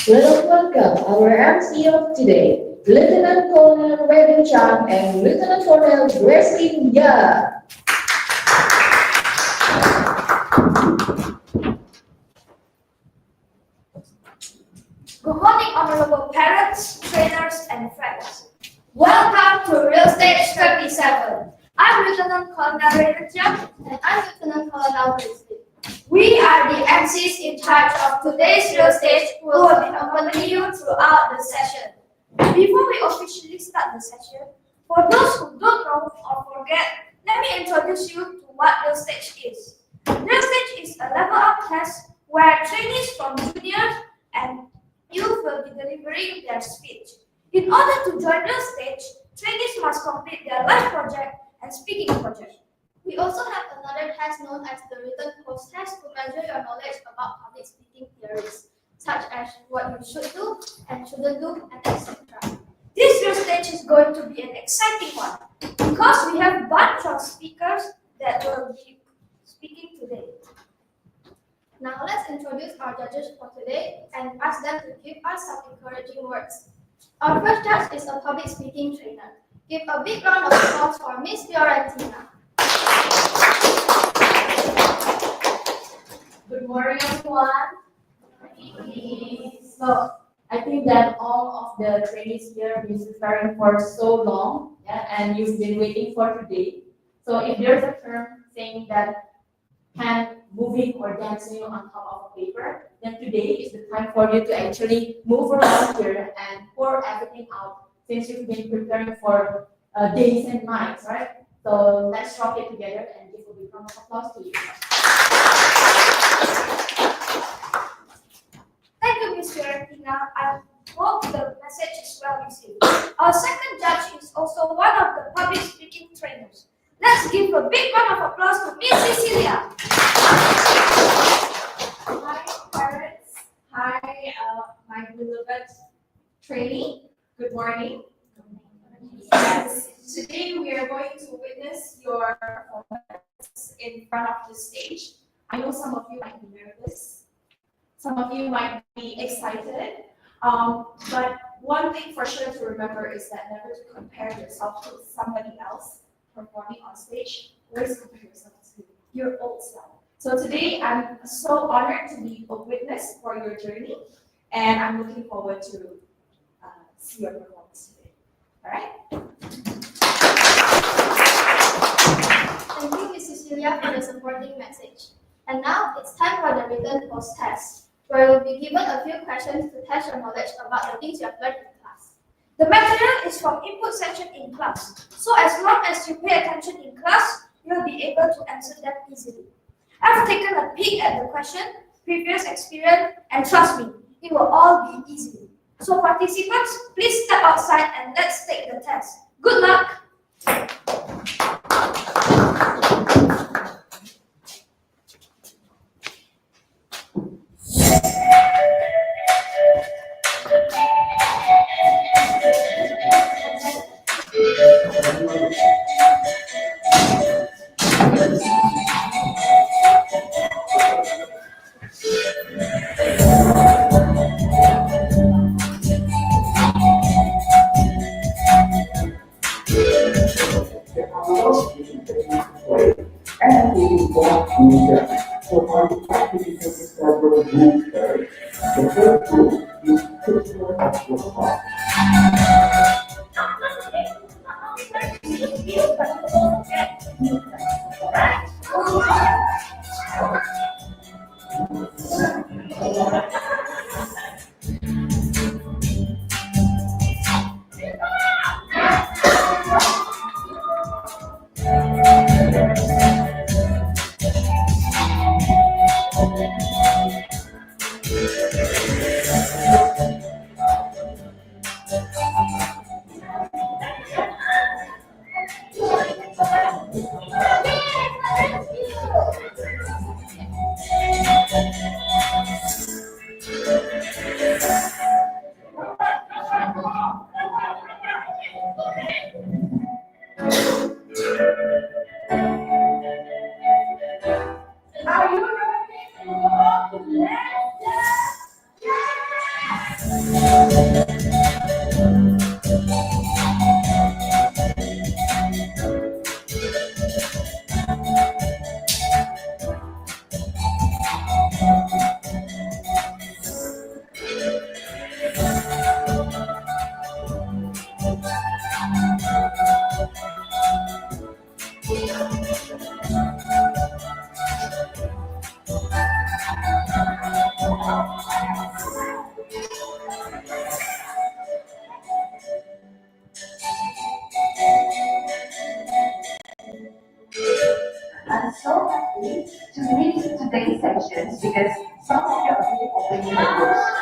Let us welcome our MC of today, Lieutenant Colonel Regan Chang and Lieutenant Colonel Gracelyn Ya. Good morning, honorable parents, trainers, and friends. Welcome to Real Stage 27. I'm Lieutenant Colonel Regan Chang, and I'm Lieutenant Colonel Gracelyn. We are the MCs in charge of today's Real Stage who will accompany you throughout the session. Before we officially start the session, for those who don't know or forget, let me introduce you to what Real Stage is. Real Stage is a level up test where trainees from juniors and youth will be delivering their speech. In order to join Real Stage, trainees must complete their life project and speaking project. We also have another test known as the written post test to measure your knowledge about public speaking theories, such as what you should do and shouldn't do, and etc. This Real Stage is going to be an exciting one because we have a bunch of speakers that will be speaking today. Now let's introduce our judges for today and ask them to give us some encouraging words. Our first judge is a public speaking trainer. Give a big round of applause for Miss Fiorentina. Good morning, everyone. So I think that all of the trainees here have been preparing for so long, and you've been waiting for today. So if there's a term saying that hand moving or dancing on top of a paper, then today is the time for you to actually move around here and pour everything out since you've been preparing for days and nights, right? So let's rock it together and give a big round of applause to you. Thank you, Ms. Fiorentina. I hope the message is well received. Our second judge is also one of the public speaking trainers. Let's give a big round of applause to Ms. Cecilia. Hi, parents. Hi, my beloved trainee. Good morning. Yes, today we are going to witness your performance in front of the stage. I know some of you might be nervous. Some of you might be excited. But one thing for sure to remember is that never to compare yourself to somebody else performing on stage. Always compare yourself to your old self. So today I'm so honored to be a witness for your journey, and I'm looking forward to see your performance today. All right? Thank you, Ms. Cecilia, for the supporting message. And now it's time for the written post test, where you'll be given a few questions to test your knowledge about the things you have learned in class. The material is from input section in class, so as long as you pay attention in class, you'll be able to answer them easily. I've taken a peek at the question, previous experience, and trust me, it will all be easy. So participants, please step outside and let's take the test. Good luck! And we will go to that. So our activities is several groups there. The first group is picture of your heart. I'm so happy to read today's sections because some of you are really opening the books.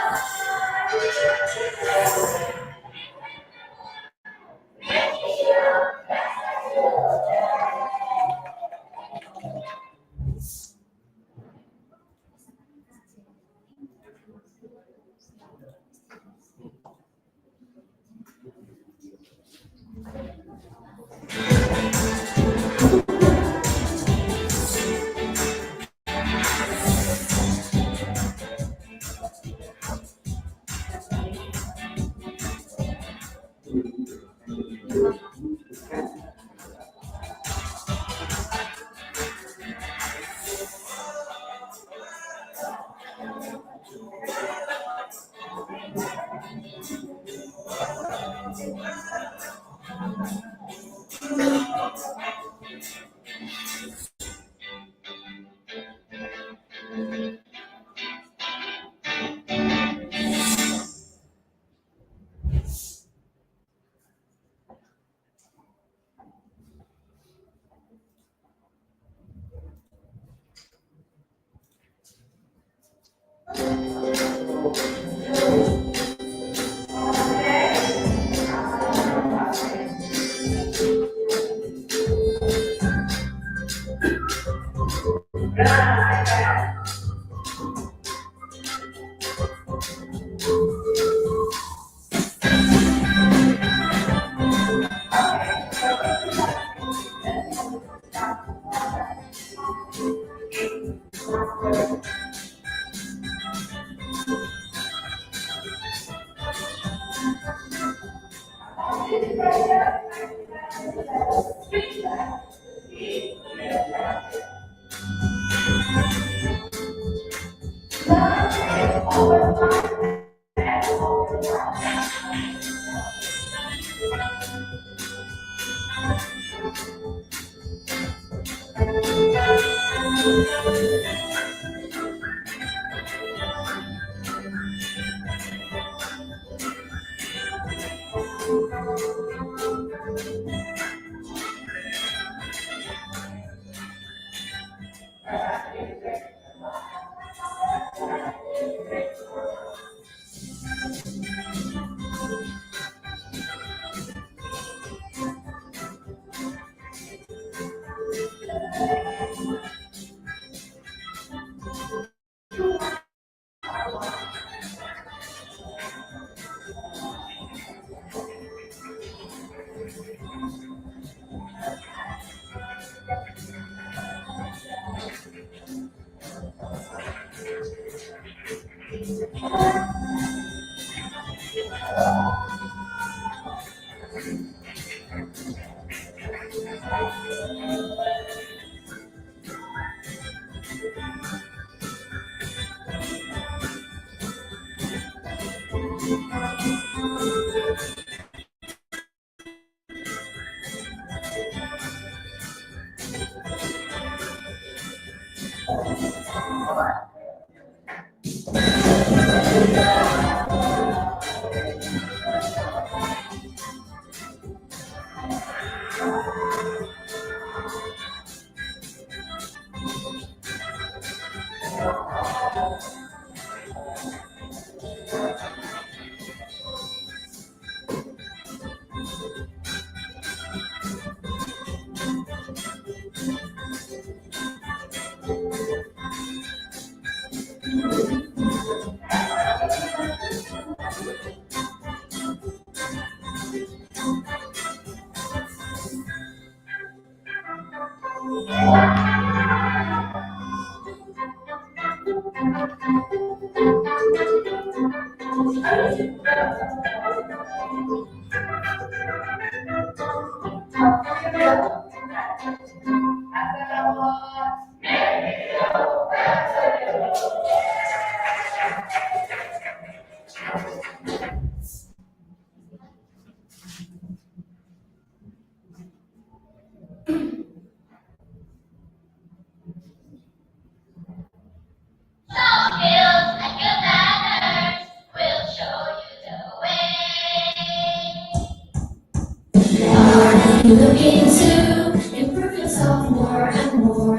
Looking to improve yourself more and more.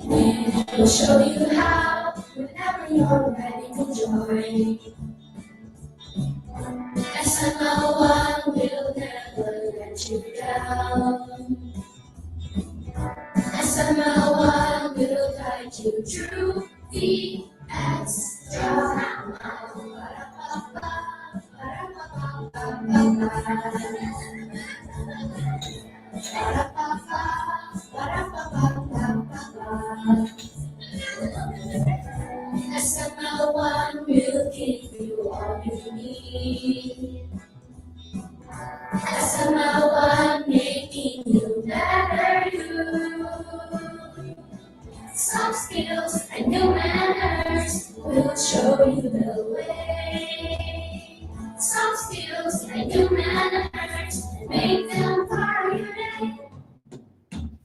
We'll show you how whenever you're ready to join. SMLONE will never let you down. SMLONE will guide you through the extra. SMLONE will give you all you need. SMLONE making you better you. Some skills and new manners will show you the way. Some skills and new manners make them part of your day.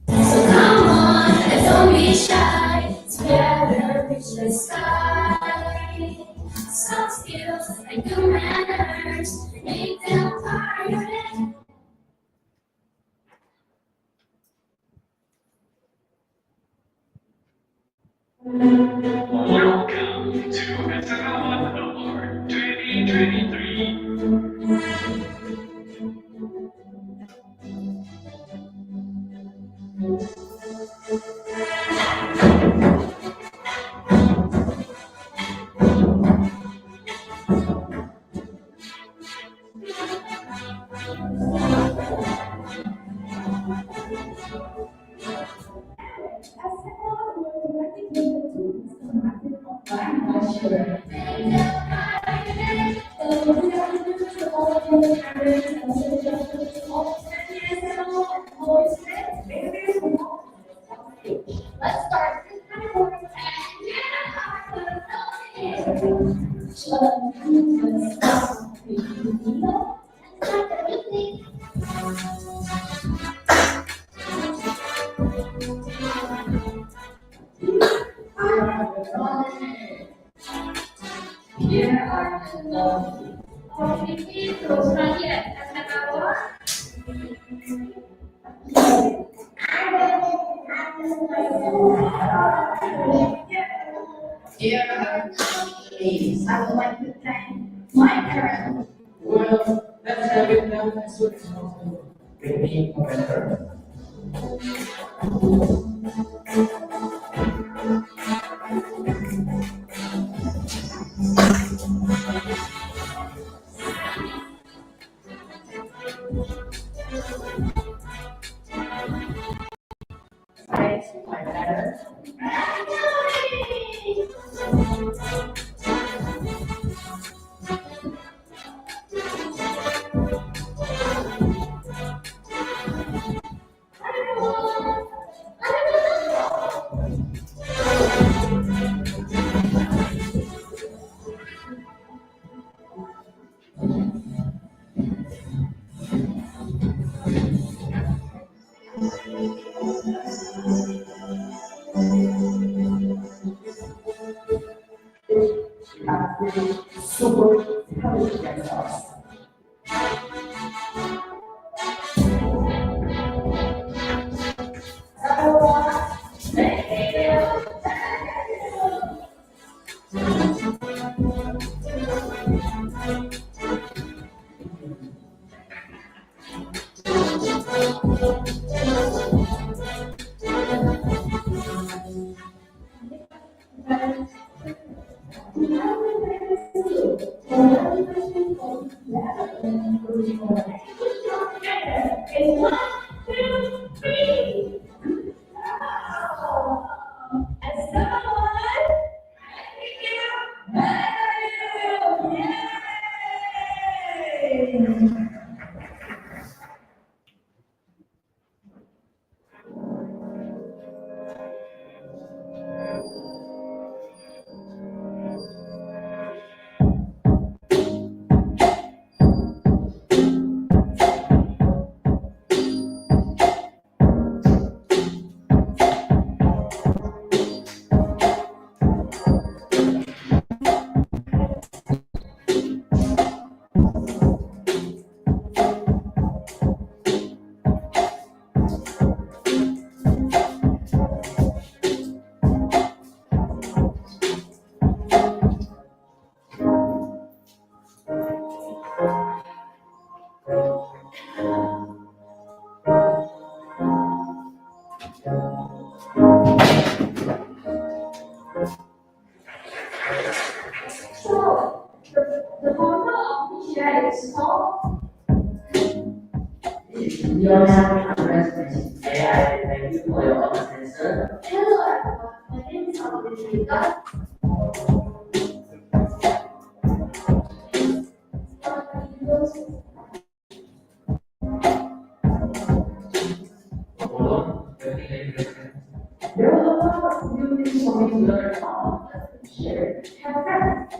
So come on and don't be shy. Together reach the sky. Some skills and new manners make them part of your day. Welcome to SMLONE Award 2023. Let's start. Dear ladies, I would like to thank my parents. Well, let's have it done as soon as possible. Making a better. Thanks, my parents. Super intelligent us. So, the formula of each share is called Leonard Andres, I thank you for your answer. Hello everyone, my name is Alvin. Hold on, let me There are a lot of new things for me to learn about. Share, have friends.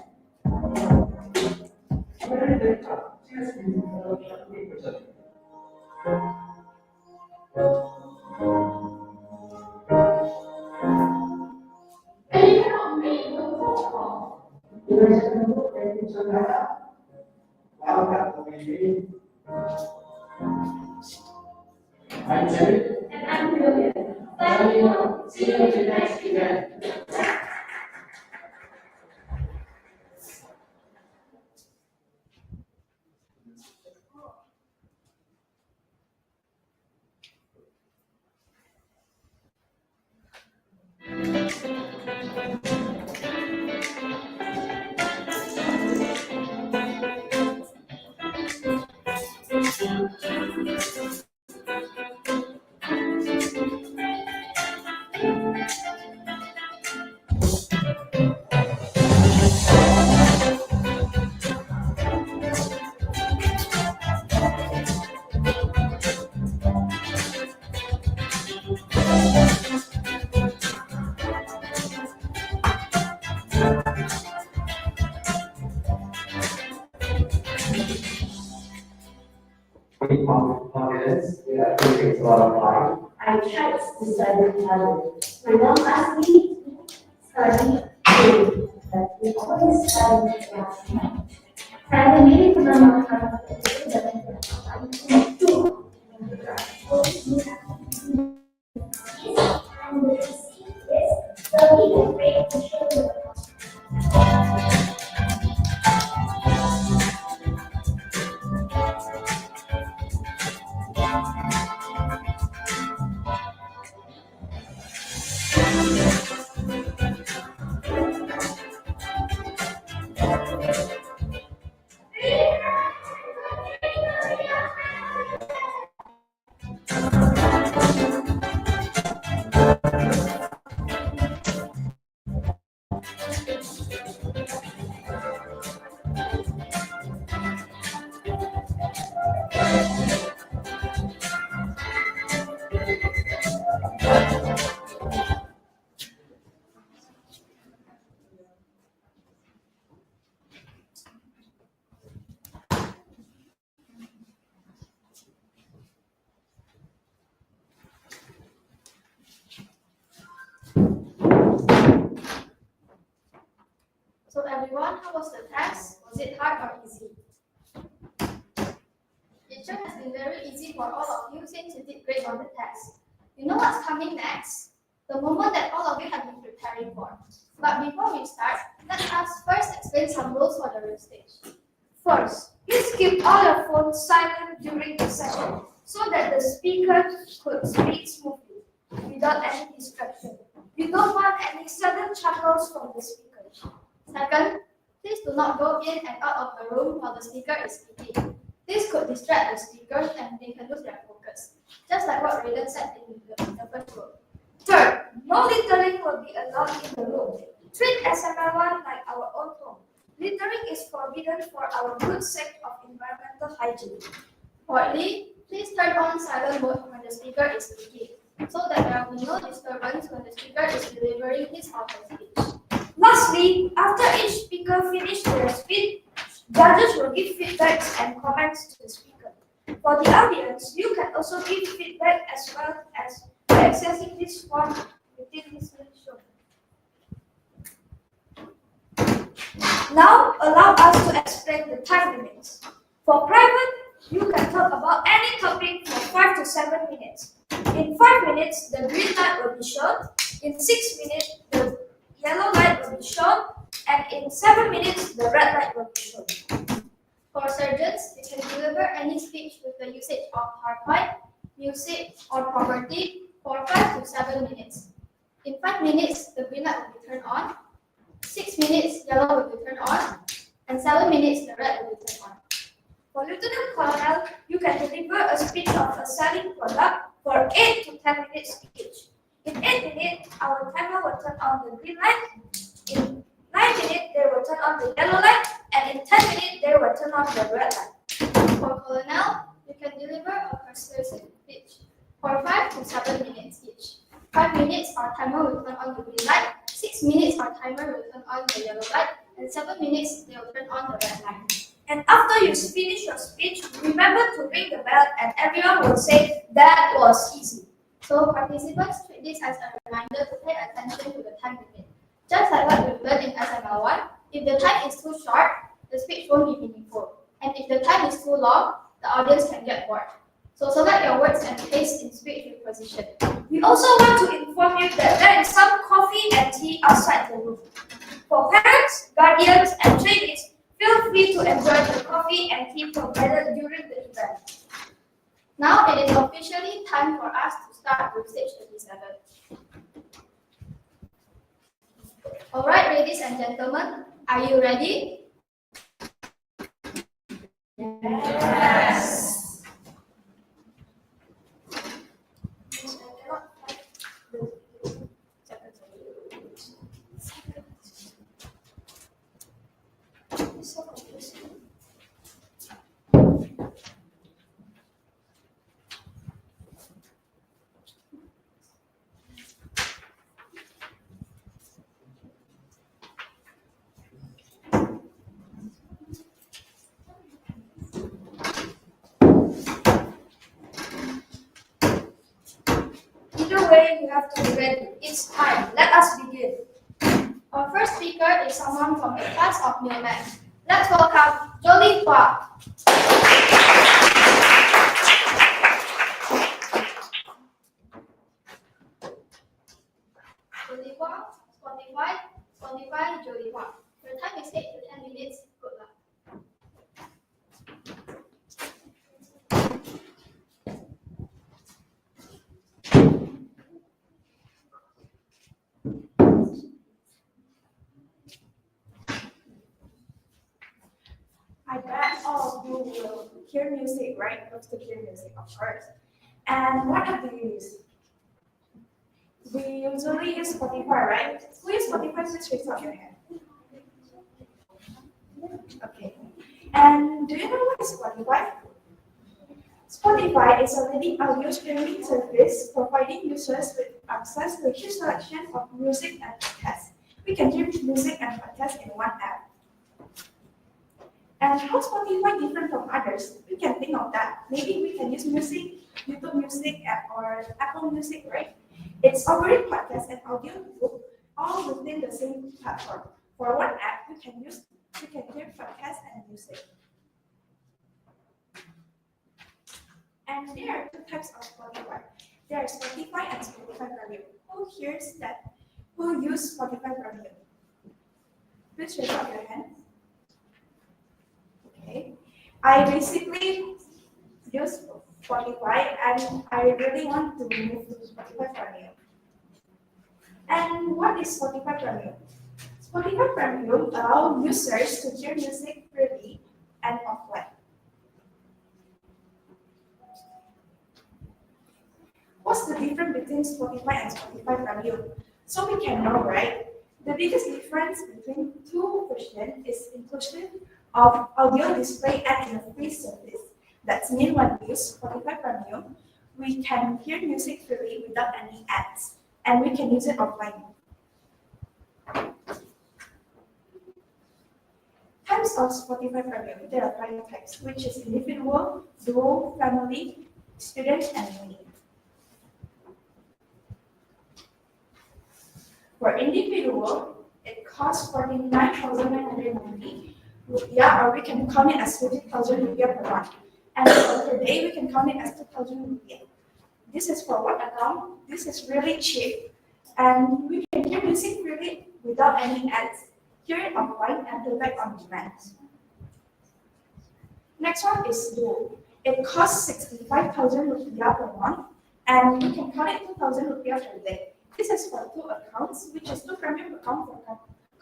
And you cannot make a phone call. I'm Jerry. And I'm Julia. See you in the next event. with confidence, it takes a lot of time. I tried to study hard. My mom asked me to study too, but we always study last night. Saya sendiri pernah melakukan itu dan itu So everyone, how was the test? Was it hard or easy? It sure has been very easy for all of you since you did great on the test. You know what's coming next? The moment that all of you have been preparing for. But before we start, let us first explain some rules for the real stage. First, please keep all your phones silent during the session so that the speaker could speak smoothly without any distraction. You don't want any sudden chuckles from the speaker. Second, please do not go in and out of the room while the speaker is speaking. This could distract the speakers and they can lose their focus, just like what Raiden said in the first rule. Third, no littering will be allowed in the room. Treat SMLONE like our own home. Littering is forbidden for our good sake of environmental hygiene. Fourthly, please turn on silent mode when the speaker is speaking, so that there will be no disturbance when the speaker is delivering his or her speech. Lastly, after each speaker finishes their speech, judges will give feedbacks and comments to the speaker. For the audience, you can also give feedback as well as by accessing this form within this link shown. Now, allow us to explain the time limits. For private, you can talk about any topic for 5 to 7 minutes. In 5 minutes, the green light will be shown. In 6 minutes, the yellow light will be shown. And in 7 minutes, the red light will be shown. For surgeons, you can deliver any speech with the usage of PowerPoint, music, or property for 5 to 7 minutes. In 5 minutes, the green light will be turned on. 6 6 minutes, yellow will be turned on, and 7 minutes, the red will be turned on. For Lieutenant Colonel, you can deliver a speech of a selling product for 8 to 10 minutes each. In 8 minutes, our timer will turn on the green light. In 9 minutes, they will turn on the yellow light, and in 10 minutes, they will turn on the red light. For Colonel, you can deliver a persuasive speech for 5 to 7 minutes each. 5 minutes, our timer will turn on the green light. 6 minutes, our timer will turn on the yellow light, and 7 minutes, they will turn on the red light. And after you finish your speech, remember to ring the bell, and everyone will say, "That was easy." So participants treat this as a reminder to pay attention to the time limit. Just like what we've learned in SML1, if the time is too short, the speech won't be meaningful. And if the time is too long, the audience can get bored. So select your words and place in speech with precision. We also want to inform you that there is some coffee and tea outside the room. For parents, guardians, and trainees, feel free to enjoy the coffee and tea provided during the event. Now it is officially time for us to start with stage 37. Alright, ladies and gentlemen, are you ready? Yes. So confusing. Either way, you have to be ready. It's time. Let us begin. Our first speaker is someone from the class of Mailman. Let's welcome Jolie Hua. Jolie Hua, Spotify, Jolie Hua. Your time is 8 to 10 minutes. Good luck. I bet all of you will hear music, right? Love to hear music, of course. And what app do you use? We usually use Spotify, right? Who use Spotify? Please raise up your hand. Okay. And do you know what is Spotify? Spotify is a leading audio streaming service providing users with access to a huge selection of music and podcasts. We can hear music and podcasts in one app. And how Spotify different from others? We can think of that. Maybe we can use music, YouTube Music, or Apple Music, right? It's already podcast and audio book, all within the same platform. For one app, we can hear podcast and music. And there are two types of Spotify. There is Spotify and Spotify Premium. Who use Spotify Premium? Please raise up your hand. Okay. I basically use Spotify and I really want to move to Spotify Premium. And what is Spotify Premium? Spotify Premium allows users to hear music freely and offline. What's the difference between Spotify and Spotify Premium? So we can know, right? The biggest difference between two versions is inclusion of audio display and interface service. That means when we use Spotify Premium, we can hear music freely without any ads, and we can use it offline. Types of Spotify Premium. There are 5 types, which is individual, duo, family, student, and mini. For individual, it costs 49,990 rupiah, or we can count it as 50,000 rupiah per month. And per day, we can count it as 2,000 rupiah. This is for one account. This is really cheap. And we can hear music freely without any ads, hear it offline, and playback on demand. Next one is Duo. It costs 65,000 rupiah per month, and we can count it 2,000 rupiah per day. This is for 2 accounts, which is 2 premium accounts for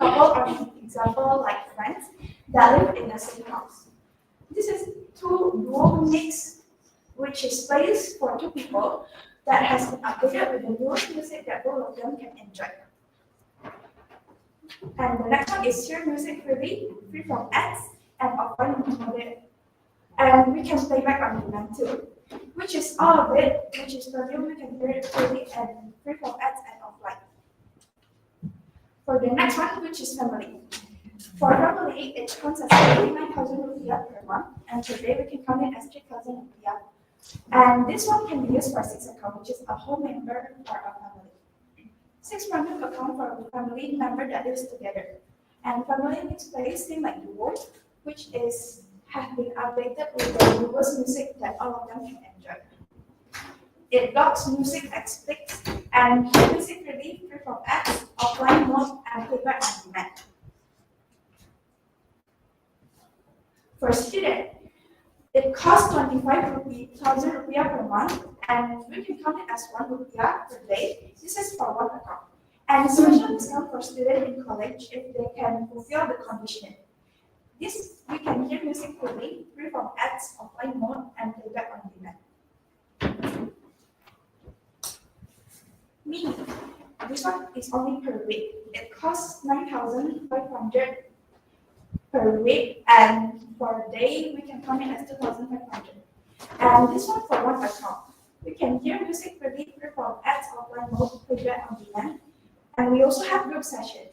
couple or from example like friends that live in the same house. This is two dual mix, which is playlist for two people that has been updated with the newest music that both of them can enjoy. And the next one is share music free from ads and offline mode. And we can play back on demand too, which is all of it, which is for you, we can hear it freely and free from ads and offline. For the next one, which is family. For family, it counts as 39,000 rupiah per month, and today we can count it as 3,000 rupiah. And this one can be used for 6 account, which is a whole member for a family. 6 random account for a family member that lives together. And family mix plays thing like duo, which is have been updated with the newest music that all of them can enjoy. It blocks music explics and music free from ads, offline mode, and playback on demand. For student, it costs 25,000 rupiah per month, and we can count it as 1 rupiah per day. This is for one account. And special discount for students in college if they can fulfill the condition. This, we can hear music free from ads, offline mode, and playback on demand. Me, this one is only per week. It costs 9,500 per week, and for a day, we can count it as 2,500. And this one for one account. We can hear music free from ads, offline mode, playback on demand. And we also have group session.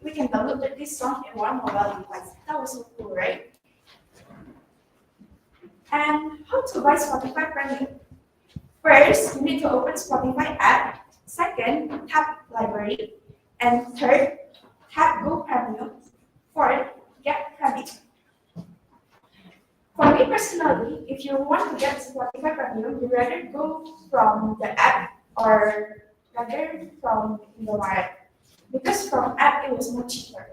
We can download this song in one mobile device. That was so cool, right? And how to buy Spotify Premium? First, you need to open Spotify app. Second, tap library. And third, tap Go Premium. Fourth, get credit. For me personally, if you want to get Spotify Premium, you rather go from the app or rather from the wire. Because from app it was much cheaper.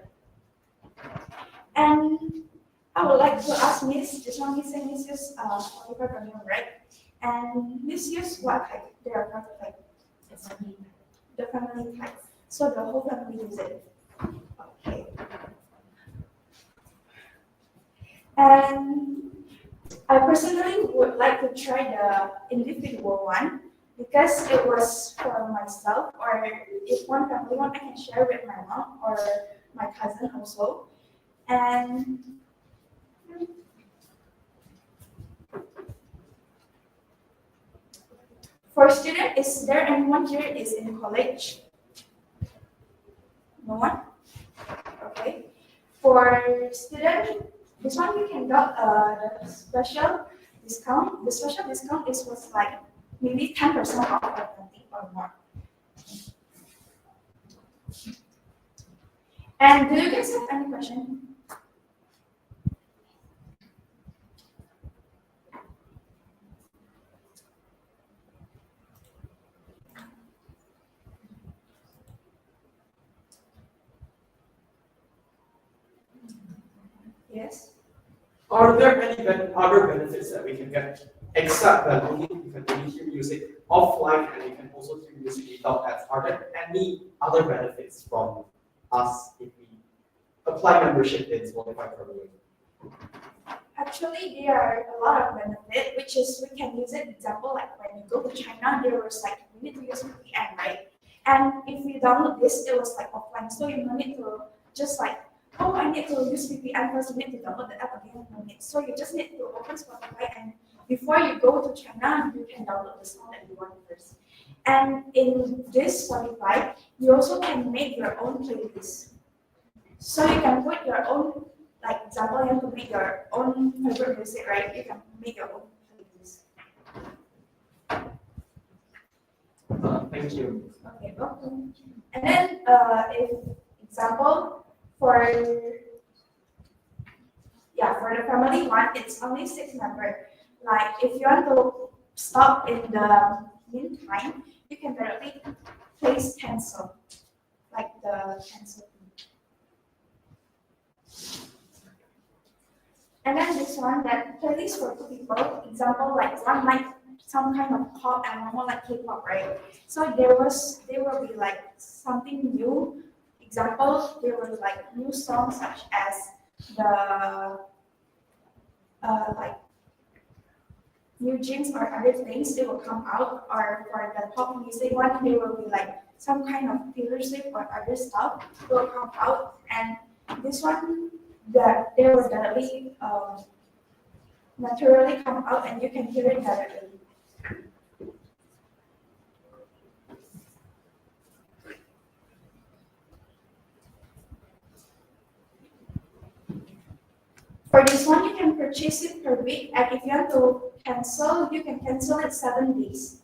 And I would like to ask Miss, this one Miss and Miss use Spotify Premium, right? And Miss use what type? They are not type. It's the family type. So the whole family use it. Okay. And I personally would like to try the individual one, because it was for myself, or if one family one, I can share with my mom or my cousin also. And for student, is there anyone here is in college? No one? Okay. For student, this one we can get the special discount. The special discount was like maybe 10% off or 20 or more. And do you guys have any question? Yes? Are there any other benefits that we can get except that we can only hear music offline and we can also hear music without ads? Are there any other benefits from us if we apply membership in Spotify Premium? Actually, there are a lot of benefit, which is we can use it. Example, like when you go to China, there was like we need to use VPN, right? And if you download this, it was like offline, so you don't need to just like, oh, I need to use VPN first. You need to download the app again. No need. So you just need to open Spotify, and before you go to China, you can download the song that you want first. And in this Spotify, you also can make your own playlist. So you can put your own, like example, you have to make your own favorite music, right? You can make your own playlist. Thank you. Okay, welcome. And then, if example for the family one, it's only 6 members. Like if you want to stop in the meantime, you can directly place cancel, like the cancel. And then this one, that playlist for 2 people, example, like one like some kind of pop and one more like K-pop, right? So there will be like something new, example, there were like new songs such as the like new gyms or other things, they will come out, or for the pop music one, there will be like some kind of Taylor Swift or other stuff will come out, and this one that they will directly naturally come out and you can hear it directly. For this one, you can purchase it per week, and if you want to cancel, you can cancel it 7 days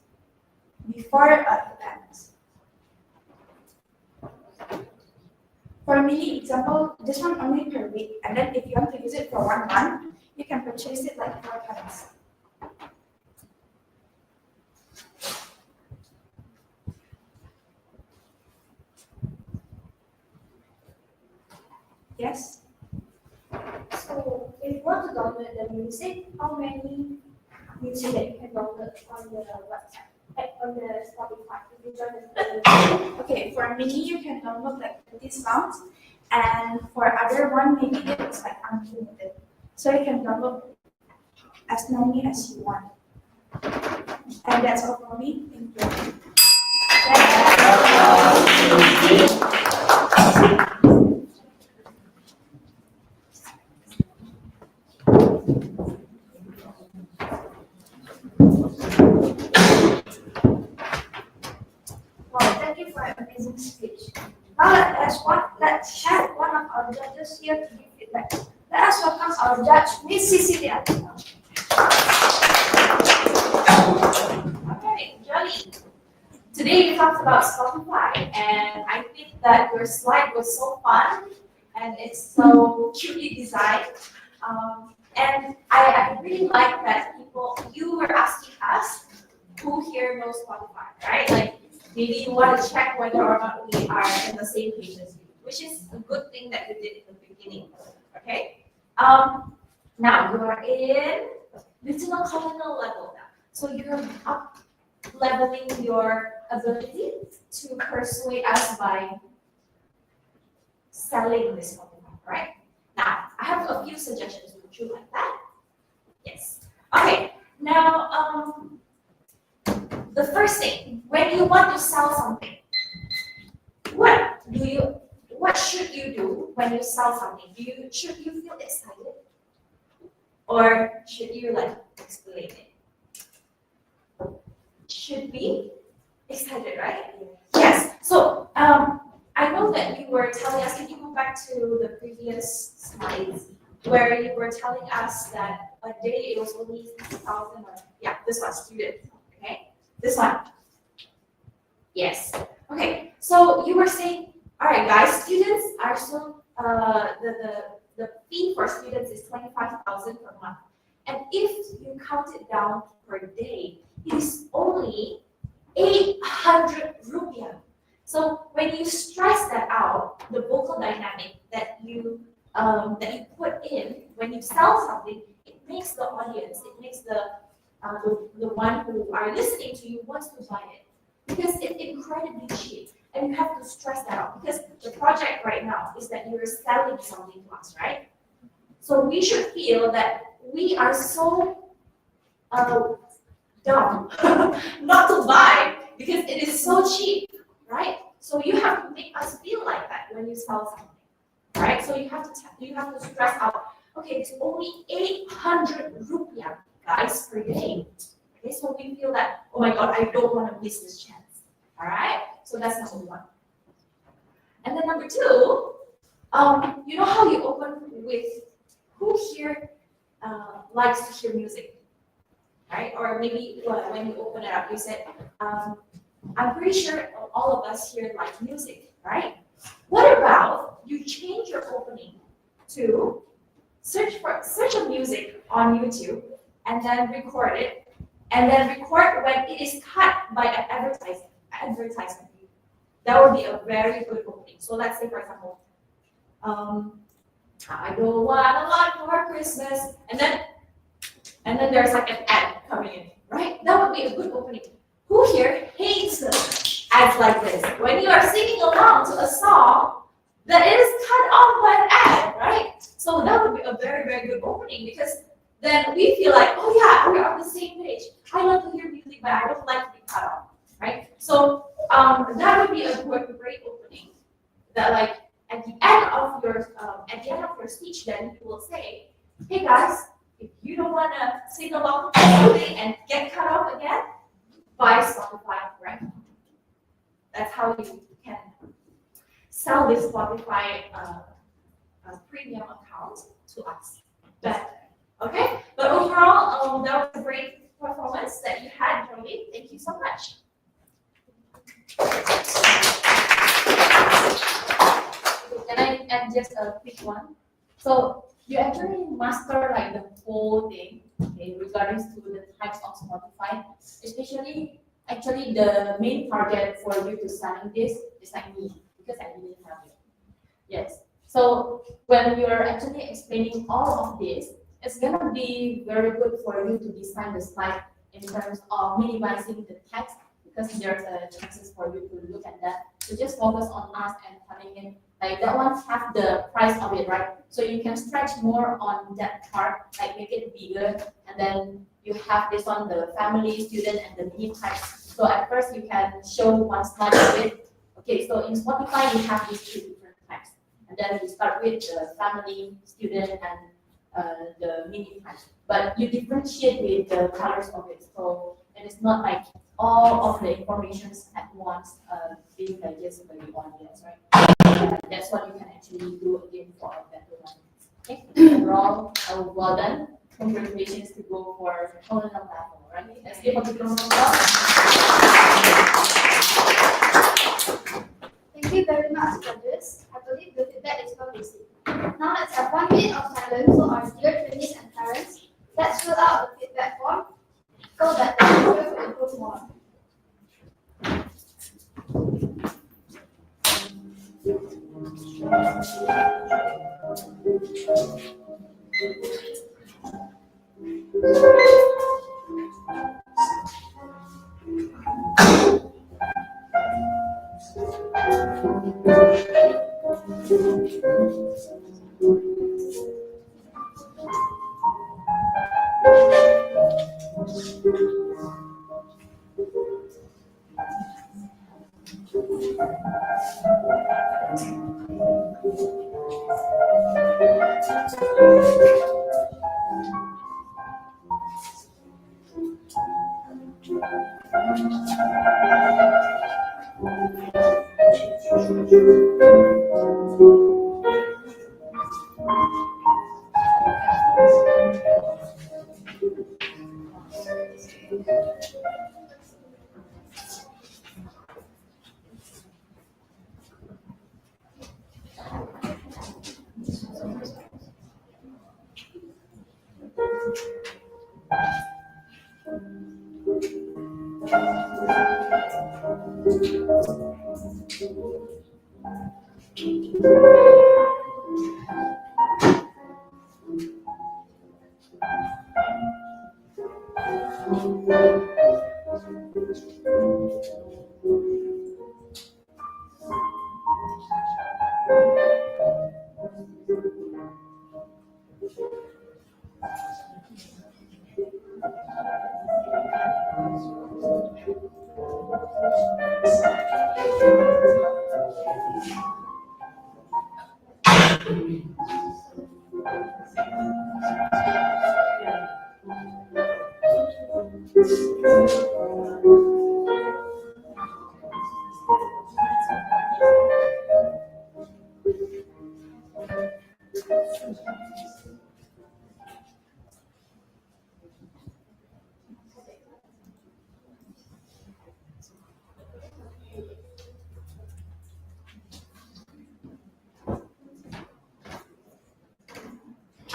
before event. For mini example, this one only per week, and then if you want to use it for 1 month, you can purchase it like 4 times. Yes? So if you want to download the music, how many music that you can download on the website, like on the Spotify? If you join the Okay, for mini, you can download like 20 songs, and for other one, maybe it's like unlimited. So you can download as many as you want. And that's all for me. Thank you. Wow, thank you for an amazing speech. Now let's have one of our judges here to give feedback. Let us welcome our judge, Miss Cecilia. Okay, Johnny. Today we talked about Spotify, and I think that your slide was so fun and it's so cutely designed. And I really like that you were asking us who here knows Spotify, right? Like maybe you want to check whether or not we are in the same page as you, which is a good thing that you did in the beginning. Okay. Now you are in lieutenant colonel level now, so you're up leveling your ability to persuade us by selling this Spotify, right? Now I have a few suggestions. Would you like that? Yes. Okay. Now, the first thing, when you want to sell something, what should you do when you sell something? Should you feel excited, or should you like explain it? Should be excited, right? Yes. So I know that you were telling us. Can you go back to the previous slides where you were telling us that a day it was only 6,000? Yeah, this one, student. Okay, this one. Yes. Okay. So you were saying, all right, guys, students are still the fee for students is 25,000 per month, and if you count it down per day, it is only 800 rupiah. So when you stress that out, the vocal dynamic that you put in when you sell something, it makes the audience, it makes the one who are listening to you wants to buy it because it's incredibly cheap, and you have to stress that out because the project right now is that you're selling something to us, right? So we should feel that we are so dumb not to buy because it is so cheap, right? So you have to make us feel like that when you sell something, right? So you have to stress out. Okay, it's only 800 rupiah, guys, per day. Okay, so we feel that, oh my God, I don't want to miss this chance. All right, so that's number one. And then number two, you know how you open with who here likes to hear music? Right? Or maybe when you open it up, you said, I'm pretty sure all of us here like music, right? What about you change your opening to search a music on YouTube and then record it, and then record when it is cut by an advertisement. That would be a very good opening. So let's say, for example, I don't want a lot for Christmas, and then there's like an ad coming in, right? That would be a good opening. Who here hates ads like this? When you are singing along to a song, that is cut off by an ad, right? So that would be a very, very good opening because then we feel like, oh yeah, we're on the same page. I love to hear music, but I don't like to be cut off, right? So that would be a great opening. That like at the end of your speech, then you will say, hey guys, if you don't want to sing along to something and get cut off again, buy Spotify, right? That's how you can sell this Spotify premium account to us. Better. Okay? But overall, that was a great performance that you had, Joey. Thank you so much. Can I add just a quick one? So you actually master like the whole thing, okay, regarding to the types of Spotify, especially actually the main target for you to selling this is like me, because I didn't have it. Yes. So when you're actually explaining all of this, it's gonna be very good for you to design the slide in terms of minimizing the text, because there's a chances for you to look at that. So just focus on us and telling it like that one have the price of it, right? So you can stretch more on that part, like make it bigger, and then you have this one, the family, student, and the mini types. So at first you can show one slide of it. Okay, so in Spotify you have these two different types, and then you start with the family, student, and the mini types. But you differentiate with the colors of it, so it is not like all of the information at once being digested by the audience, right? That's what you can actually do again for a better one. Okay, overall, well done. Congratulations to go for colonel level, right? Let's give a big round of applause. Thank you very much for this. I believe the feedback is well received. Now let's have 1 minute of silence for our dear trainees and parents. Let's fill out the feedback form so that the teacher will improve more.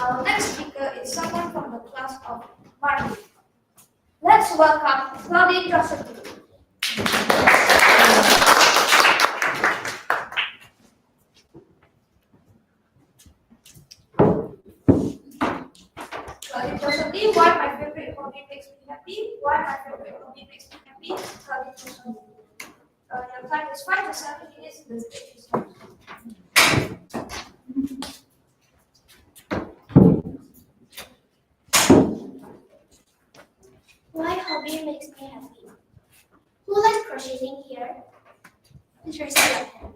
Our next speaker is someone from the class of Pagi. Let's welcome Claudia Seti. Claudia Seti, why my favorite hobby makes me happy? Why my favorite hobby makes me happy? Claudia Seti. Your time is 5 to 7 minutes. The stage is yours. hobby makes me happy. Who likes crocheting here? Please raise your hand.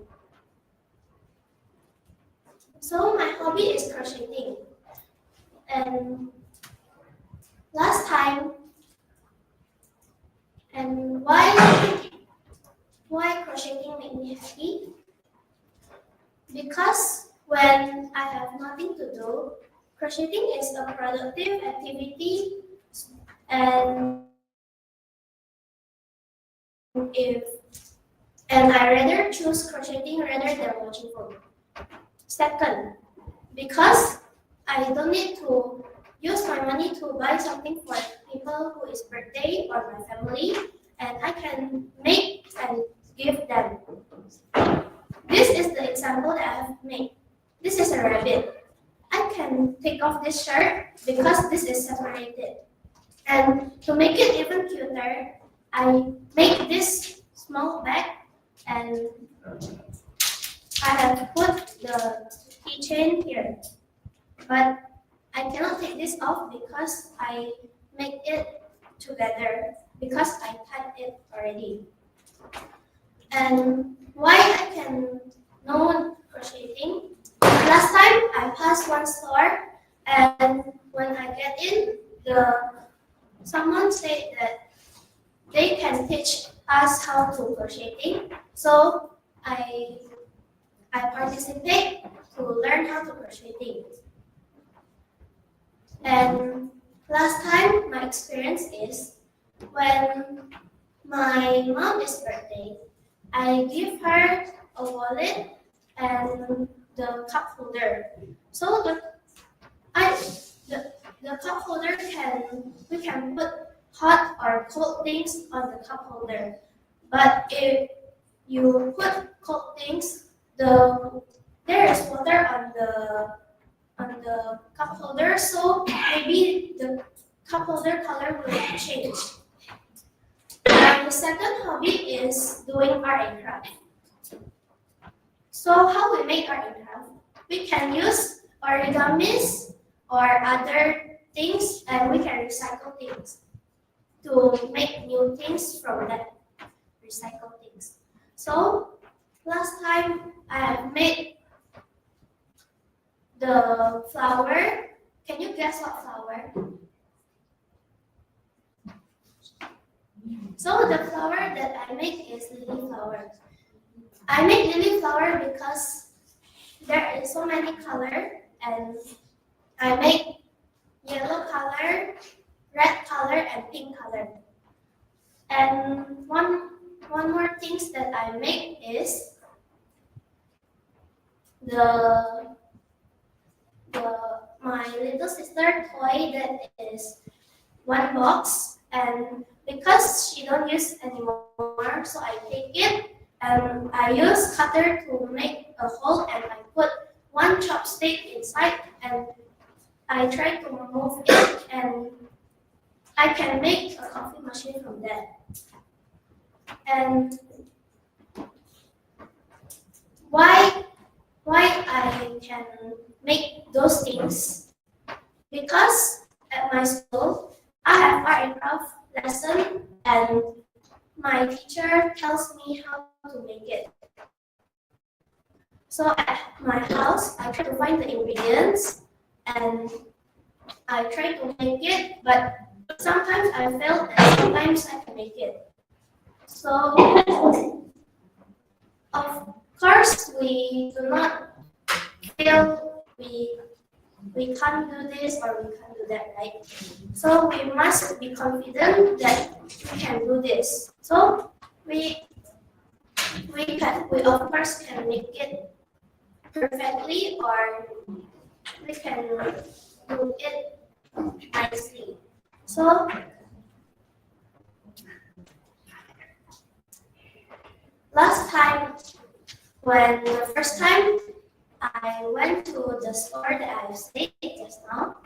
So my hobby is crocheting. And last time, and why crocheting make me happy? Because when I have nothing to do, crocheting is a productive activity, and I rather choose crocheting rather than watching phone. Second, because I don't need to use my money to buy something for people who is birthday or my family, and I can make and give them. This is the example that I have made. This is a rabbit. I can take off this shirt because this is separated. And to make it even cuter, I make this small bag and I have put the keychain here. But I cannot take this off because I make it together because I cut it already. And why I can know crocheting? Last time I passed one store and when I get in, someone said that they can teach us how to crocheting. So I participate to learn how to crocheting. And last time my experience is when my mom's birthday, I give her a wallet and the cup holder. So the cup holder we can put hot or cold things on the cup holder. But if you put cold things, there is water on the cup holder, so maybe the cup holder color will change. My second hobby is doing art and craft. So how we make art and craft? We can use origamis or other things, and we can recycle things to make new things from that recycled things. So last time I have made the flower. Can you guess what flower? So the flower that I make is lily flower. I make lily flower because there is so many color, and I make yellow color, red color, and pink color. And one more things that I make is my little sister toy that is one box, and because she don't use anymore, so I take it and I use cutter to make a hole, and I put one chopstick inside and I try to move it, and I can make a coffee machine from that. And why I can make those things? Because at my school, I have art and craft lesson, and my teacher tells me how to make it. So at my house, I try to find the ingredients and I try to make it, but sometimes I fail and sometimes I can make it. So of course we do not feel we can't do this or we can't do that, right? So we must be confident that we can do this. So we of course can make it perfectly, or we can do it nicely. So last time, when the first time I went to the store that I stayed just now,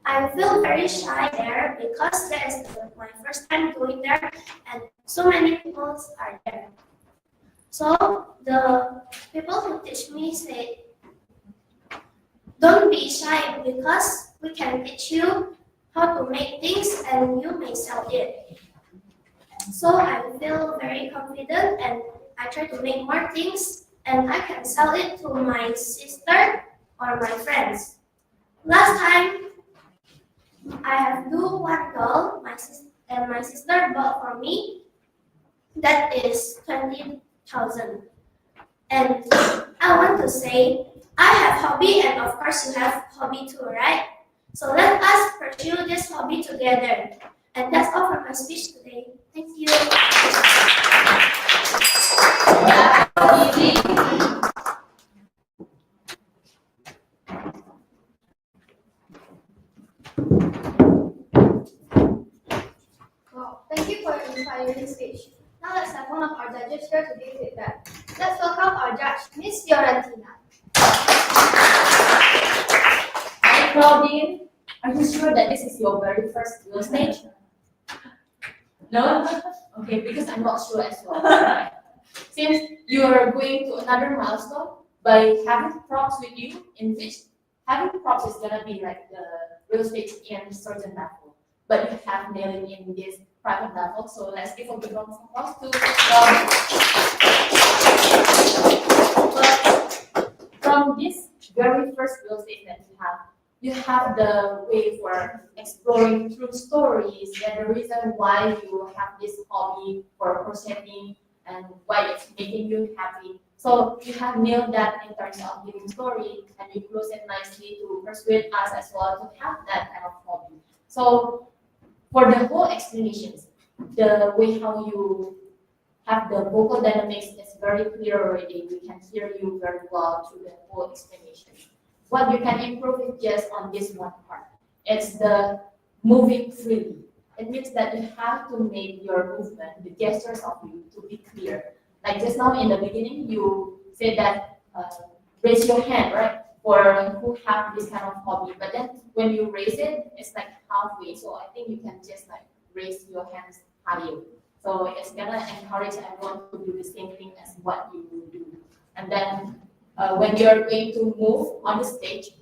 I feel very shy there because that is my first time going there and so many people are there. So the people who teach me say, don't be shy because we can teach you how to make things and you may sell it. So I feel very confident and I try to make more things and I can sell it to my sister or my friends. Last time I have do one doll my sister bought for me that is 20,000. And I want to say I have hobby and of course you have hobby too, right? So let us pursue this hobby together. And that's all for my speech today. Thank you. Wow, thank you for your inspiring speech. Now let's have one of our judges here to give feedback. Let's welcome our judge, Miss Fiorentina. Hi, Claudine. Are you sure that this is your very first real stage? No? Okay, because I'm not sure as well. Since you are going to another milestone by having props with you, in which having props is gonna be like the real stage in certain level, but you have nailed it in this private level. So let's give a big round of applause to but from this very first real stage that you have the way for exploring through stories and the reason why you have this hobby for crocheting and why it's making you happy. So you have nailed that in terms of giving story and you close it nicely to persuade us as well to have that kind of hobby. So for the whole explanations, the way how you have the vocal dynamics is very clear already. We can hear you very well through the whole explanation. What you can improve is just on this one part. It's the moving freely. It means that you have to make your movement, the gestures of you, to be clear. Like just now in the beginning, you said that raise your hand, right? For who have this kind of hobby. But then when you raise it, it's like halfway. So I think you can just like raise your hands higher. So it's gonna encourage everyone to do the same thing as what you do. And then when you're going to move on the stage,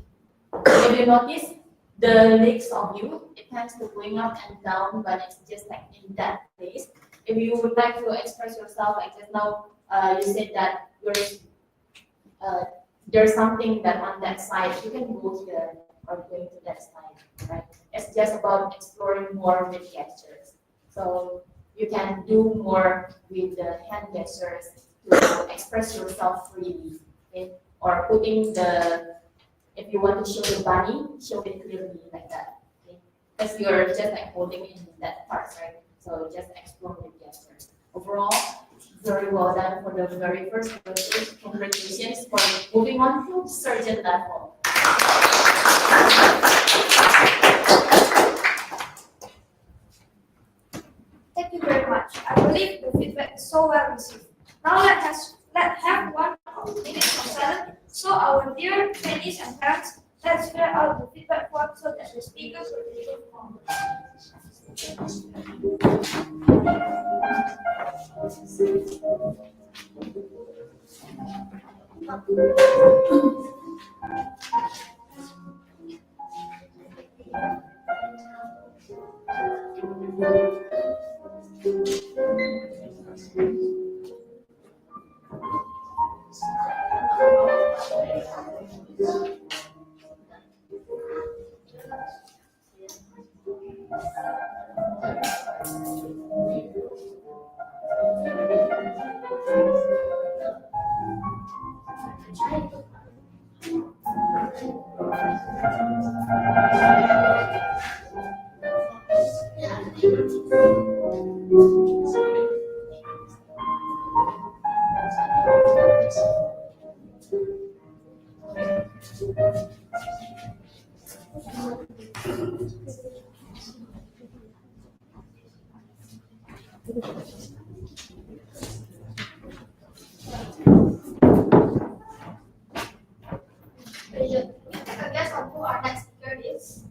if you notice the legs of you, it tends to going up and down, but it's just like in that place. If you would like to express yourself, like just now, you said that there's something that on that side, you can go here or going to that side, right? It's just about exploring more with gestures. So you can do more with the hand gestures to express yourself freely. Okay? Or putting if you want to show the bunny, show it clearly like that. Okay? Because you're just like holding it in that part, right? So just explore with gestures. Overall, very well done for the very first process. Congratulations for moving on to surgeon level. Thank you very much. I believe the feedback is so well received. Now let's have 1 minute of silence so our dear trainees and parents let's hear out the feedback form so that the speakers will be informed. A guess on who our next speaker is?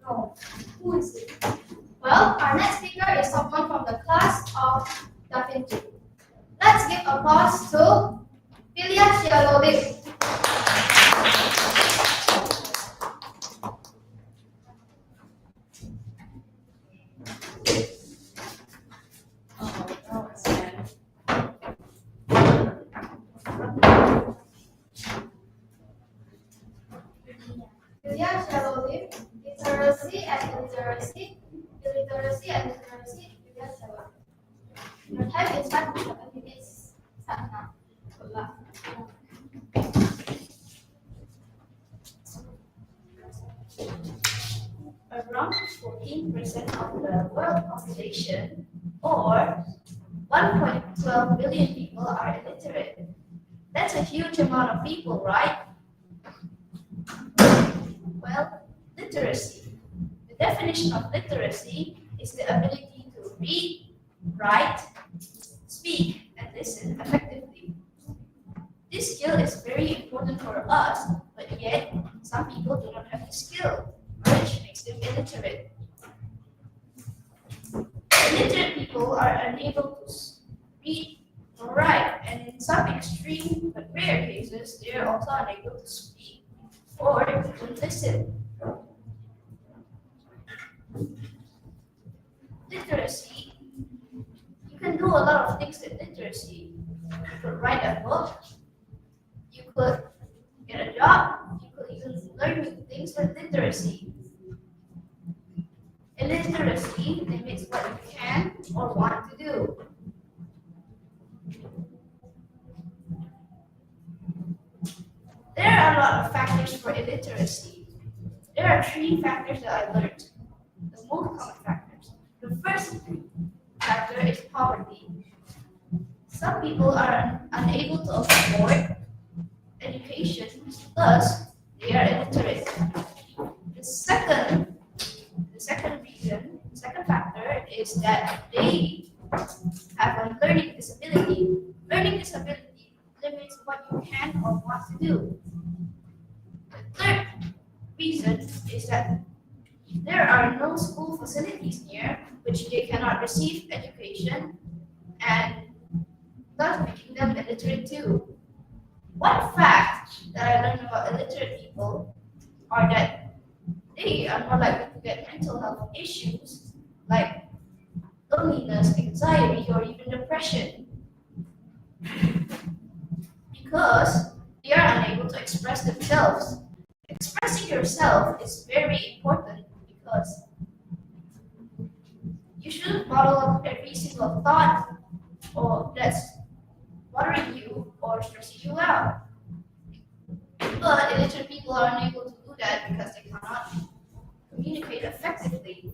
No. Who is it? Well, our next speaker is someone from the class of Da Vinci. Let's give applause to Pilia. Julia shallow live, literacy and illiteracy, illiteracy and literacy, Julia shallow. Your time is 5 to 7 minutes. Start now. Good luck. Around 14% of the world population, or 1.12 billion people, are illiterate. That's a huge amount of people, right? Well, literacy. The definition of literacy is the ability to read, write, speak, and listen effectively. This skill is very important for us, but yet some people do not have this skill, which makes them illiterate. Illiterate people are unable to read or write, and in some extreme but rare cases, they are also unable to speak or even listen. Literacy, you can do a lot of things with literacy. You could write a book, you could get a job, you could even learn new things with literacy. Illiteracy limits what you can or want to do. There are a lot of factors for illiteracy. There are 3 factors that I learned, the most common factors. The first factor is poverty. Some people are unable to afford education, thus they are illiterate. The second factor is that they have a learning disability. Learning disability limits what you can or want to do. The third reason is that there are no school facilities near which they cannot receive education, and thus making them illiterate too. One fact that I learned about illiterate people are that they are more likely to get mental health issues like loneliness, anxiety, or even depression, because they are unable to express themselves. Expressing yourself is very important because you shouldn't bottle up every single thought or that's bothering you or stressing you out. But illiterate people are unable to do that because they cannot communicate effectively,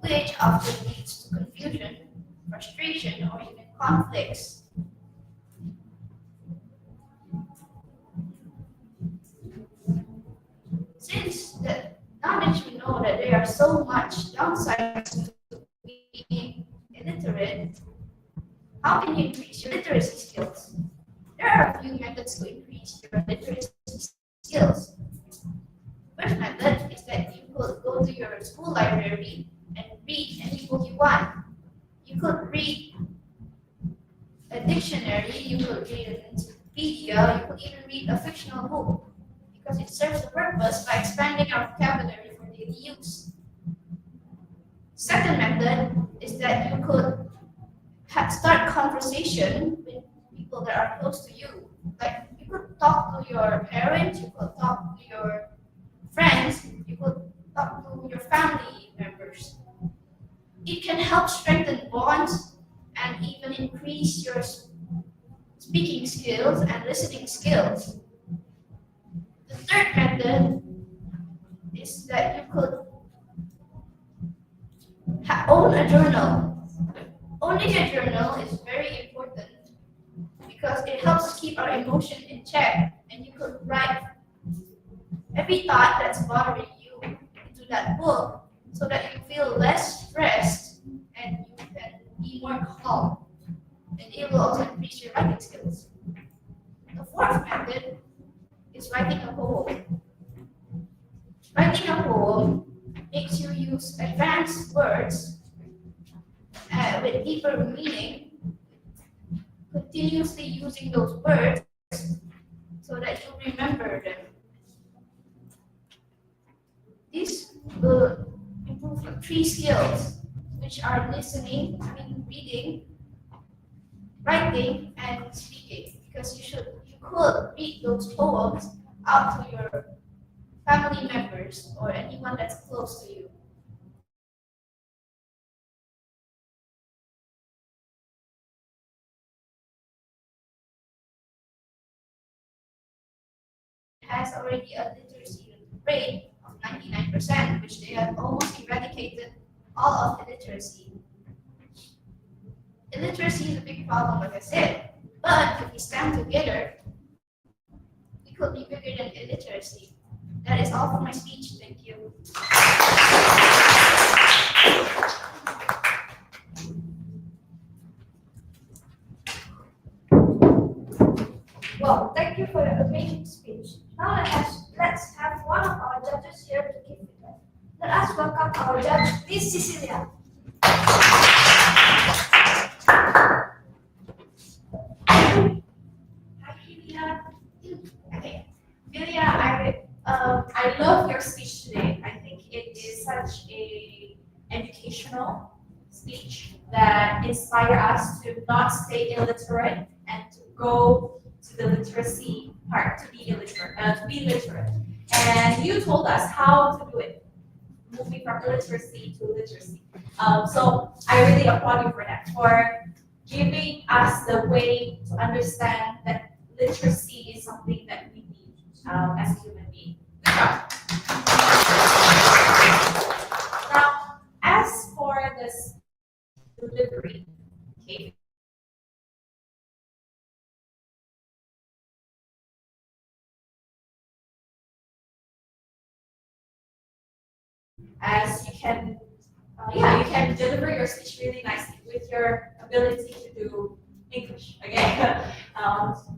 which often leads to confusion, frustration, or even conflicts. Now that you know that there are so much downsides to being illiterate, how can you increase your literacy skills? There are a few methods to increase your literacy skills. First method is that you could go to your school library and read any book you want. You could read a dictionary, you could read an encyclopedia, you could even read a fictional book, because it serves a purpose by expanding our vocabulary for daily use. Second method is that you could start conversation with people that are close to you. Like you could talk to your parents, you could talk to your friends, you could talk to your family members. It can help strengthen bonds and even increase your speaking skills and listening skills. The third method is that you could own a journal. Owning a journal is very important because it helps keep our emotion in check, and you could write every thought that's bothering you into that book so that you feel less stressed and you can be more calm, and it will also increase your writing skills. The fourth method is writing a poem. Writing a poem makes you use advanced words with deeper meaning, continuously using those words so that you remember them. This will improve 3 skills, which are listening, reading, writing, and speaking. Because you could read those poems out to your family members, or anyone that's close to you. Has already a literacy rate of 99%, which they have almost eradicated all of illiteracy. Illiteracy is a big problem, like I said, but if we stand together, we could be bigger than illiteracy. That is all for my speech. Thank you. Well, thank you for the amazing speech. Now let's have one of our judges here to give feedback. Let us welcome our judge, Miss Cecilia. Hi, Julia. Okay, Julia, I love your speech today. I think it is such a educational speech that inspire us to not stay illiterate and to go to the literacy part, to be literate. And you told us how to do it, moving from illiteracy to literacy. So I really applaud you for that, for giving us the way to understand that literacy is something that we need as a human being. Good job. Now, as for this delivery, okay, as you can, you can deliver your speech really nicely with your ability to do English. Okay,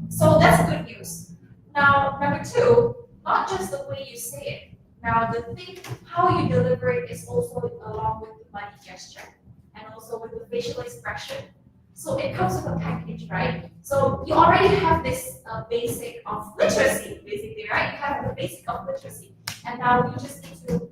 so that's good news. Now, number two, not just the way you say it. Now, the thing, how you deliver it is also along with the body gesture and also with the facial expression. So it comes with a package, right? So you already have this basic of literacy, basically, right? You have the basic of literacy, and now you just need to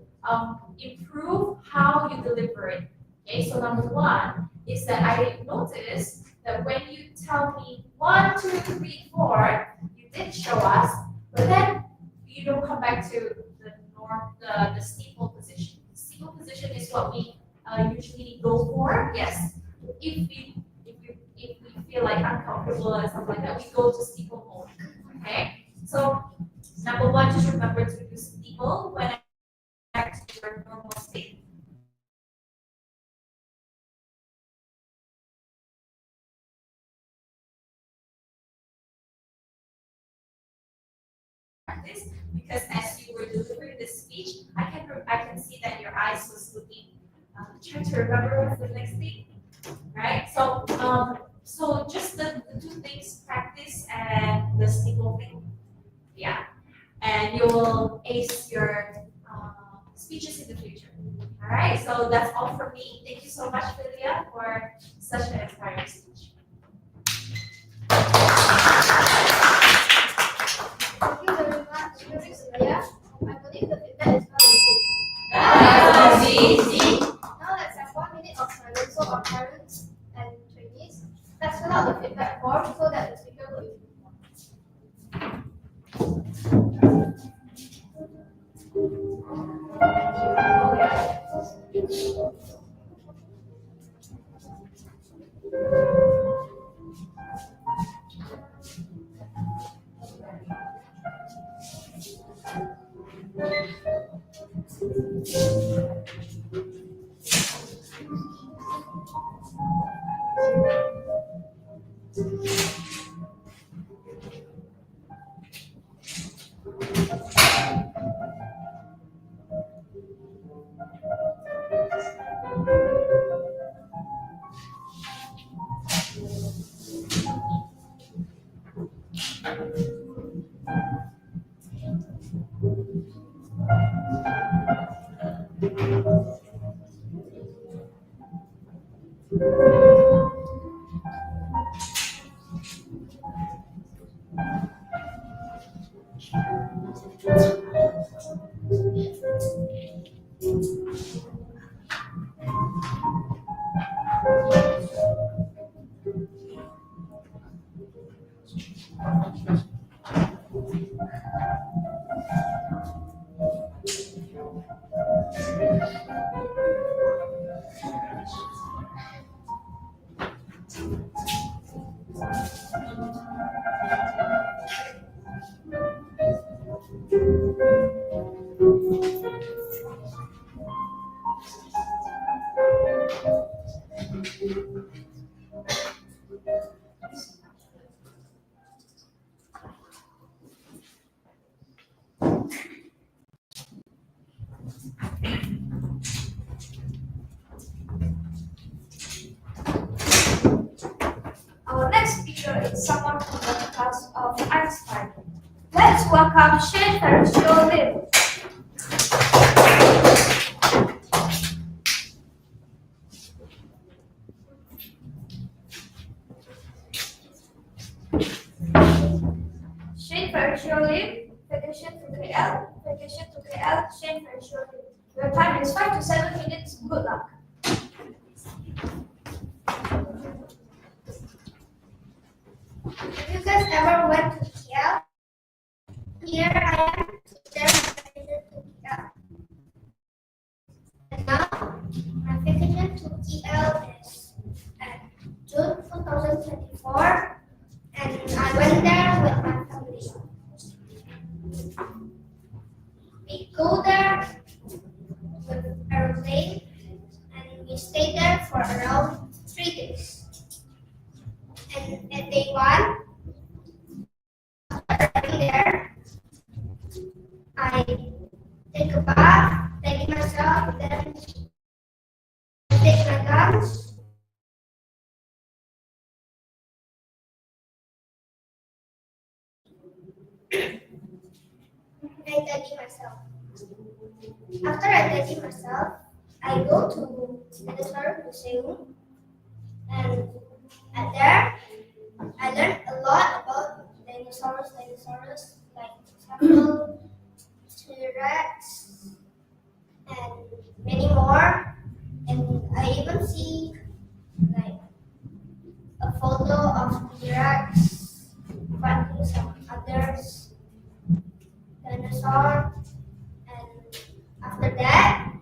improve how you deliver it. Okay, so number one is that I noticed that when you tell me 1, 2, 3, 4, you did show us, but then you don't come back to the norm, the steeple position. The steeple position is what we usually go for. Yes, if we feel like uncomfortable and stuff like that, we go to steeple mode. Okay, so number one, just remember to do steeple when back to your normal state. Practice, because as you were delivering this speech, I can see that your eyes was looking, trying to remember what's the next thing, right? So just the two things, practice and the steeple thing, yeah, and you will ace your speeches in the future. All right, so that's all for me. Thank you so much, Lilia, for such an inspiring speech. Thank you very much, Cecilia. I believe the feedback is amazing. Now let's have 1 minute of silence for our parents and trainees. Let's fill out the feedback form so that the speaker will sure it's someone from the class of Einstein. Let's welcome Shane Ferriccio Lim. Shane Ferriccio Lim, vacation to KL, Shane Ferriccio Lim. Your time is 5 to 7 minutes. Good luck. Have you guys ever went to KL? Here I am to share my vacation to KL. And now, my vacation to KL is at June 2024, and I went there with my family. We go there with airplane, and we stayed there for around 3 days. And at day 1, arriving there, I take a bath, take myself, then take my guns. I tidy myself. After I tidy myself, I go to Dinosaur Museum, and at there, I learned a lot about dinosaurs, like example, T-Rex, and many more. And I even see like a photo of T-Rex fighting some others dinosaur. And after that,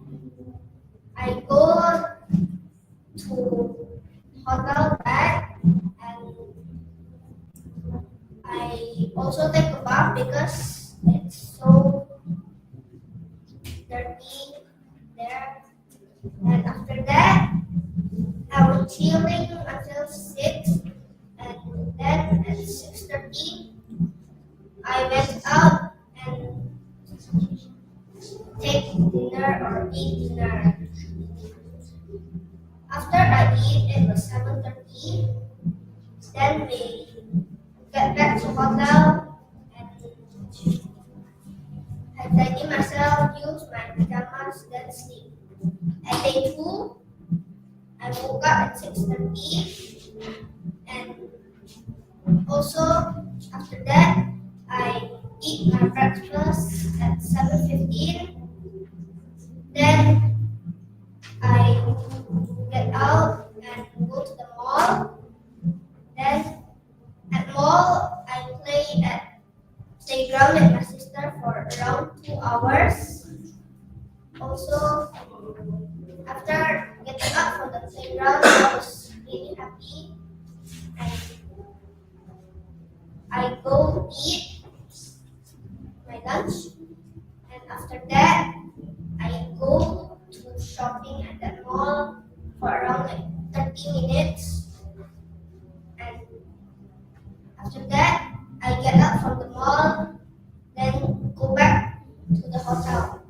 I go to hotel back, and I also take a bath because it's so dirty there. And after that, I was chilling until 6, and then at 6:30, I went out and take dinner or eat dinner. After I eat, it was 7:30. Then we get back to hotel, and I tidy myself, use my pajamas, then sleep. At day 2, I woke up at 6:30, and also after that, I eat my breakfast at 7:15. Then I get out and go to the mall. Then at mall, I play at playground with my sister for around 2 hours. Also, after getting up from the playground, I was really happy. And I go eat my lunch. And after that, I go to shopping at that mall for around like 30 minutes. And after that, I get up from the mall, then go back to the hotel.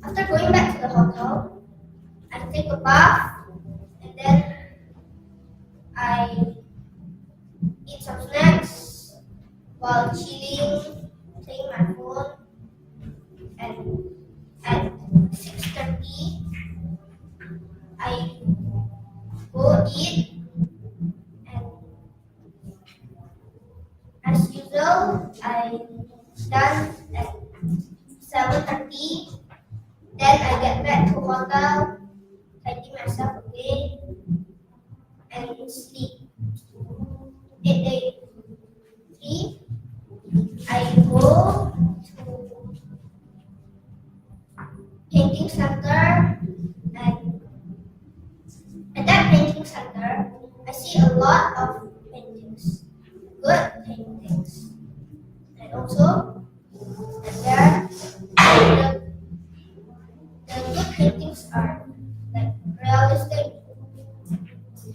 After going back to the hotel, I take a bath, and then I eat some snacks while chilling, playing my phone. And at 6:30, I go eat, and as usual, I done at 7:30. Then I get back to hotel, tidy myself again, and sleep. At day 3, I go to painting center, and at that painting center, I see a lot of paintings, good paintings, and also there the good paintings are like realistic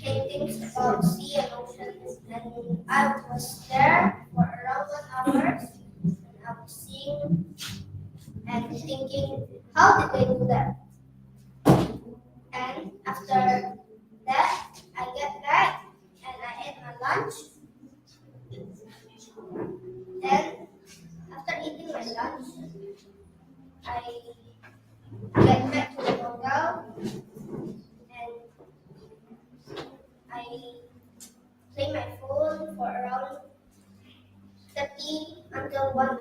paintings about sea and oceans, and I was there for around 1 hour, and I was seeing and thinking, how did they do that? And after that, I get back and I ate my lunch. Then, after eating my lunch, I get back to the hotel and I play my phone for around 30 until 1.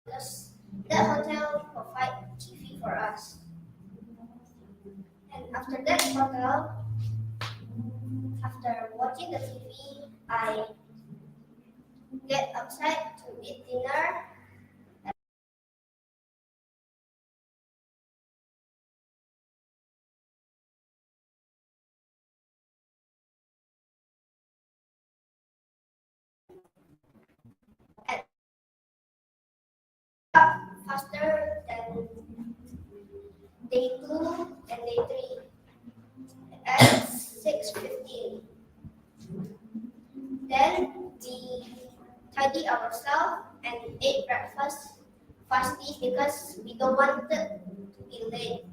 Because that hotel provide TV for us. And after that hotel, after watching the TV, I get outside to eat dinner. And faster than day 2 and day 3 at 6:15. Then we tidy ourselves and ate breakfast fastly because we don't want it to be late.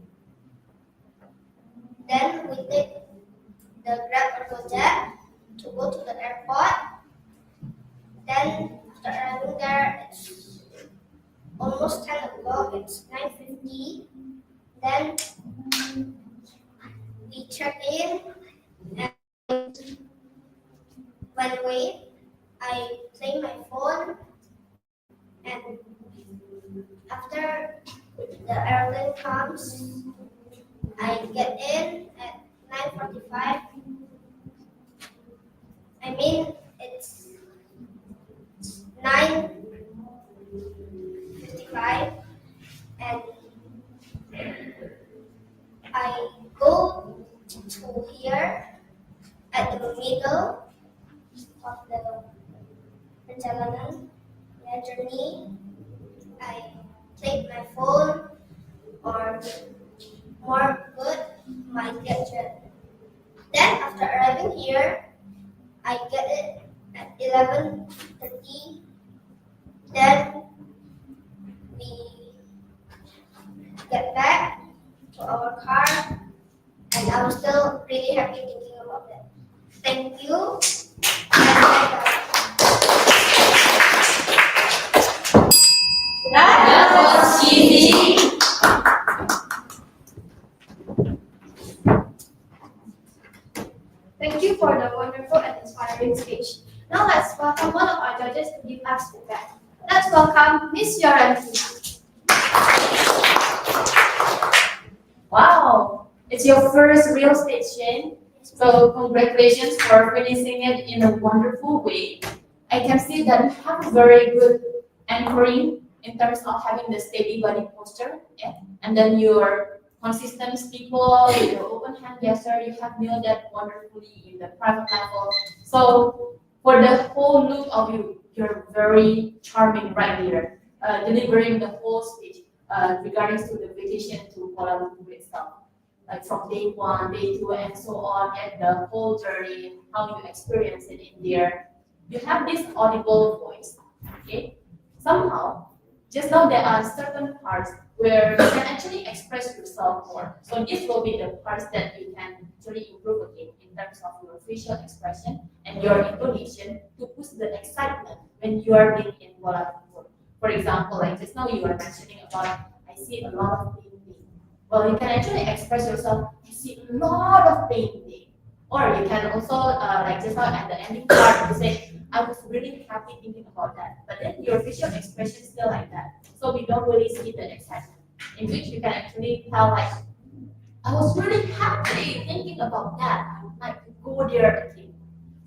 Then we take the Grab or Gojek to go to the airport. Then after arriving there, it's almost 10 o'clock, it's 9:50. Then we check in and by the way, I play my phone and after the airplane comes, I get in at 9:45. I mean, it's 9:55 and I go to here at the middle of the perjalanan journey. I take my phone or more good my gadget. Then after arriving here, I get it at 11:30. Then we get back to our car, and I'm still really happy thinking about that. Thank you. That was easy. Thank you for the wonderful and inspiring speech. Now let's welcome one of our judges to give us feedback. Let's welcome Miss Yorantina. Wow, it's your first real stage, Shane. So congratulations for finishing it in a wonderful way. I can see that you have very good anchoring in terms of having the steady body posture, yeah? And then your consistent people, your open hand gesture, you have nailed that wonderfully in the private level. So for the whole look of you, you're very charming right here, delivering the whole speech regarding to the vacation to Kuala Lumpur itself. Like from day 1, day 2, and so on, and the whole journey, how you experience it in there. You have this audible voice, okay? Somehow, just now there are certain parts where you can actually express yourself more. So this will be the parts that you can actually improve again in terms of your facial expression and your intonation to push the excitement when you are being in Kuala Lumpur. For example, like just now you were mentioning about, I see a lot of painting. Well, you can actually express yourself, I see a lot of painting. Or you can also, like just now at the ending part, you say, I was really happy thinking about that. But then your facial expression is still like that. So we don't really see the excitement. In which you can actually tell like, I was really happy thinking about that. I would like to go there again.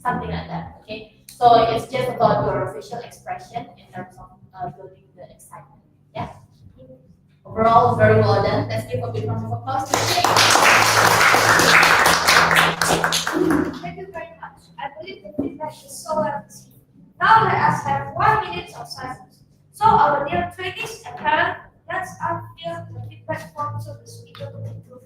Something like that, okay? So it's just about your facial expression in terms of building the excitement, yeah? Overall, very well done. Let's give a big round of applause to Shane. Thank you very much. I believe the feedback is so well received. Now let us have 1 minute of silence. So our dear trainees and parents, let's unveil the feedback form so the speaker will improve.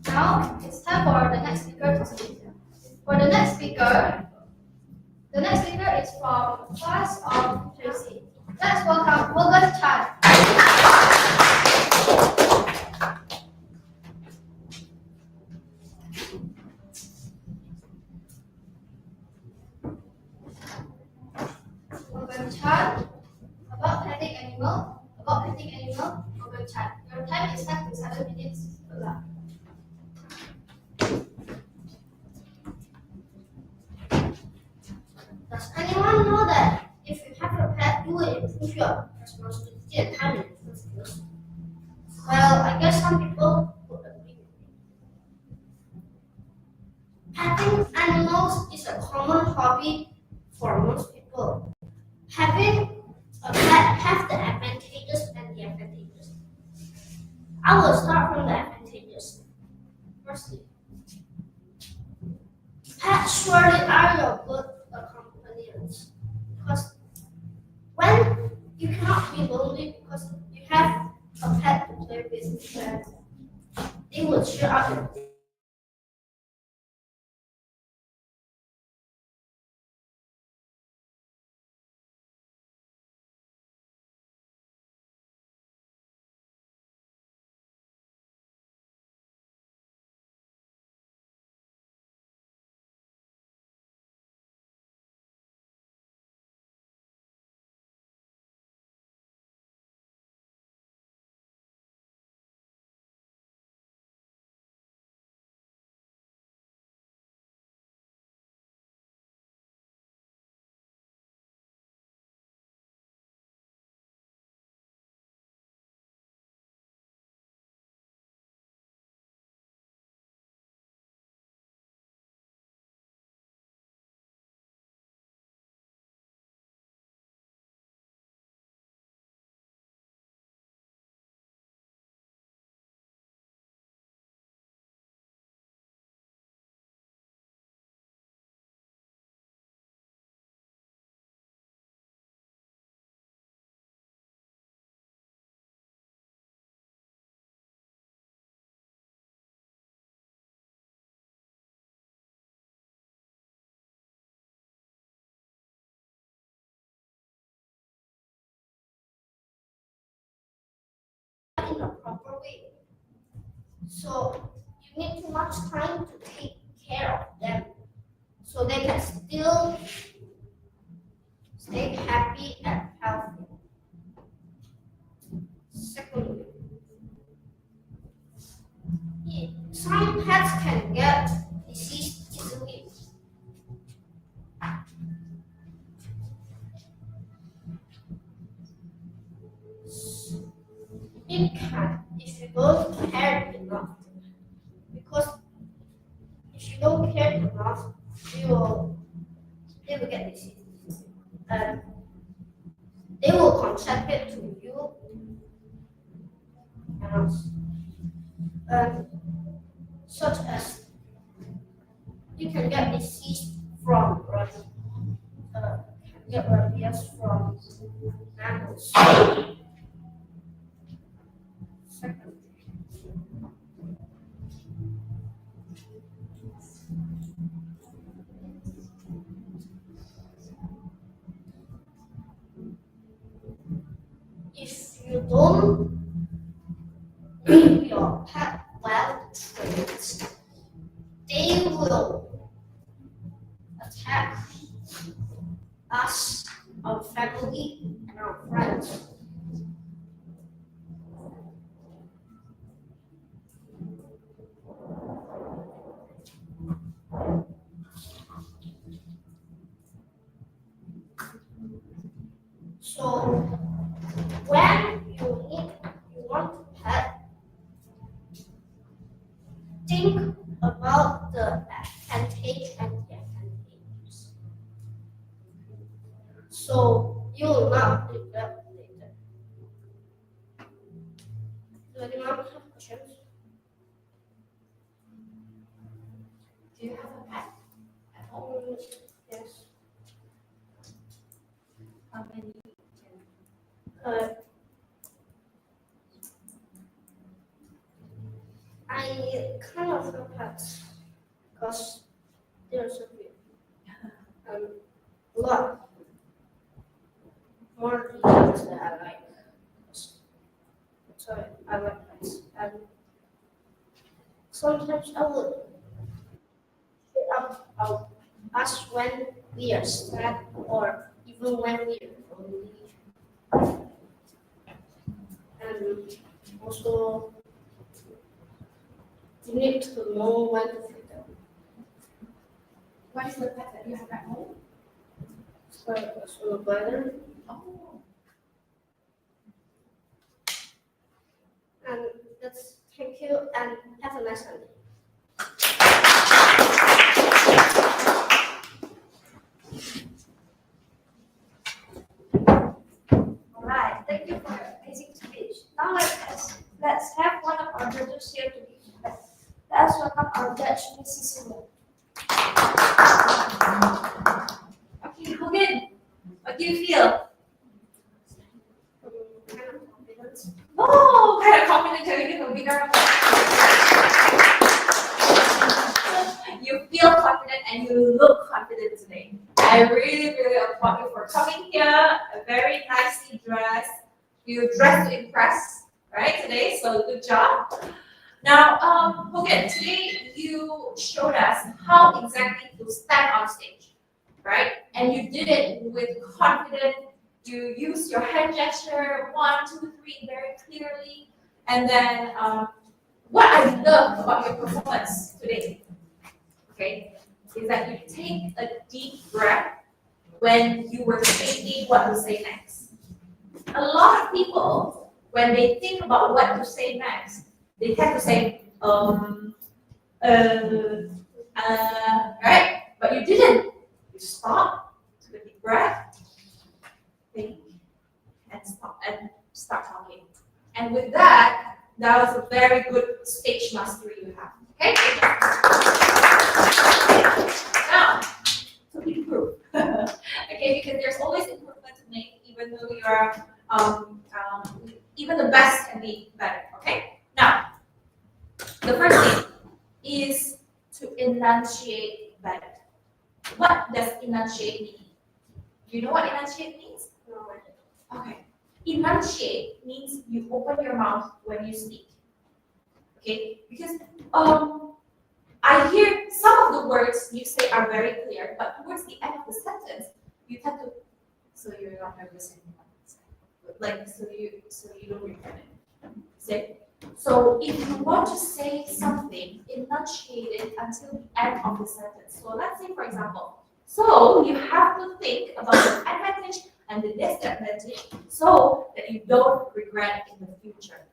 Now it's time for the next speaker to speak. For the next speaker is from class of Sesi. Let's welcome August Chan. August Chan, about petting animal, August Chan. Your time is 5 to 7 minutes. Good luck. Does anyone know that if you have a pet, you will improve your responsibility and time management skills? Well, I guess some people would agree with me. Petting animals is a common hobby for most people. Having a pet has the advantages and the advantages. I will start from the advantages. Firstly, pets surely are your good companions, because when you cannot be lonely because you have a pet to play with, and they will cheer up your day. In a proper way. So you need too much time to take care of them so they can still stay happy and healthy. Secondly, some pets can get disease easily. It can if you don't care enough. Because if you don't care enough, they will get disease. And they will contract it to you and us. Such as you can get disease from rabies from animals. Second, if you don't make your pet well trained, they will attack us, our family, and our friends. So when you want to pet, think about the advantage and disadvantages. So you will not regret later. Do anyone have questions? Do you have a pet at home? Yes. How many? I kind of have pets because they're so cute. A lot more details that I like. So I like pets. And sometimes I will I'll ask when we are sad or even when we are lonely. And also, you need to know when to feed them. What is the pet that you have at home? It's like a small bladder. Oh. And that's thank you and have a nice Sunday. Alright, thank you for your amazing speech. Now let's have one of our judges here to be. Let's welcome our judge, Mrs. Sesi. Okay, Hogan, what do you feel? Kind of confident. Oh, kind of confident telling you to be there. You feel confident and you look confident today. I really, really applaud you for coming here, very nicely dressed. You dressed to impress, right, today, so good job. Now, Hogan, today you showed us how exactly to stand on stage, right? And you did it with confidence. You used your hand gesture, 1, 2, 3, very clearly. And then, what I love about your performance today, okay, is that you take a deep breath when you were thinking what to say next. A lot of people, when they think about what to say next, they tend to say, right? But you didn't. You stop, took a deep breath, think, and stop and start talking. And with that, that was a very good stage mastery you have. Okay? Now, to improve. Okay, because there's always improvement to make, even though you're even the best can be better. Okay? Now, the first thing is to enunciate better. What does enunciate mean? Do you know what enunciate means? No, Okay. Enunciate means you open your mouth when you speak. Okay? Because I hear some of the words you say are very clear, but towards the end of the sentence, you tend to, so you're not nervous anymore. Like, so you don't regret it. See? So if you want to say something, enunciate it until the end of the sentence. So let's say, for example, so you have to think about the advantage and the disadvantage so that you don't regret in the future.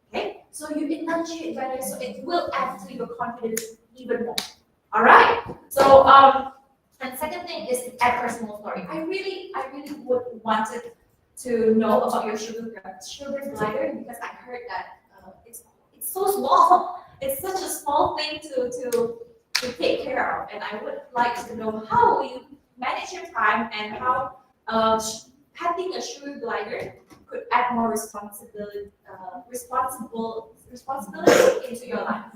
Okay? So you enunciate better, so it will add to your confidence even more. All right? So and second thing is to add personal story. I really would wanted to know about your sugar glider because I heard that it's so small. It's such a small thing to take care of, and I would like to know how you manage your time and how petting a sugar glider could add more responsibility into your life.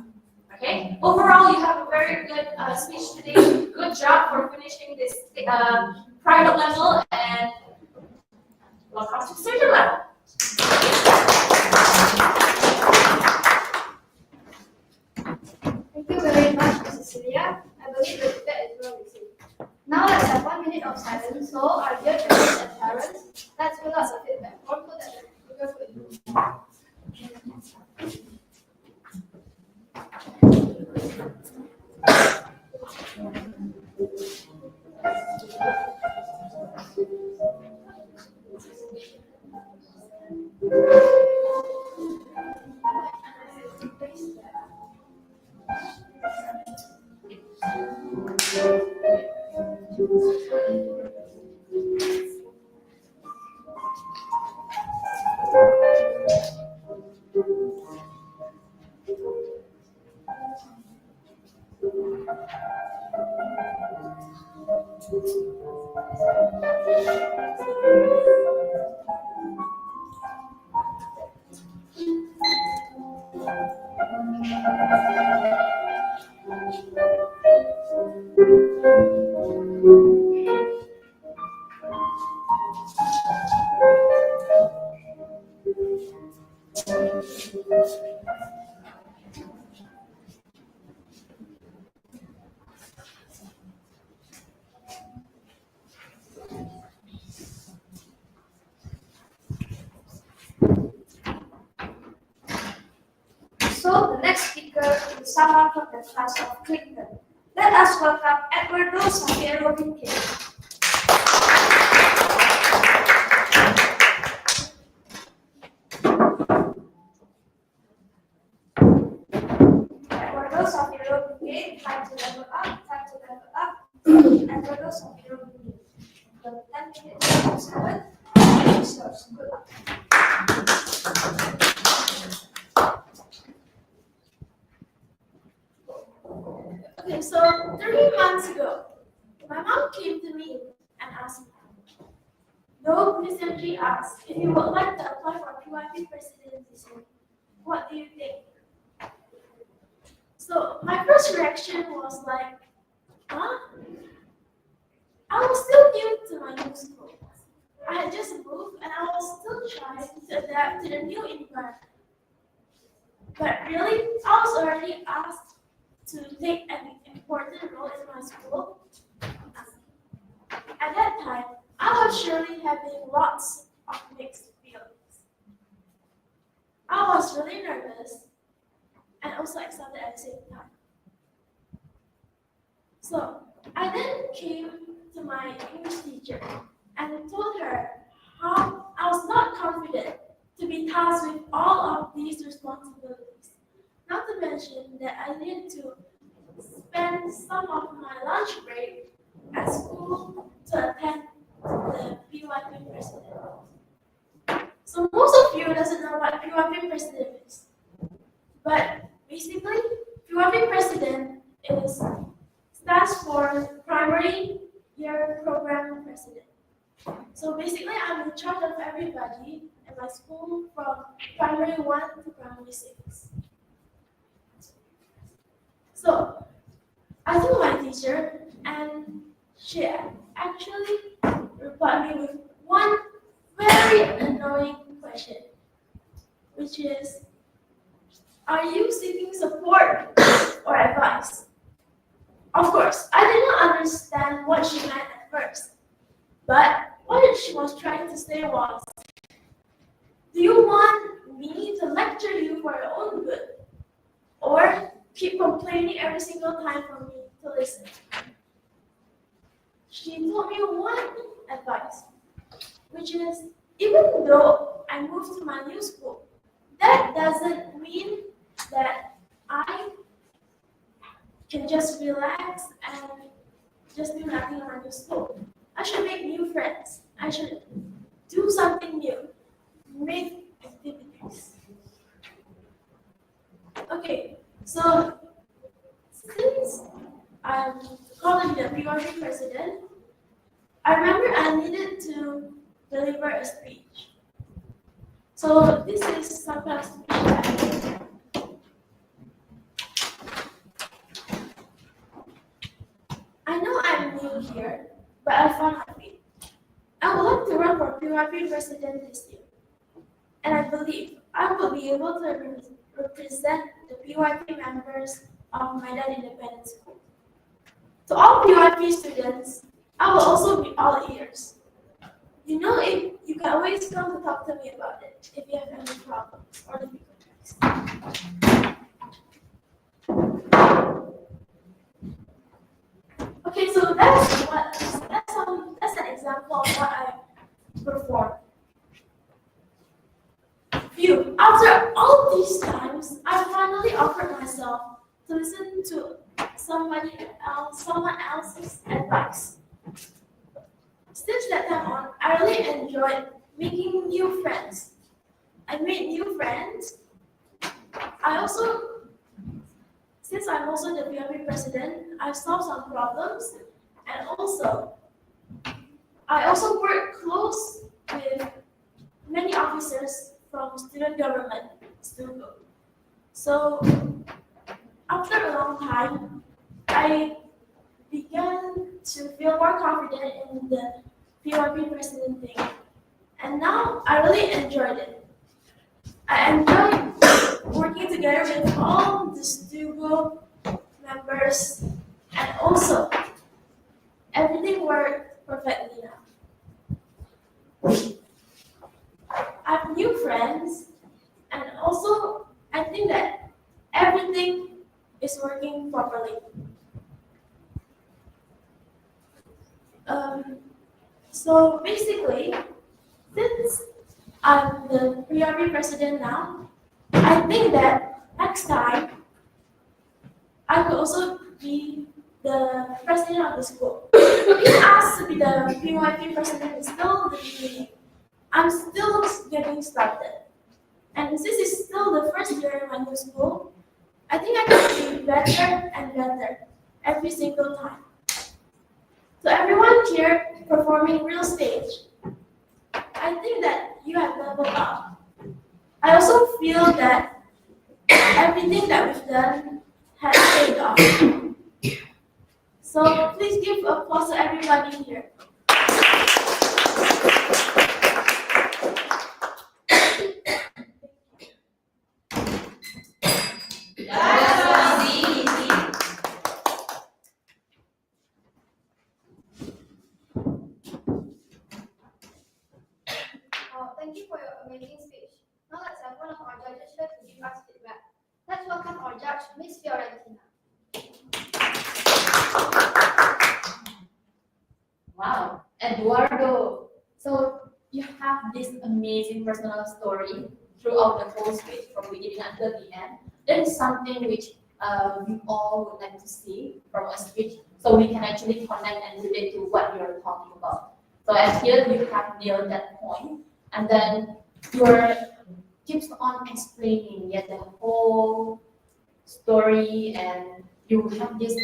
Okay. Overall, you have a very good speech today. Good job for finishing this private level, and welcome to student level. Thank you very much, Mrs. Celia. I believe that is well received. Now let's have one of silence. So, our dear students and parents, let's fill out the feedback form so that we go through it. So the next speaker is someone from the class of Clinton. Let us welcome Eduardo Safiero Vinque. Eduardo Safiero Vinque, time to level up, time to level up. Eduardo Safiero Vinque. The 10 minutes started. Good luck. Okay, so 3 months ago, my mom came to me and asked me, "No, recently asked if you would like to apply for PYP president this year. What do you think?" So my first reaction was like, huh? I was still new to my new school. I had just moved and I was still trying to adapt to the new environment. But really, I was already asked to take an important role in my school. At that time, I was surely having lots of mixed feelings. I was really nervous and also excited at the same time. So I then came to my English teacher and told her how I was not confident to be tasked with all of these responsibilities. Not to mention that I needed to spend some of my lunch break at school to attend the PYP president. So most of you doesn't know what PYP president is. But basically, PYP president stands for Primary Year Program President. So basically, I'm in charge of everybody in my school from primary 1 to primary 6. So I told my teacher, and she actually replied me with one very annoying question, which is, "Are you seeking support or advice?" Of course, I did not understand what she meant at first, but what she was trying to say was, "Do you want me to lecture you for your own good, or keep complaining every single time for me to listen?" She told me one advice, which is, even though I moved to my new school, that doesn't mean that I can just relax and just do nothing in my new school. I should make new friends. I should do something new, make activities. Okay, so since I'm calling the PYP president, I remember I needed to deliver a speech. So this is some kind of speech that I did. I know I'm new here, but I found my feet. I would like to run for PYP president this year, and I believe I will be able to represent the PYP members of Medan Independent School. To all PYP students, I will also be always come to talk to me about it if you have any problems or difficulties. Okay, so that's an example of what I performed. Phew, after all these times, I finally offered myself to listen to someone else's advice. Since that time on, I really enjoyed making new friends. I made new friends. Since I'm also the PRP president, I solved some problems, and I also work close with many officers from student government, STUGO. So after a long time, I began to feel more confident in the PRP president thing, and now I really enjoyed it. I enjoyed working together with all the STUGO members, and also everything worked perfectly now. I have new friends, and also I think that everything is working properly. So basically, since I'm the PRP president now, I think that next time I could also be the president of the school. Being asked to be the PYP president is still the beginning. I'm still getting started. And since it's still the first year in my new school, I think I can be better and better every single time. So everyone here performing real stage, I think that you have leveled up. I also feel that everything that we've done has paid off. So please give applause to everybody here. Thank you for your amazing speech. Now let's have one of our judges here to give us feedback. Let's welcome our judge, Miss Fiorentina. Wow, Eduardo. So you have this amazing personal story throughout the whole speech, from beginning until the end. That is something which we all would like to see from a speech, so we can actually connect and relate to what you're talking about. So as here you have nailed that point, and then you're keeps on explaining yet the whole story, and you have this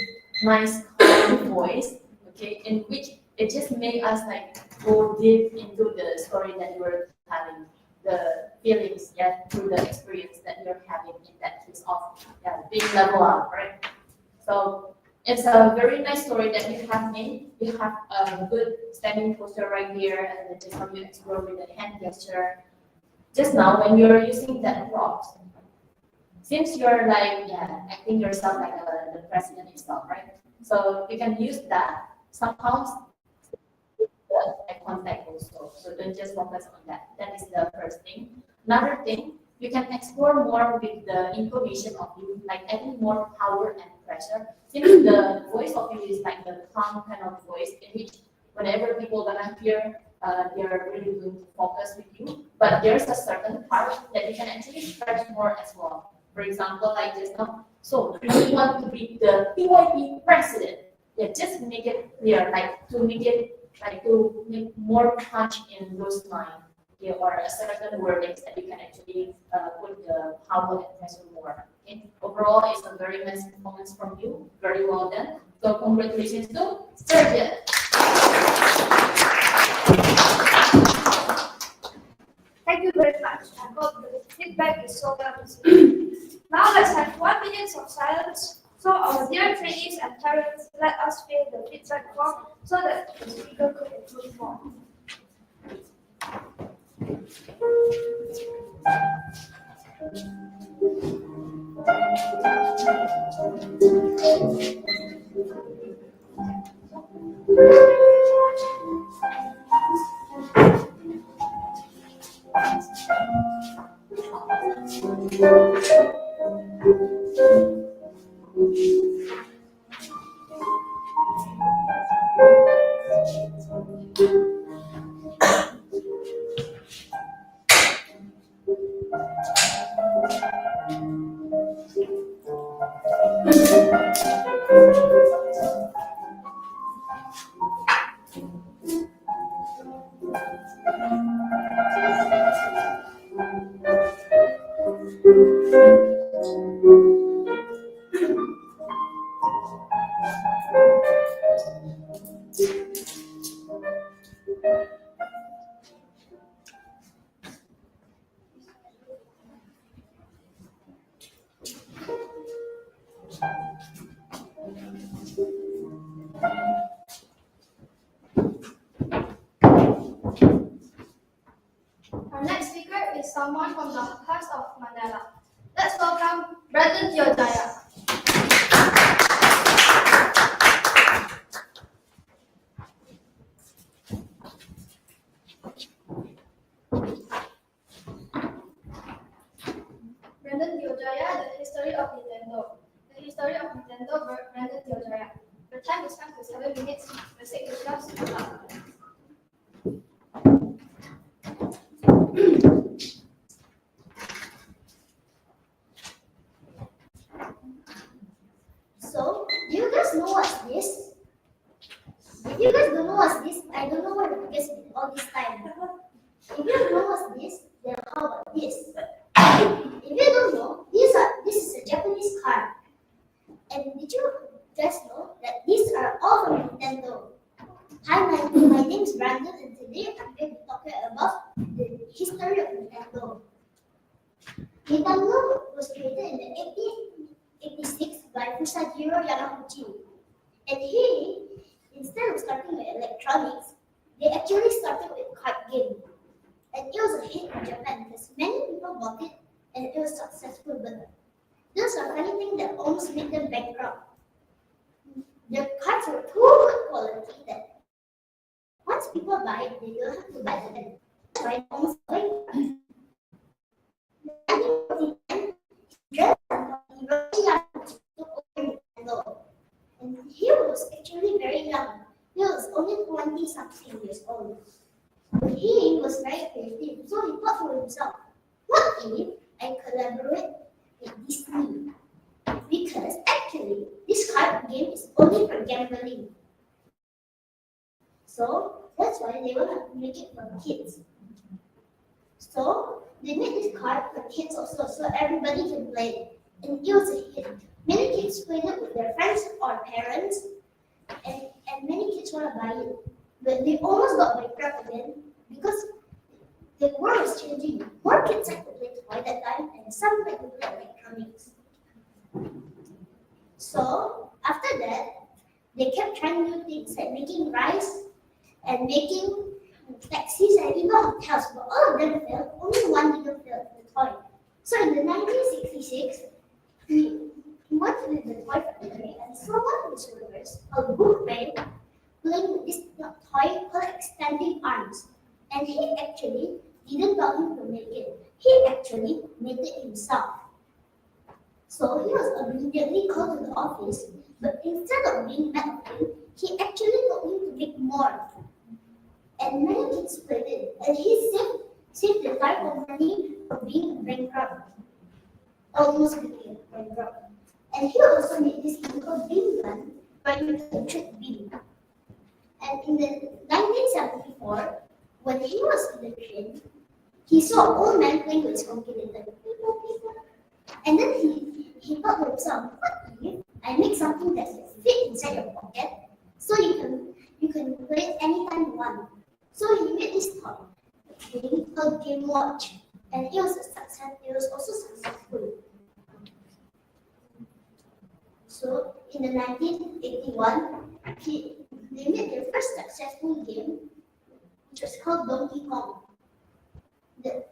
nice calm voice, okay, in which it just made us like go deep into the story that you were telling, the feelings, through the experience that you're having in that case of being level up, right? So it's a very nice story that you have made. You have a good standing posture right here, and then just how you explore with the hand gesture. Just now, when you're using that props, since you're like acting yourself like the president yourself, right? So you can use that somehow. Eye contact also. So don't just focus on that. That is the first thing. Another thing, you can explore more with the intonation of you, like adding more power and pressure. Since the voice of you is like the calm kind of voice in which whenever people gonna hear, they are really going to focus with you. But there's a certain part that you can actually stretch more as well. For example, like just now, so do you want to be the PYP president? Yeah, just make it clear, like to make it to make more punch in those lines, okay, or a certain wordings that you can actually put the power and pressure more. Okay? Overall, it's a very nice performance from you. Very well done. So congratulations to Sergio. Thank you very much. I hope the feedback is so well received. Now let's have 1 minute of silence so our dear trainees and parents let us fill the feedback form so that the speaker could improve more. Our next speaker is someone from the heart of Mandela. Let's welcome Brandon Diodaya. Brandon Diodaya, the history of Nintendo. The history of Nintendo, Brandon Diodaya. Your time is up to 7 minutes. The stage is yours. So, do you guys know what's this? If you guys don't know what's this, I don't know what you guys did all this time. If you don't know what's this, then how about this? If you don't know, this is a Japanese card. And did you guys know that these are all from Nintendo? Hi, my name is Brandon, and today I'm going to be talking about the history of Nintendo. Nintendo was created in the 1886 by Fusajiro Yamaguchi. And he, instead of starting with electronics, they actually started with card game. And it was a hit in Japan because many people bought it and it was successful. But there's a funny thing that almost made them bankrupt. The cards were too good quality that once people buy it, they don't have to buy it again. That's why it almost bankrupt. In 1949, Hiroshi Yamaguchi took over Nintendo. And he was actually very young. He was only 20-something years old. But he was very creative, so he thought to himself, what if I collaborate with Disney? Because actually, this card game is only for gambling. So that's why they want to make it for kids. So they made this card for kids also, so everybody can play it. And it was a hit. Many kids played it with their friends or parents, and many kids want to buy it. But they almost got bankrupt again because the world was changing. More kids like to play toy that time, and some like to play electronics. So after that, they kept trying new things like making rice and making taxis and even hotels. But all of them failed. Only one didn't fail, the toy. So in the 1966, he went to the toy factory and saw one of his workers, a book man, playing with this toy called extending arms. And he actually didn't tell him to make it. He actually made it himself. So he was immediately called to the office, but instead of being mad at him, he actually told him to make more. And many kids played it, and he saved the toy company from being bankrupt. Almost became bankrupt. And he also made this thing called beam gun, where you can trick beam. And in the 1974, when he was in the train, he saw an old man playing with his calculator. And then he thought to himself, what if I make something that will fit inside your pocket, so you can play it anytime you want. So he made this toy thing called Game Watch, and it was a success. It was also successful. So in the 1981, they made their first successful game, which was called Donkey Kong.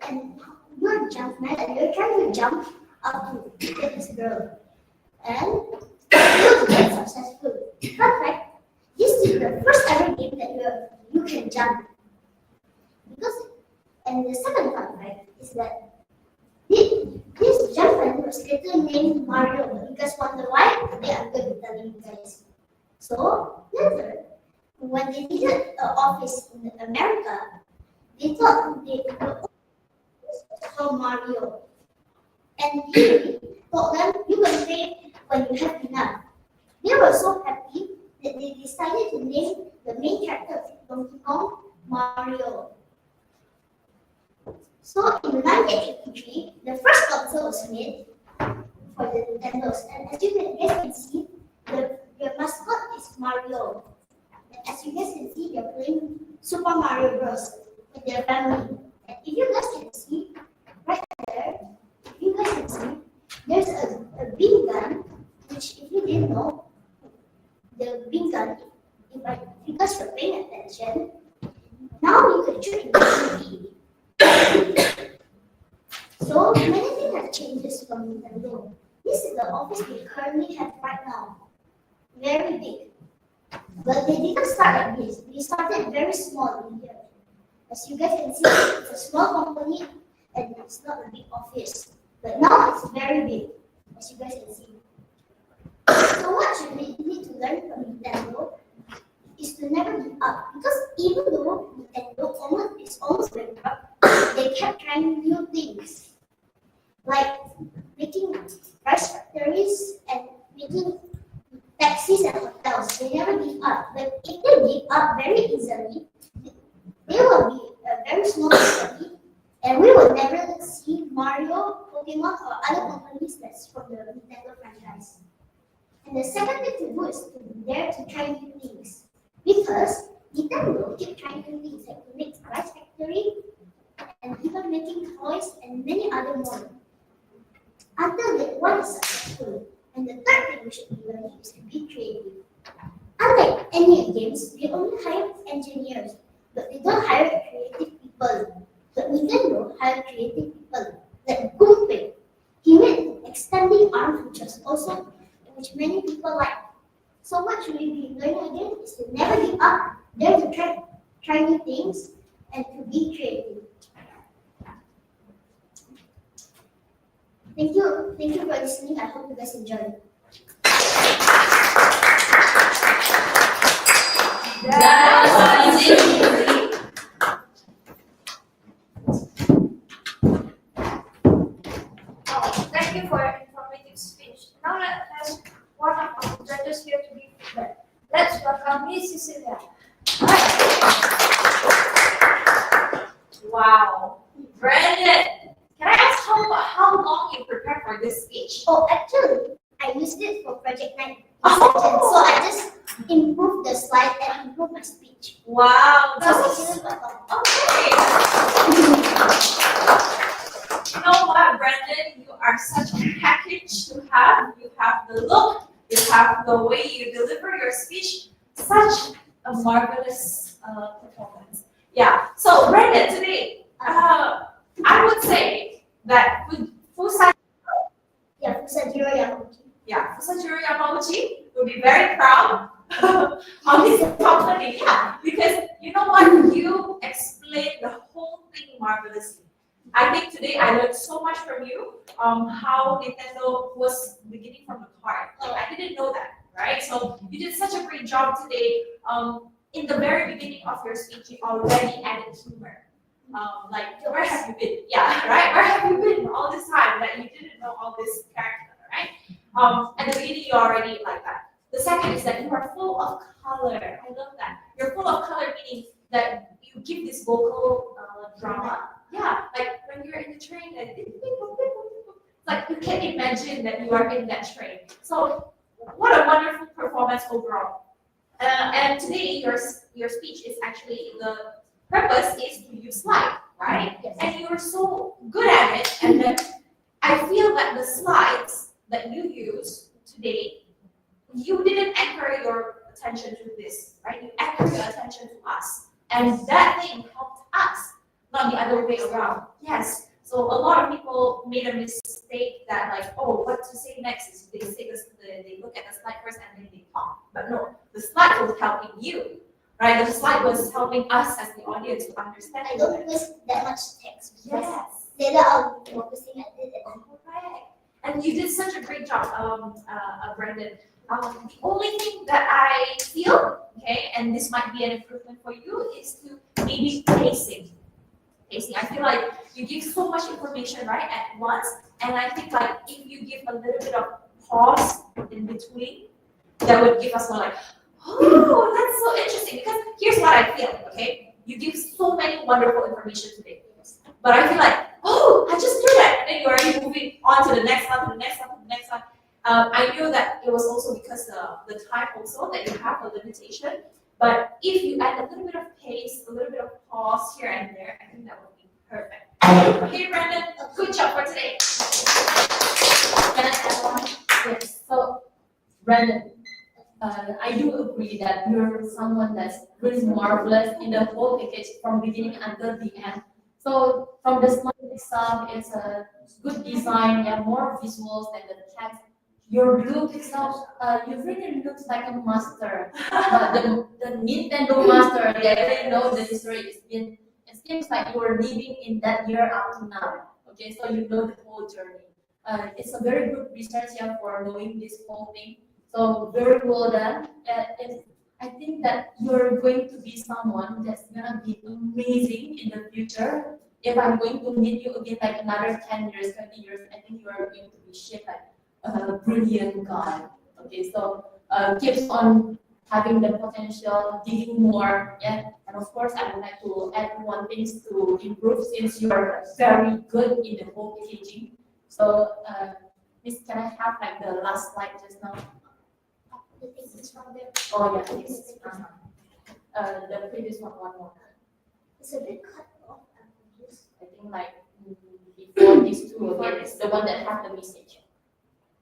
And you're a jumpman, and you're trying to jump up to get this girl. And it was very successful. Fun fact, this is the first ever game that you can jump. And the second fun fact is that this jumpman was later named Mario. But you guys wonder why? Today I'm going to tell you guys. So later, when they needed an office in America, they thought they would call Mario. And he told them, you can pay when you have enough. They were so happy that they decided to name the main character of Donkey Kong Mario. So in 1983, the first console was made for the Nintendos. And as you guys can see, the mascot is Mario. as you guys can see, they're playing Super Mario Bros. With their family. And if you guys can see, right there, if you guys can see, there's a big gun, which if you didn't know, the big gun, if you guys were paying attention, now you can shoot in the TV. So many things have changes from Nintendo. This is the office we currently have right now. Very big. But they didn't start like this. We started very small in here. As you guys can see, it's a small company and it's not a big office. But now it's very big, as you guys can see. So what should we need to learn from Nintendo is to never give up. Because even though Nintendo is almost bankrupt, they kept trying new things. Like making rice factories and making taxis and hotels. They never give up. But if they give up very easily, they will be a very small company, and we will never see Mario, Pokemon, or other companies that's from the Nintendo franchise. And the second thing to do is to dare to try new things. Because Nintendo keep trying new things, like to make rice factory, and even making toys and many other more. Until that one is successful. And the third thing we should be learning is to be creative. Unlike any games, they only hire engineers, but they don't hire creative people. But Nintendo hire creative people, like Gunpei. He made extending arm features also, which many people like. So what should we be learning again is to never give up, dare to try new things, and to be creative. Thank you for listening. I hope you guys enjoy. Thank you for your informative speech. Now let's ask one of our judges here to give feedback. Let's welcome Miss Cecilia. Wow. Brandon, can I ask how long you prepared for this speech? Oh, actually, I used it for Project 9 session, so I just improved the slide and improved my speech. Wow. So, Okay. You know what, Brandon? You are such a package to have. You have the look, you have the way you deliver your speech. Such a marvelous performance. Yeah. So, Brandon, today, I would say that Fusajiro Yamauchi will be very proud of his company. Yeah, because you know what? You explained the whole thing marvelously. I think today I learned so much from you. How Nintendo was beginning from the card. I didn't know that, right? So you did such a great job today. In the very beginning of your speech, you already added humor. Like, where have you been? Yeah, right? Where have you been all this time that you didn't know all this character, right? At the beginning, you already like that. The second is that you are full of color. I love that. You're full of color, meaning that you give this vocal drama. Yeah, like when you're in the train, and like you can imagine that you are in that train. So, what a wonderful performance overall. And today, your speech is actually the purpose is to use slide, right? Yes. And you're so good at it, and then I feel that the slides that you use today, you didn't anchor your attention to this, right? You anchored your attention to us, and that thing helped us, not the other way around. Yes. So a lot of people made a mistake that like, oh, what to say next is they look at the slide first and then they talk. But no, the slide was helping you. Right, the slide was helping us as the audience to understand. I don't miss that much text. Yes. Later I'll be focusing on it. Correct. And you did such a great job, Brandon. The only thing that I feel, okay, and this might be an improvement for you, is to maybe pacing. I feel like you give so much information right at once, and I think like if you give a little bit of pause in between, that would give us more like, oh, that's so interesting. Because here's what I feel, okay? You give so many wonderful information today. But I feel like, oh, I just knew that. And then you're already moving on to the next one, to the next one, to the next one. I knew that it was also because the time also that you have a limitation. But if you add a little bit of pace, a little bit of pause here and there, I think that would be perfect. Okay, Brandon, good job for today. Can I add one? Yes. So, Brandon, I do agree that you're someone that's really marvelous in the whole package from beginning until the end. So, from the slide itself, it's a good design. You have more visuals than the text. Your look itself, you really looks like a master. The Nintendo master, they really know the history. It seems like you are living in that year up to now. Okay, so you know the whole journey. It's a very good research here for knowing this whole thing. So very well done. I think that you're going to be someone that's gonna be amazing in the future. If I'm going to meet you again like another 10 years, 20 years, I think you are going to be shaped like a brilliant guy. Okay, so keeps on having the potential, digging more, yeah. And of course, I would like to add one thing to improve since you are very good in the whole packaging. So, Miss, can I have like the last slide just now? The thing is from there. Oh yeah, yes. The previous one more. It's a bit cut off. I think like before these two, okay, it's the one that have the message.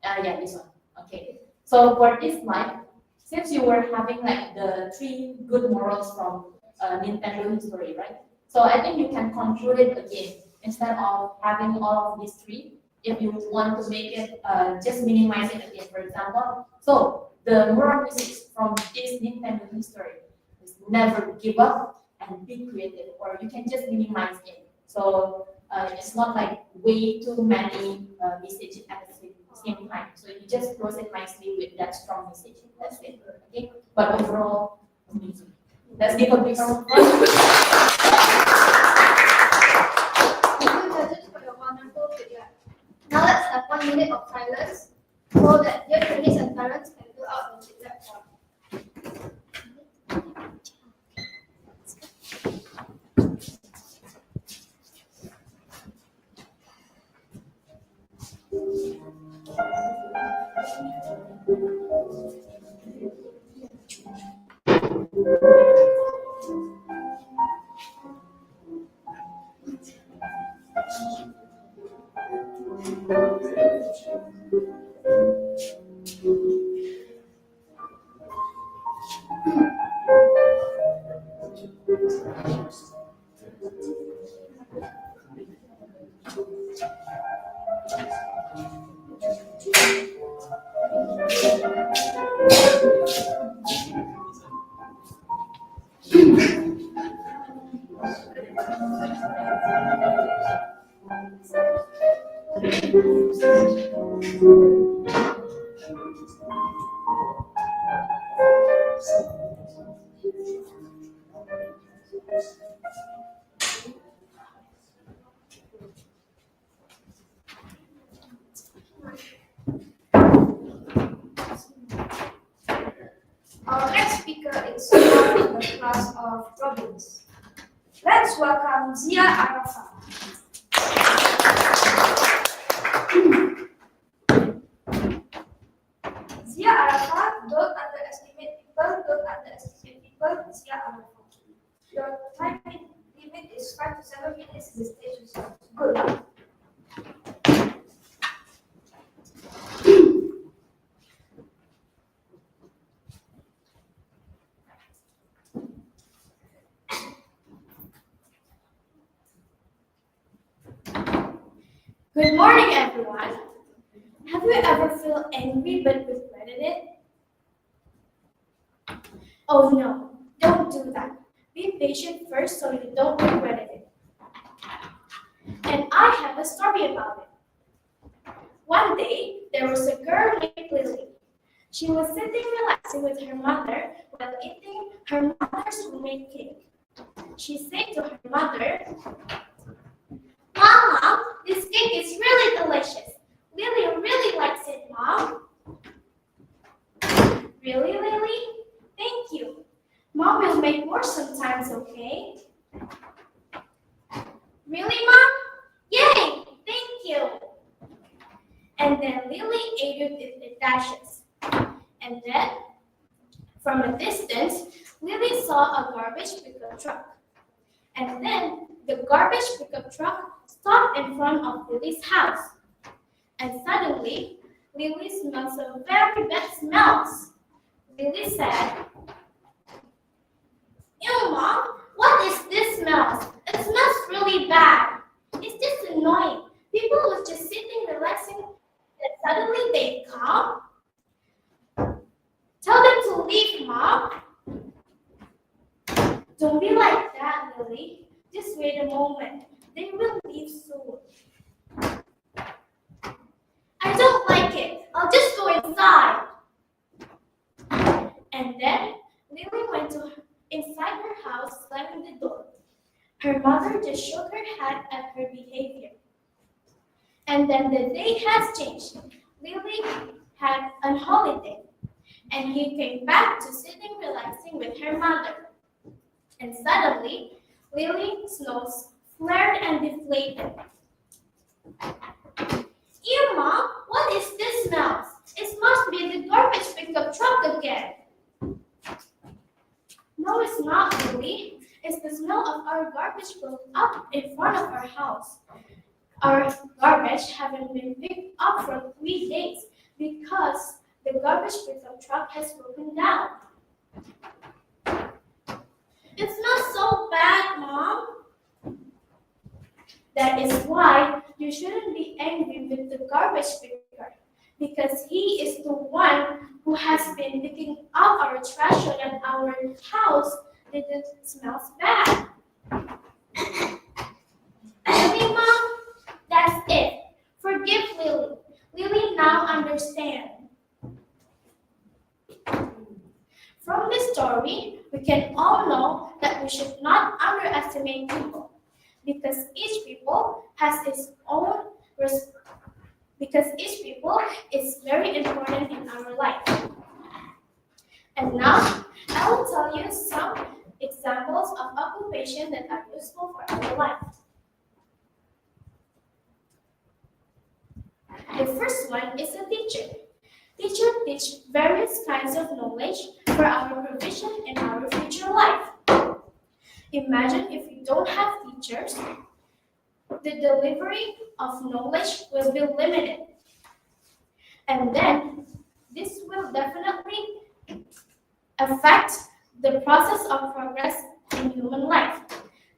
Yeah, this one. Okay. So for this slide, since you were having like the 3 good morals from Nintendo history, right? So I think you can conclude it again instead of having all of these 3. If you want to make it, just minimize it again. For example, so the moral message from this Nintendo history is never give up and be creative, or you can just minimize it. So it's not like way too many messages at the same time. So you just close it nicely with that strong message. That's it. Okay. But overall, amazing. Let's give a big round of applause. Thank you, judges, for your wonderful video. Now let's have 1 minute of silence so that your trainees and parents can fill out the feedback form. Our next speaker is someone in the class of Robbins. Let's welcome Zia Arafat. Zia Arafat, don't underestimate people, don't underestimate people, Zia Arafat. Your time limit is 5 to 7 minutes, the stage is yours. Good luck. Good morning, everyone. Have you ever felt angry but regretted it? Oh no, don't do that. Be patient first so you don't regret it. And I have a story about it. One day, there was a girl named Lily. She was sitting relaxing with her mother while eating her mother's homemade cake. She said to her mother, Mom, this cake is really delicious. Lily really likes it, Mom. Really, Lily? Thank you. Mom will make more sometimes, okay? Really, Mom? Yay! Thank you. And then Lily ate it with dashes. And then, from a distance, Lily And then the garbage pickup truck stopped in front of Lily's house. And suddenly, Lily smelled some very bad smells. Lily said, "Ew, Mom, what is this smell? It smells really bad. It's just annoying. People were just sitting relaxing and suddenly they come. Tell them to leave, Mom." "Don't be like that, Lily. Just wait a moment. They will leave soon." "I don't like it. I'll just go inside." And then Lily went inside her house, slamming the door. Her mother just shook her head at her behavior. And then the day has changed. Lily had a holiday, and he came back to sitting relaxing with her mother. And suddenly, Lily's nose flared and deflated. "Ew, Mom, what is this smell? It must be the garbage pickup truck again." "No, it's not, Lily. It's the smell of our garbage broke up in front of our house. Our garbage haven't been picked up for 3 days because the garbage pickup truck has broken down." "It smells so bad, Mom." "That is why you shouldn't be angry with the garbage picker, because he is the one who has been picking up our trash so that our house didn't smell bad." "Really, Mom? That's it. Forgive Lily. Lily now understands." From this story, we can all know that we should not underestimate people, because each people is very important in our life. And now, I will tell you some examples of occupations that are useful for our life. The first one is a teacher. Teachers teach various kinds of knowledge for our provision in our future life. Imagine if you don't have teachers, the delivery of knowledge will be limited. And then this will definitely affect the process of progress in human life.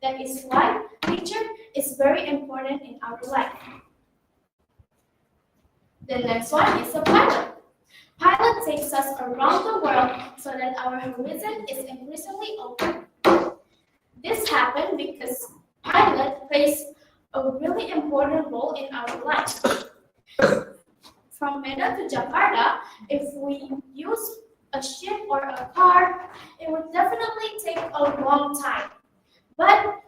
That is why teacher is very important in our life. The next one is a pilot. Pilot takes us around the world so that our horizon is increasingly open. This happened because pilot plays a really important role in our life. From Medan to Jakarta, if we use a ship or a car, it would definitely take a long time. But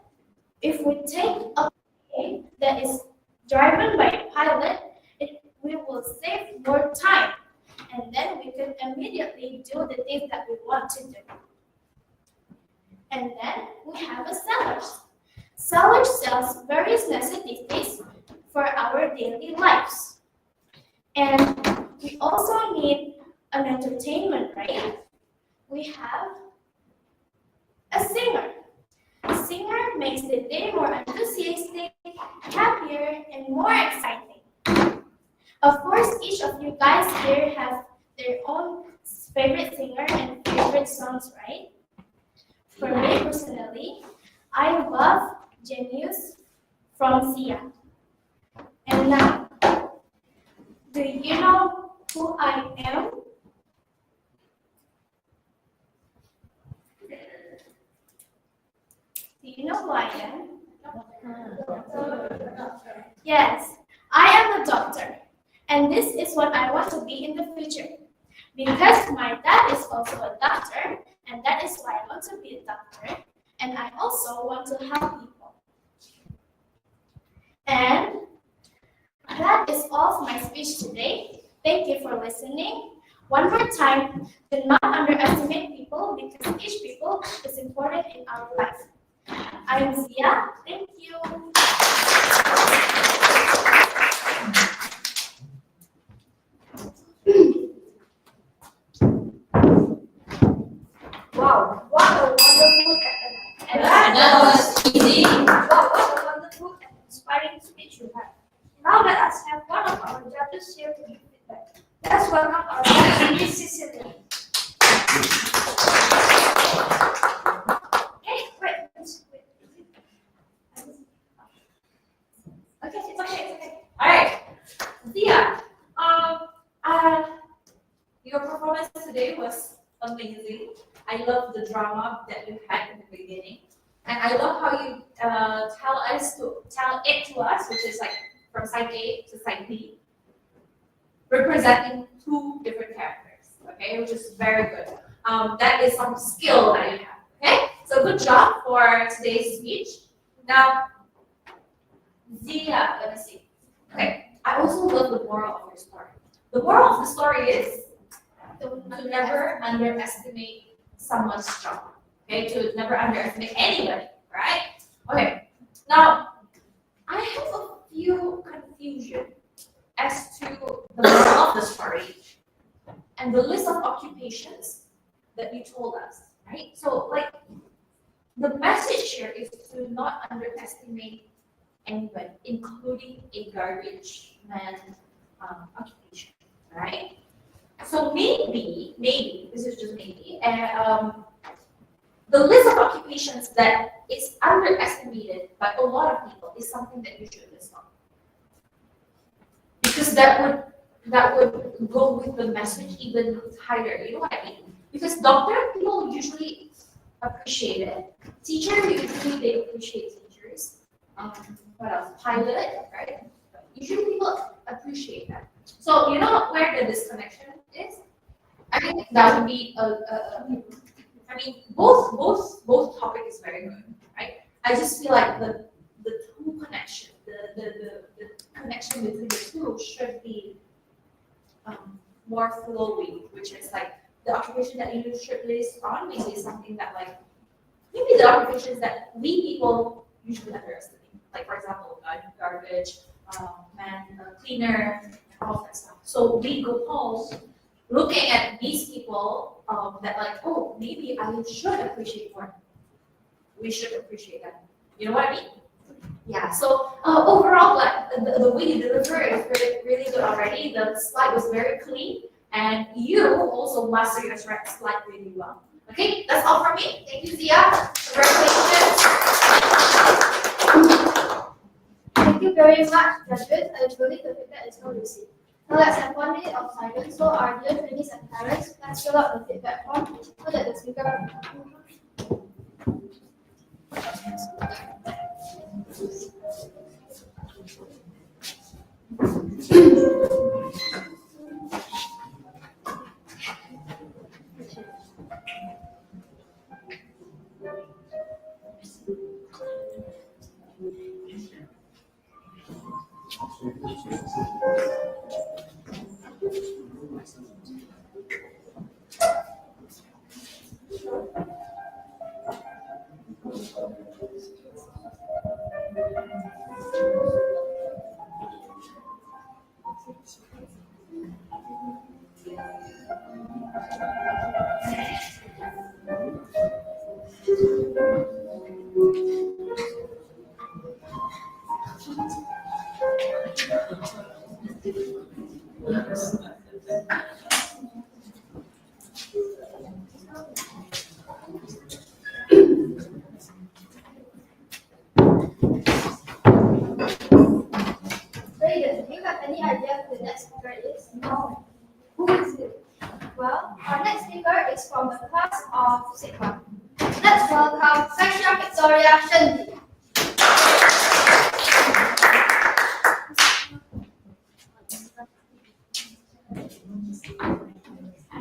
if we take a plane that is driven by a pilot, we will save more time, and then we can immediately do the things that we want to do. And then we have a seller. Seller sells various necessities for our daily lives. And we also need an entertainment, right? We have a singer. A singer makes the day more enthusiastic, happier, and more exciting. Of course, each of you guys here have their own favorite singer and favorite songs, right? For me personally, I love Genius from Sia. And now, do you know who I am? Do you know who I am? Yes, I am a doctor. And this is what I want to be in the future. Because my dad is also a doctor, and that is why I want to be a doctor. And I also want to help people. And that is all of my speech today. Thank you for listening. One more time, do not underestimate people because each people is important in our life. I'm Zia. Thank you. Wow, what a wonderful And that was Easy. Wow, what a wonderful and inspiring speech you have. Now let us have one of our judges here to give feedback. Let's welcome our judge, Sesi. Hey, wait. Okay, it's okay. All right, Thea. Your performance today was amazing. I love the drama that you had in the beginning, and I love how you tell it to us, which is like from side A to side B, representing two different characters. Okay, which is very good. That is some skill that you have. Okay, so good job for today's speech. Now, Zia, let me see. Okay, I also love the moral of your story. The moral of the story is to never underestimate someone's struggle. Okay, to never underestimate anybody, right? Okay, now I have a few confusion as to the moral of the story and the list of occupations that you told us, right? So, like, the message here is to not underestimate anyone, including a garbage man occupation, right? So maybe, this is just maybe, the list of occupations that is underestimated by a lot of people is something that you should list on. Because that would go with the message even higher, you know what I mean? Because doctor, people usually appreciate it. Teacher, usually they appreciate teachers. What else? Pilot, right? Usually people appreciate that. So you know where the disconnection is? I think that would be I mean, both topic is very good, right? I just feel like the two connection, the connection between the two should be more flowing, which is like the occupation that you should list on maybe something that like maybe the occupations that we people usually underestimate. Like for example, garbage, man, cleaner, all that stuff. So we go home looking at these people that like, oh, maybe I should appreciate more. We should appreciate them. You know what I mean? Yeah. So overall, like the way you deliver is really good already. The slide was very clean, and you also master your slide really well. Okay, that's all from me. Thank you, Zia. Congratulations. Thank you very much, judges. I believe the feedback is well received. Now let's have 1 minute of silence. So our dear trainees and parents, let's fill out the feedback form so that the speaker. Brayden, do you have any idea who the next speaker is? No. Who is it? Well, our next speaker is from the class of Sigma. Let's welcome Sasha Victoria Shendi.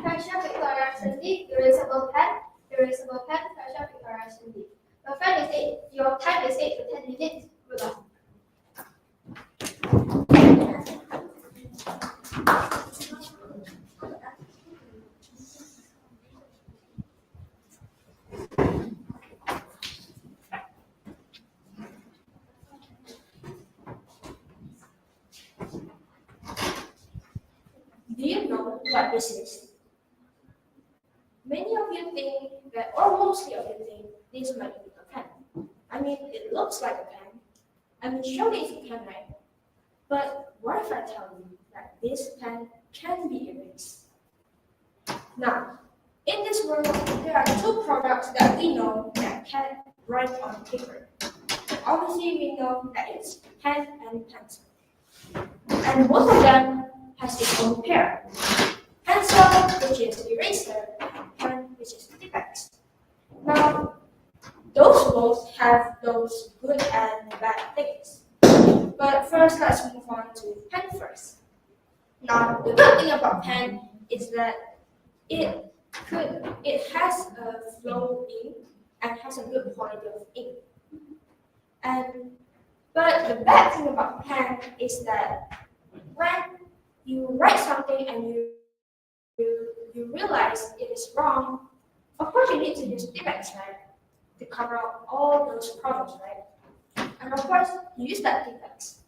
Sasha Victoria Shendi, erasable pen, Sasha Victoria Shendi. Your time is 8 to 10 minutes. Good luck. Do you know what this is? Many of you think that, or mostly of you think, these might be the pen. I'm mean, it looks like a pen. I mean, surely it's a pen, right? But what if I tell you that this pen can be erased? Now, in this world, there are two products that we know that can write on paper. Obviously, we know that it's pen and pencil. And both of them has its own pair. Pencil, which is eraser, pen, which is text. Now, those both have those good and bad things. But first, let's move on to pen first. Now, the good thing about pen is that it has a flow ink and has a good quality of ink. But the bad thing about pen is that when you write something and you realize it is wrong, of course you need to use text, right? To cover up all those problems, right? And of course you use that text.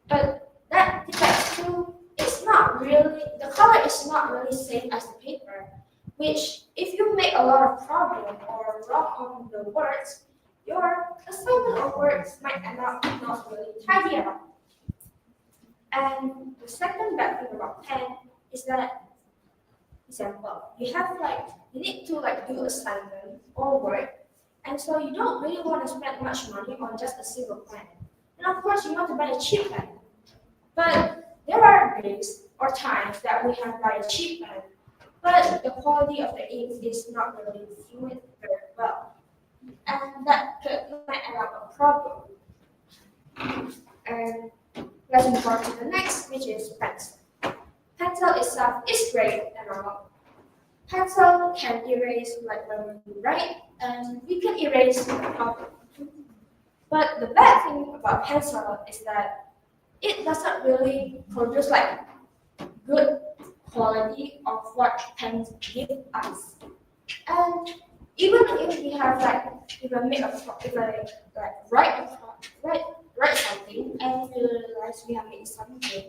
But that text too, the color is not really same as the paper, which if you make a lot of problem or wrong on the words, your assignment of words might end up not really tidy at all. And the second bad thing about pen is that, example, you need to do assignment or work, and so you don't really want to spend much money on just a single pen. And of course, you want to buy a cheap pen. But there are days or times that we have buy a cheap pen, but the quality of the ink is not really fluid very well. And that might end up a problem. And let's move on to the next, which is pencil. Pencil itself is great and all. Pencil can erase when we write, and we can erase the problem. But the bad thing about pencil is that it doesn't really produce good quality of what pens give us. And even if we have if I write something and we realize we have made something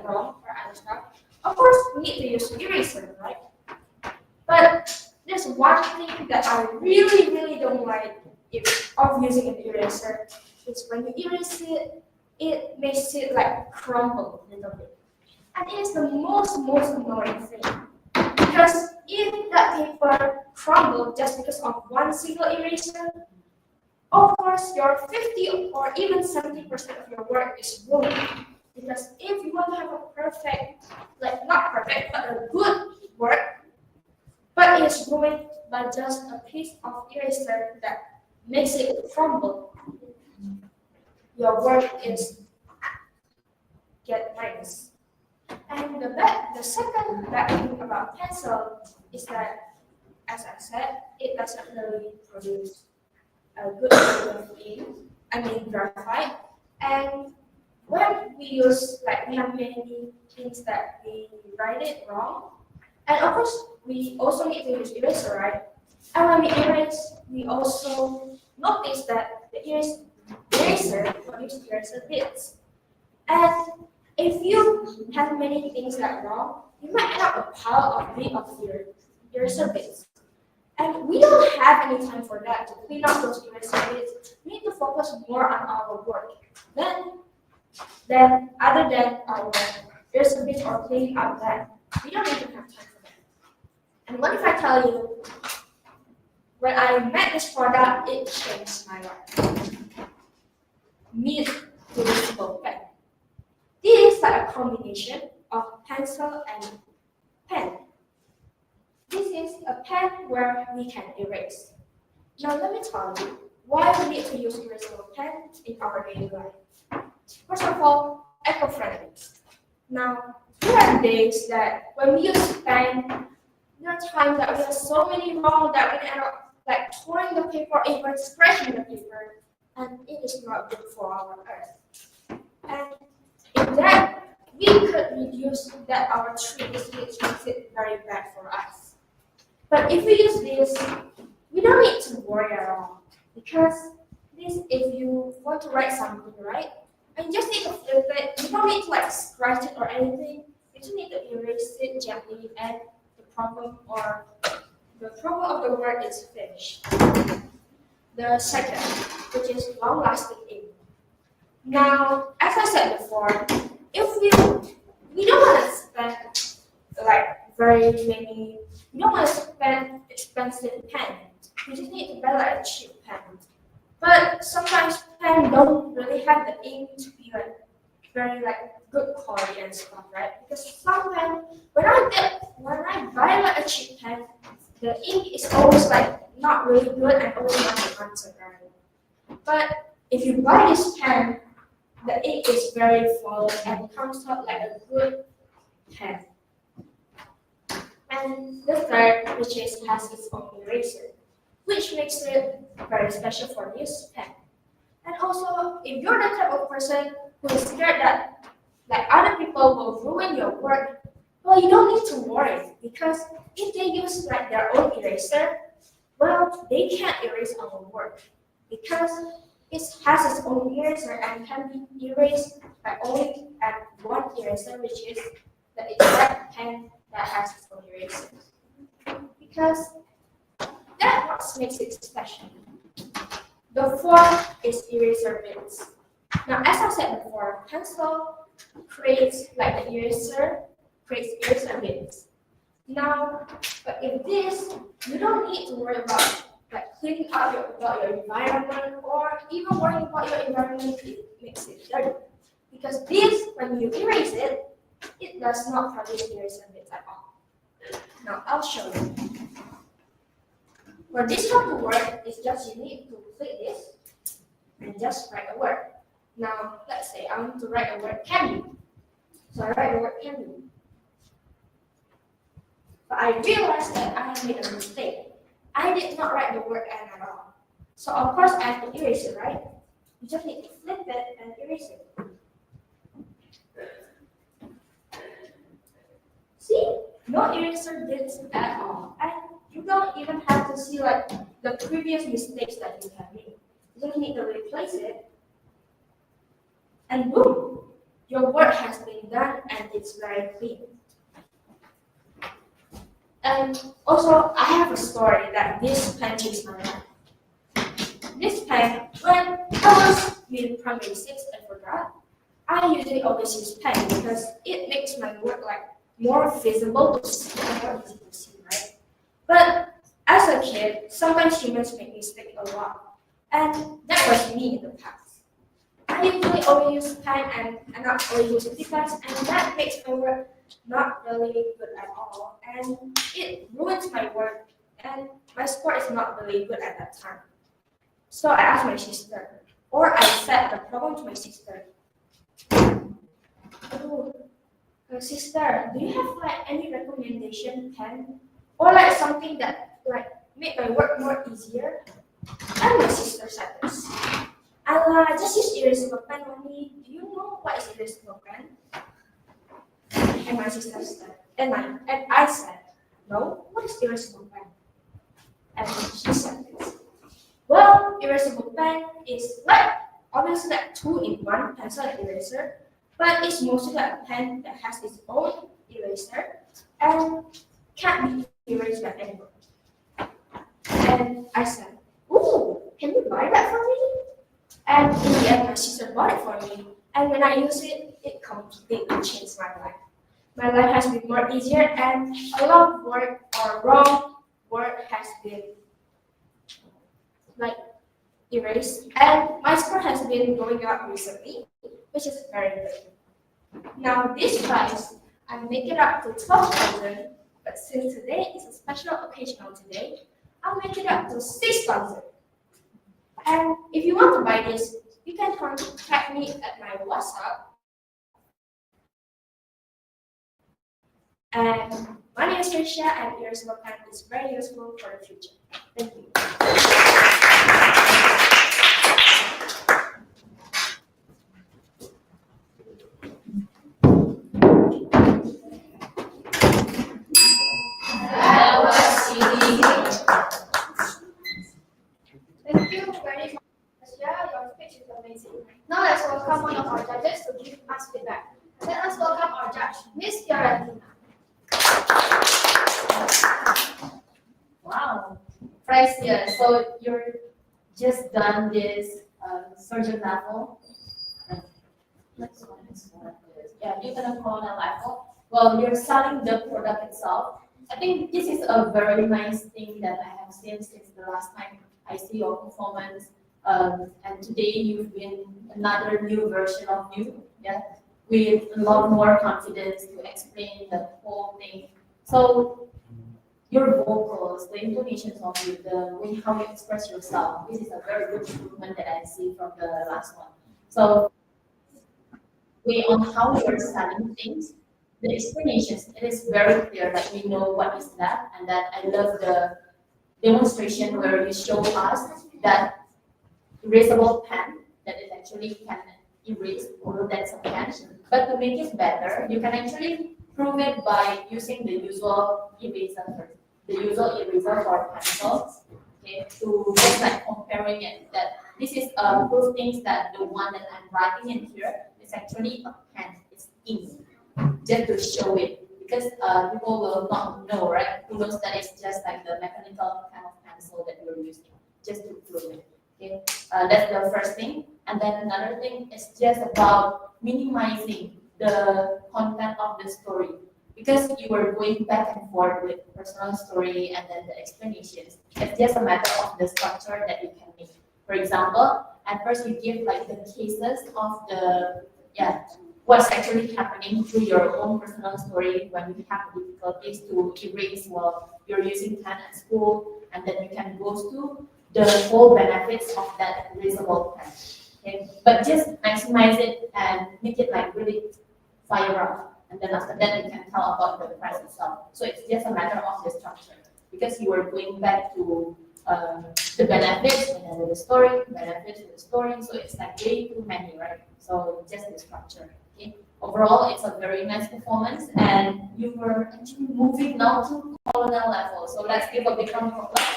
wrong or other stuff, of course we need to use eraser, right? But there's one thing that I really don't like of using an eraser is when you erase it, it makes it crumble a little bit. And it is the most annoying thing. Because if that paper crumbled just because of one single eraser, of course your 50 or even 70% of your work is ruined. Because if you want to have a perfect, not perfect, but a good work, but it is ruined by just a piece of eraser that makes it crumble, your work is get minus. And the second bad thing about pencil is that, as I said, it doesn't really produce a good quality of ink. I mean graphite. And when we use we have many things that we write it wrong. And of course, we also need to use eraser, right? And when we erase, we also notice that the eraser produces eraser bits. And if you have many things wrong, you might end up a pile of your eraser bits. And we don't have any time for that to clean up those eraser bits. We need to focus more on our work other than our eraser bits or cleaning up that. We don't even have time for that. And what if I tell you, when I met this product, it changed my life. Meet reusable pen. This is a combination of pencil and pen. This is a pen where we can erase. Now let me tell you why we need to use erasable pen in our daily life. First of all, eco-friendly. Now, there are days that when we use pen, there are times that we have so many wrong that we end up tearing the paper or even scratching the paper, and it is not good for our earth. And in that, we could reduce that our trees, which makes it very bad for us. But if we use this, we don't need to worry at all, because this, if you want to write something, right, and you just need to flip it, you don't need to scratch it or anything. You just need to erase it gently, and the problem of the word is finished. The second, which is long-lasting ink. Now, as I said before, if we don't want to spend like very many, we don't want to spend expensive pen. We just need to buy like a cheap pen. But sometimes pen don't really have the ink to be like very like good quality and stuff, right? Because some pen, when I buy like a cheap pen, the ink is always like not really good and always not transparent. But if you buy this pen, the ink is very full and comes out like a good pen. And the third, which is has its own eraser, which makes it very special for this pen. And also, if you're the type of person who is scared that like other people will ruin your work, well, you don't need to worry because if they use like their own eraser, well, they can't erase our work because it has its own eraser and can be erased by only at one eraser, which is the exact pen that has its own eraser. Because that's what makes it special. The fourth is eraser bits. Now, as I said before, pencil creates like the eraser, creates eraser bits. Now, but in this, you don't need to worry about like cleaning up about your environment or even worrying about your environment if it makes it dirty. Because this, when you erase it, it does not produce eraser bits at all. Now, I'll show you. For this one to work, it's just you need to click this and just write a word. Now, let's say I want to write the word candy. So I write the word candy. But I realized that I have made a mistake. I did not write the word N at all. So of course I have to erase it, right? You just need to flip it and erase it. See? No eraser bits at all. And you don't even have to see like the previous mistakes that you have made. You just need to replace it. And boom! Your work has been done and it's very clean. And also, I have a story that this pen changed my life. This pen, when I was in primary 6, I forgot. I usually always use pen because it makes my work like more visible to see, more easy to see, right? But as a kid, sometimes humans make mistakes a lot, and that was me in the past. I usually only use pen and not only use device, and that makes my work not really good at all, and it ruins my work, and my score is not really good at that time. So I asked my sister, or I said the problem to my sister. Oh, sister, do you have like any recommendation pen, or like something that like make my work more easier? And my sister said this. I just use erasable pen only. Do you know what is erasable pen? And my sister said, and I said, no, what is erasable pen? And she said this. Well, erasable pen is like obviously like 2-in-1 pencil and eraser, but it's mostly like a pen that has its own eraser and can't be erased by anyone. And I said, ooh, can you buy that for me? And in the end, my sister bought it for me. And when I use it, it completely changed my life. My life has been more easier, and a lot of work or wrong work has been like erased. And my score has been going up recently, which is very good. Now this prize, I make it up to 12,000, but since today is a special occasional today, I'll make it up to 6,000. And if you want to buy this, you can contact me at my WhatsApp. And my name is Tricia, and your small pen is very useful for the future. Thank you. Thank you very much. Yeah, your speech is amazing. Now let's welcome one of our judges to give us feedback. Let us welcome our judge, Miss Fiorentina. Wow, Price, yeah. So you're just done this surgeon level. Next one is what is, yeah, lieutenant colonel level. Well, you're selling the product itself. I think this is a very nice thing that I have seen since the last time I see your performance. And today you've been another new version of you, yeah, with a lot more confidence to explain the whole thing. So your vocals, the intonations of you, the way how you express yourself, this is a very good improvement that I see from the last one. So way on how you're selling things, the explanations, it is very clear that we know what is that, and that I love the demonstration where you show us that erasable pen that it actually can erase, although that's a pen. But to make it better, you can actually prove it by using the usual eraser, for pencils. Okay, to just like comparing it, that this is proof things that the one that I'm writing in here is actually a pen, it's ink, just to show it, because people will not know, right? Who knows that it's just like the mechanical kind of pencil that you're using, just to prove it. Okay, that's the first thing. And then another thing is just about minimizing the content of the story, because you are going back and forth with personal story and then the explanations. It's just a matter of the structure that you can make. For example, at first you give like the cases of the, yeah, what's actually happening through your own personal story when you have difficulties to erase while you're using pen at school, and then you can go to the whole benefits of that erasable pen. Okay? But just maximize it and make it like really fire up. And then after that, you can tell about the price itself. So it's just a matter of the structure, because you are going back to the benefits and then the story, benefits and the story. So it's like way too many, right? So just the structure. Okay. Overall, it's a very nice performance, and you were actually moving now to colonel level. So let's give a big round of applause.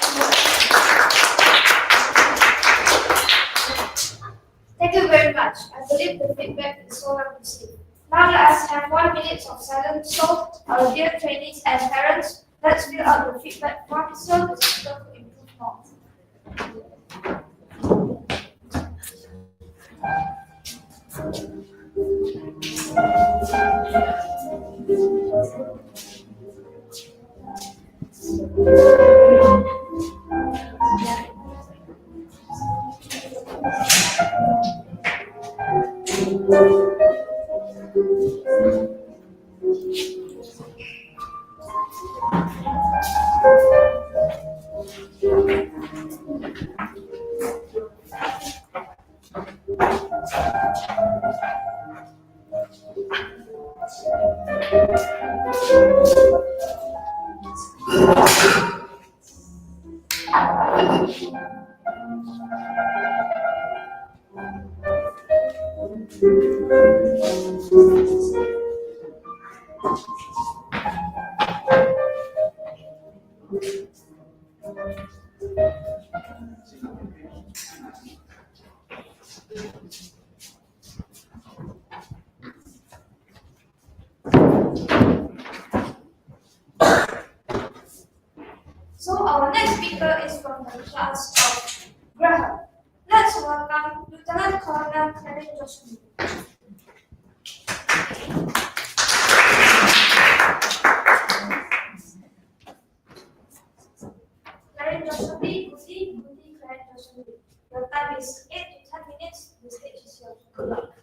Thank you very much. I believe the feedback is so well received. Now let us have 1 minute of silence. So, our dear trainees and parents, let's fill out the feedback form so the system will improve more. So our next speaker is from the class of Graham. Let's welcome Lieutenant Colonel Joshua. Your time is 8 to 10 minutes. The stage is yours. Good luck.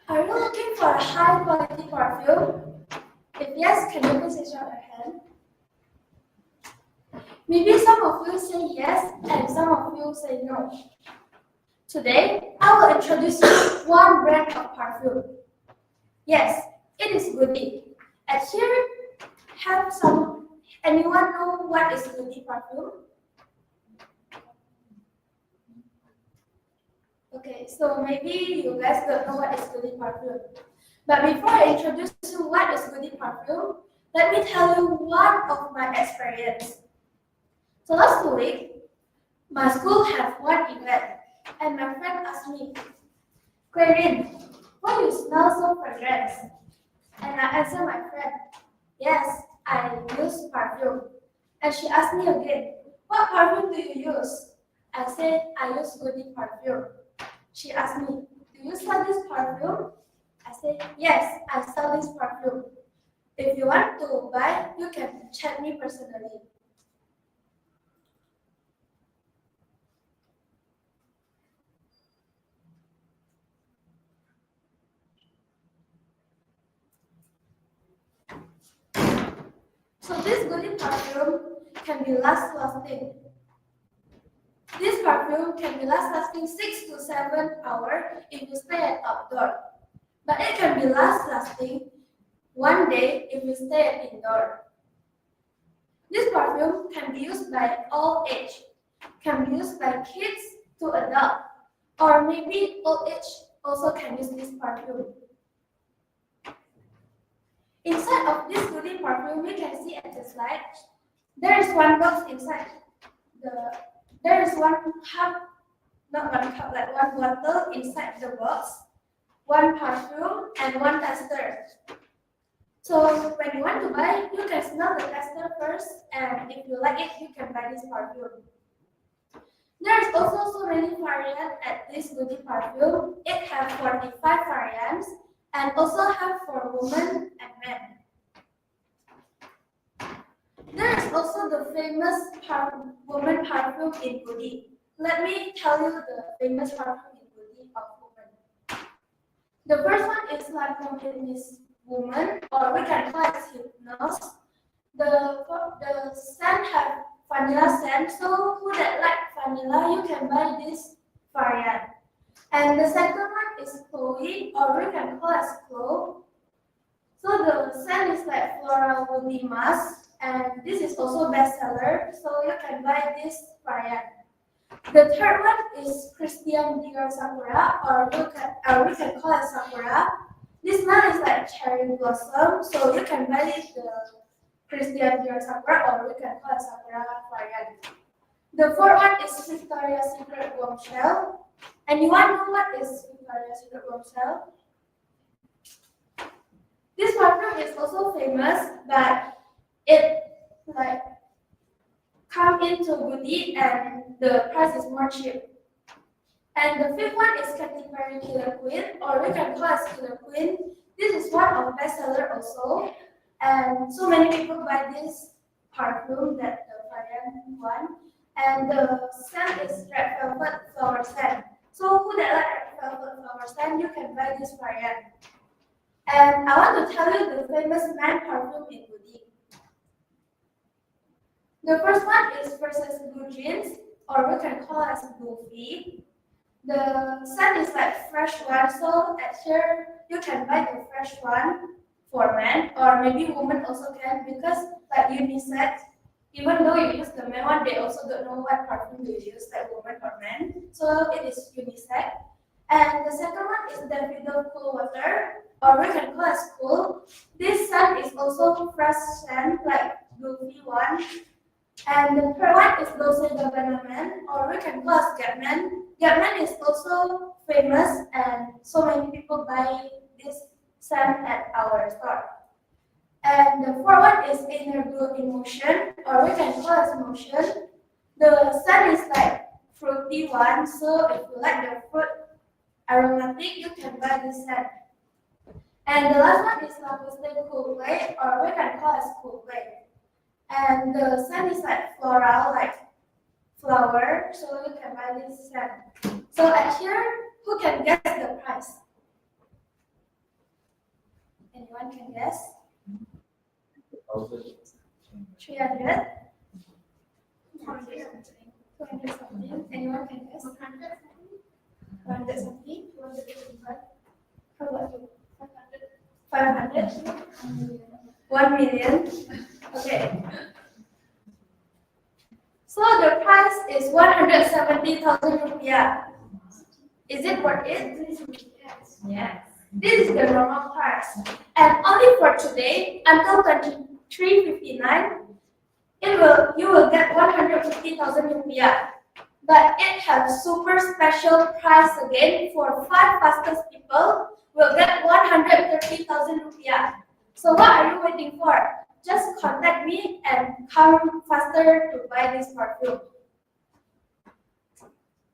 Are you looking for a high quality perfume? If yes, can you please raise your hand? Maybe some of you say yes and some of you say no. Today, I will introduce you one brand of perfume. Yes, it is Goody. And here, anyone know what is Goody perfume? Okay, so maybe you guys don't know what is Goody perfume. But before I introduce you what is Goody perfume, let me tell you one of my experience. So last week, my school had one event, and my friend asked me, Clarin, why you smell so fragrant? And I answered my friend, yes, I use perfume. And she asked me again, what perfume do you use? I said, I use Goody perfume. She asked me, do you sell this perfume? I said, yes, I sell this perfume. If you want to buy, you can chat me personally. So this Goody perfume can be lasting. This perfume can be lasting 6 to 7 hours if you stay at outdoor. But it can be lasting 1 day if you stay at indoor. This perfume can be used by all age, can be used by kids to adult, or maybe old age also can use this perfume. Inside of this Goody perfume, you can see at the slide, there is one box inside. There is one cup, not one cup, like one bottle inside the box, one perfume, and one tester. So when you want to buy, you can smell the tester first, and if you like it, you can buy this perfume. There is also so many variants at this Goody perfume. It has 45 variants, and also have for women and men. There is also the famous woman perfume in Goody. Let me tell you the famous perfume in Goody of women. The first one is La Compagnie's Woman, or we can call it Hypnose. The scent have vanilla scent, so who that like vanilla, you can buy this variant. And the second one is Chloe, or we can call it Chloe. So the scent is like floral woody musk, and this is also bestseller, so you can buy this variant. The third one is Christian Dior Sakura, or we can call it Sakura. This one is like cherry blossom, so you can buy it the Christian Dior Sakura, or we can call it Sakura variant. The fourth one is Victoria's Secret Bombshell. Anyone know what is Victoria's Secret Bombshell? This perfume is also famous, but it like come into Goody and the price is more cheap. And the fifth one is Katy Perry Killer Queen, or we can call it Killer Queen. This is one of bestseller also, and so many people buy this perfume, that the variant one. And the scent is red velvet flower scent. So who that like red velvet flower scent, you can buy this variant. And I want to tell you the famous man perfume in Goody. The first one is versus blue jeans, or we can call it Goofy. The scent is like fresh one, so at here you can buy the fresh one for men, or maybe women also can, because like unisex, even though you use the men one, they also don't know what perfume you use, like women or men. So it is unisex. And the second one is individu cool water, or we can call it cool. This scent is also fresh scent, like Goofy one. And the third one is Dolce & Gabbana Man, or we can call it Gatman. Gatman is also famous, and so many people buy this scent at our store. And the fourth one is Inner Blue Emotion, or we can call it Emotion. The scent is like fruity one, so if you like the fruit aromatic, you can buy this scent. And the last one is La Poste Cool Play, or we can call it Cool Play. And the scent is like floral, like flower, so you can buy this scent. So at here, who can guess the price? Anyone can guess? 300? 200 something. Anyone can guess? 100 something? 225? How about you? 500? 1 million? Okay. So the price is 170,000 rupiah. Is it worth it? Yes. This is the normal price. And only for today, until 23:59, you will get 150,000 rupiah. But it has super special price again for 5 fastest people will get 130,000 rupiah. So what are you waiting for? Just contact me and come faster to buy this perfume.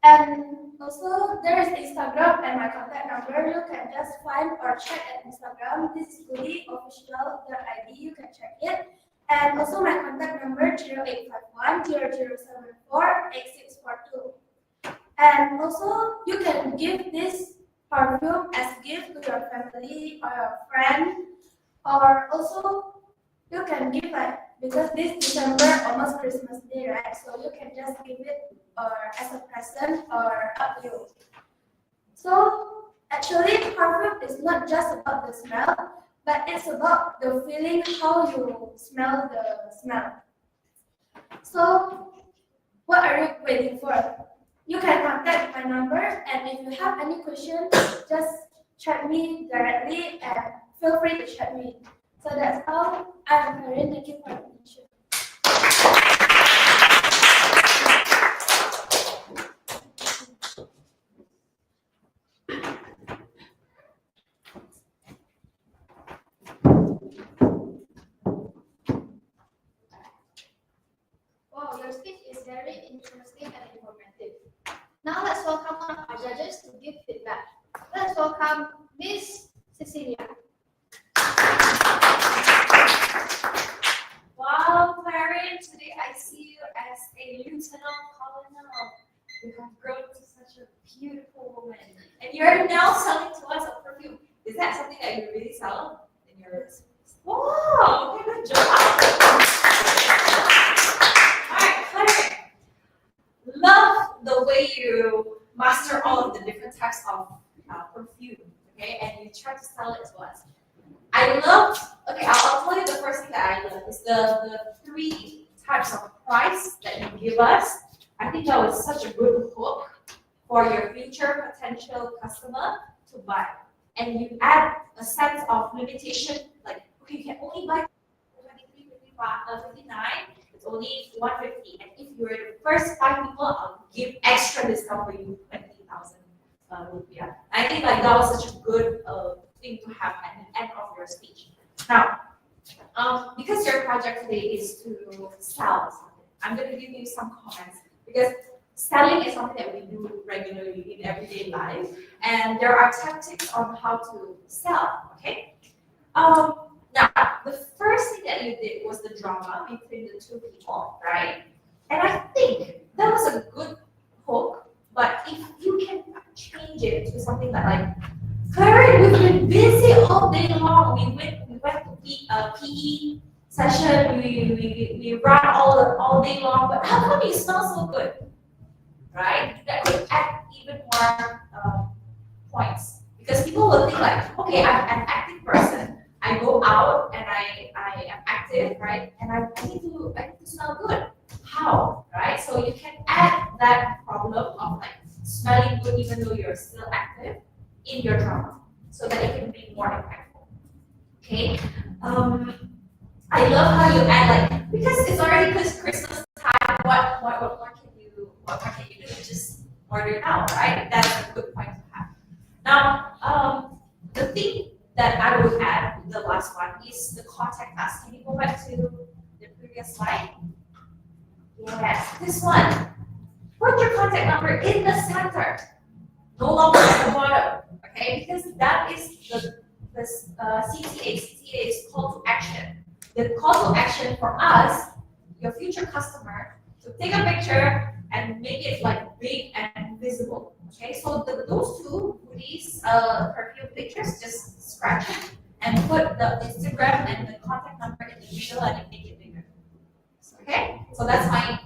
And also there is Instagram and my contact number. You can just find or check at Instagram. This is profesional.id. You can check it. And also my contact number 0851 0074 8642. And also you can give this perfume as gift to your family or your friend, or also you can give because this December almost Christmas Day, right? So you can just give it as a present or up to you. So actually perfume is not just about the smell, but it's about the feeling, how you smell the smell. So what are you waiting for? You can contact my number, and if you have any questions, just chat me directly and feel free to chat me. So that's all. I'm Karin. Thank you for your attention. Wow, your speech is very interesting and informative. Now let's welcome one of our judges to give feedback. Let's welcome Miss Cecilia. Wow, Clarin, today I see you as a lieutenant colonel. You have grown to such a beautiful woman. And you're now selling to us a perfume. Is that something that you really sell in your business? Wow, okay, good job. Alright, Clarin. Love the way you master all of the different types of perfume, okay? And you try to sell it to us. I love, okay, I'll tell you the first thing that I love is the 3 types of price that you give us. I think that was such a good hook for your future potential customer to buy. And you add a sense of limitation, like, okay, you can only buy 23, 59, it's only 150. And if you're the first 5 people, I'll give extra discount for you, 20,000 rupiah. I think like that was such a good thing to have at the end of your speech. Now, because your project today is to sell something, I'm going to give you some comments because selling is something that we do regularly in everyday life, and there are tactics on how to sell. Okay. Now, the first thing that you did was the drama between the 2 people, right? And I think that was a good hook. But if you can change it to something like, Clarin, we've been busy all day long. We went to PE session. We ran all day long. But how come you smell so good, right? That could add even more points because people will think like, okay, I'm an active person. I go out and I am active, right? And I need to smell good. How, right? So you can add that problem of like smelling good even though you're still active in your drama, so that it can be more impactful. Okay. I love how you add like, because it's already Christmas time. What can you do? Just order now, right? That's a good point to have. Now, the thing that I would add, the last one, is the contact us. Can you go back to the previous slide? Yes, this one. Put your contact number in the center, no longer at the bottom, okay? Because that is the CTA. CTA is call to action. The call to action for us, your future customer, to take a picture and make it like big and visible, okay? So those 2 goodies, perfume pictures, just scratch it and put the Instagram and the contact number in the middle and make it bigger. Okay, so that's my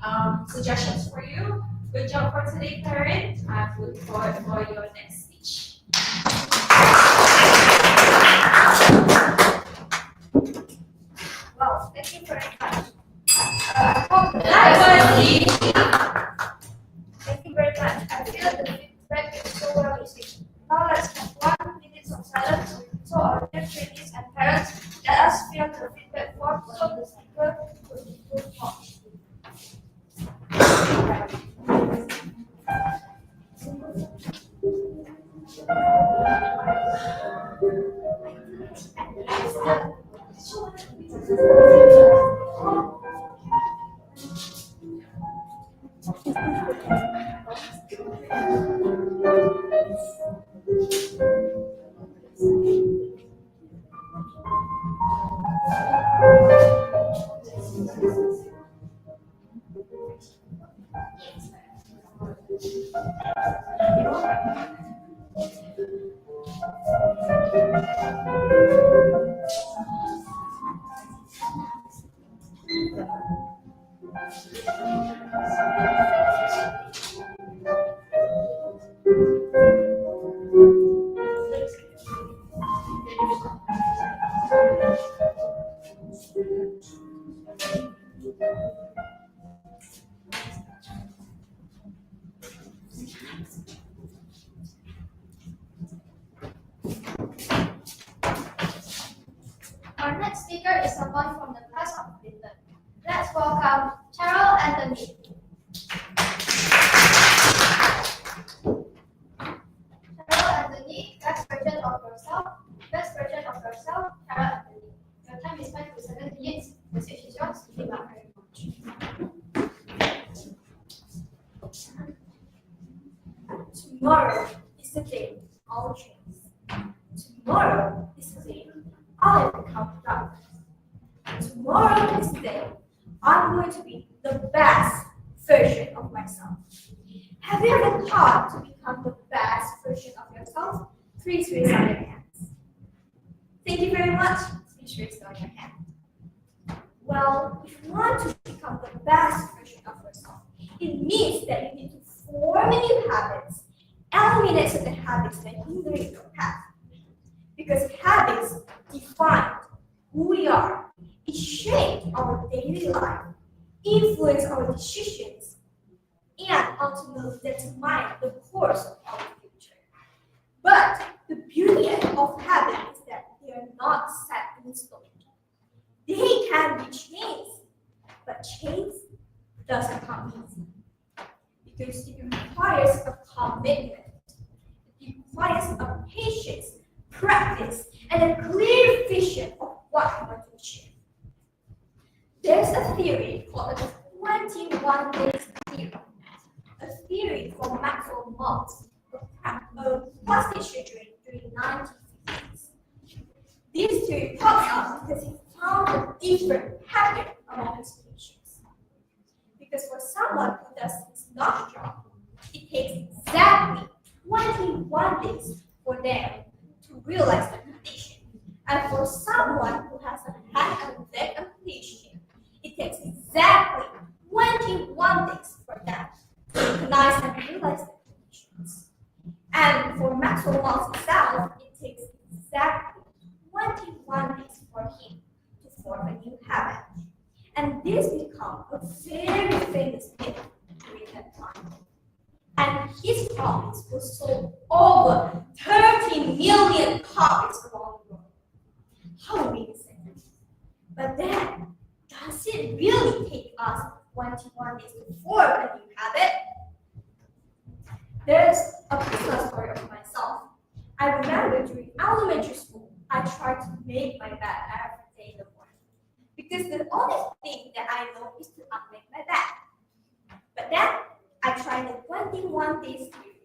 suggestions for you. Good job for today, parents. I'm looking forward for your next speech. Well, thank you very much. Thank you very much. I feel the feedback is so well received. Now let's have 1 minute of silence so our dear trainees and parents let us fill the feedback form so the speaker will improve more. Our next speaker is someone from the class of Britain. Let's welcome Cheryl Anthony. Cheryl Anthony, best version of yourself. Best version of yourself, Cheryl Anthony. Your time is 5 to 7 minutes. The stage is yours. Thank you very much. Tomorrow is the day all dreams. Tomorrow is the day I become doctor. Tomorrow is the day I'm going to be the best version of myself. Have you ever thought to become the best version of yourself? Please raise on your hands. Thank you very much. Please raise on your hand. Well, if you want to become the best version of yourself, it means that you need to form new habits, eliminate certain habits that hinder your path. Because habits define who we are, it shapes our daily life, influence our decisions, and ultimately determine the course of our future. But the beauty of habits is that they are not set in stone. They can be changed, but change doesn't come easy. Because it requires a commitment, it requires a patience, practice, and a clear vision of what you want to achieve. There's a theory called the 21 days theory, a theory from Maxwell Maltz, a plastic surgeon during the 1950s. This theory pops up because he found a different pattern among his patients. Because for someone who does his nose job, it takes exactly 21 days for them to realize the condition. And for someone who has a hand and leg amputation, it takes exactly 21 days for them to recognize and realize the conditions. And for Maxwell Maltz himself, it takes exactly 21 days for him to form a new habit. And this becomes a very famous myth during that time. And his comics were sold over 30 million copies around the world. How amazing! But then, does it really take us 21 days to form a new habit? There's a personal story of myself. I remember during elementary school, I tried to make my bed every day in the morning. Because the only thing that I know is to unmake my bed. But then, I tried the 21 days theory.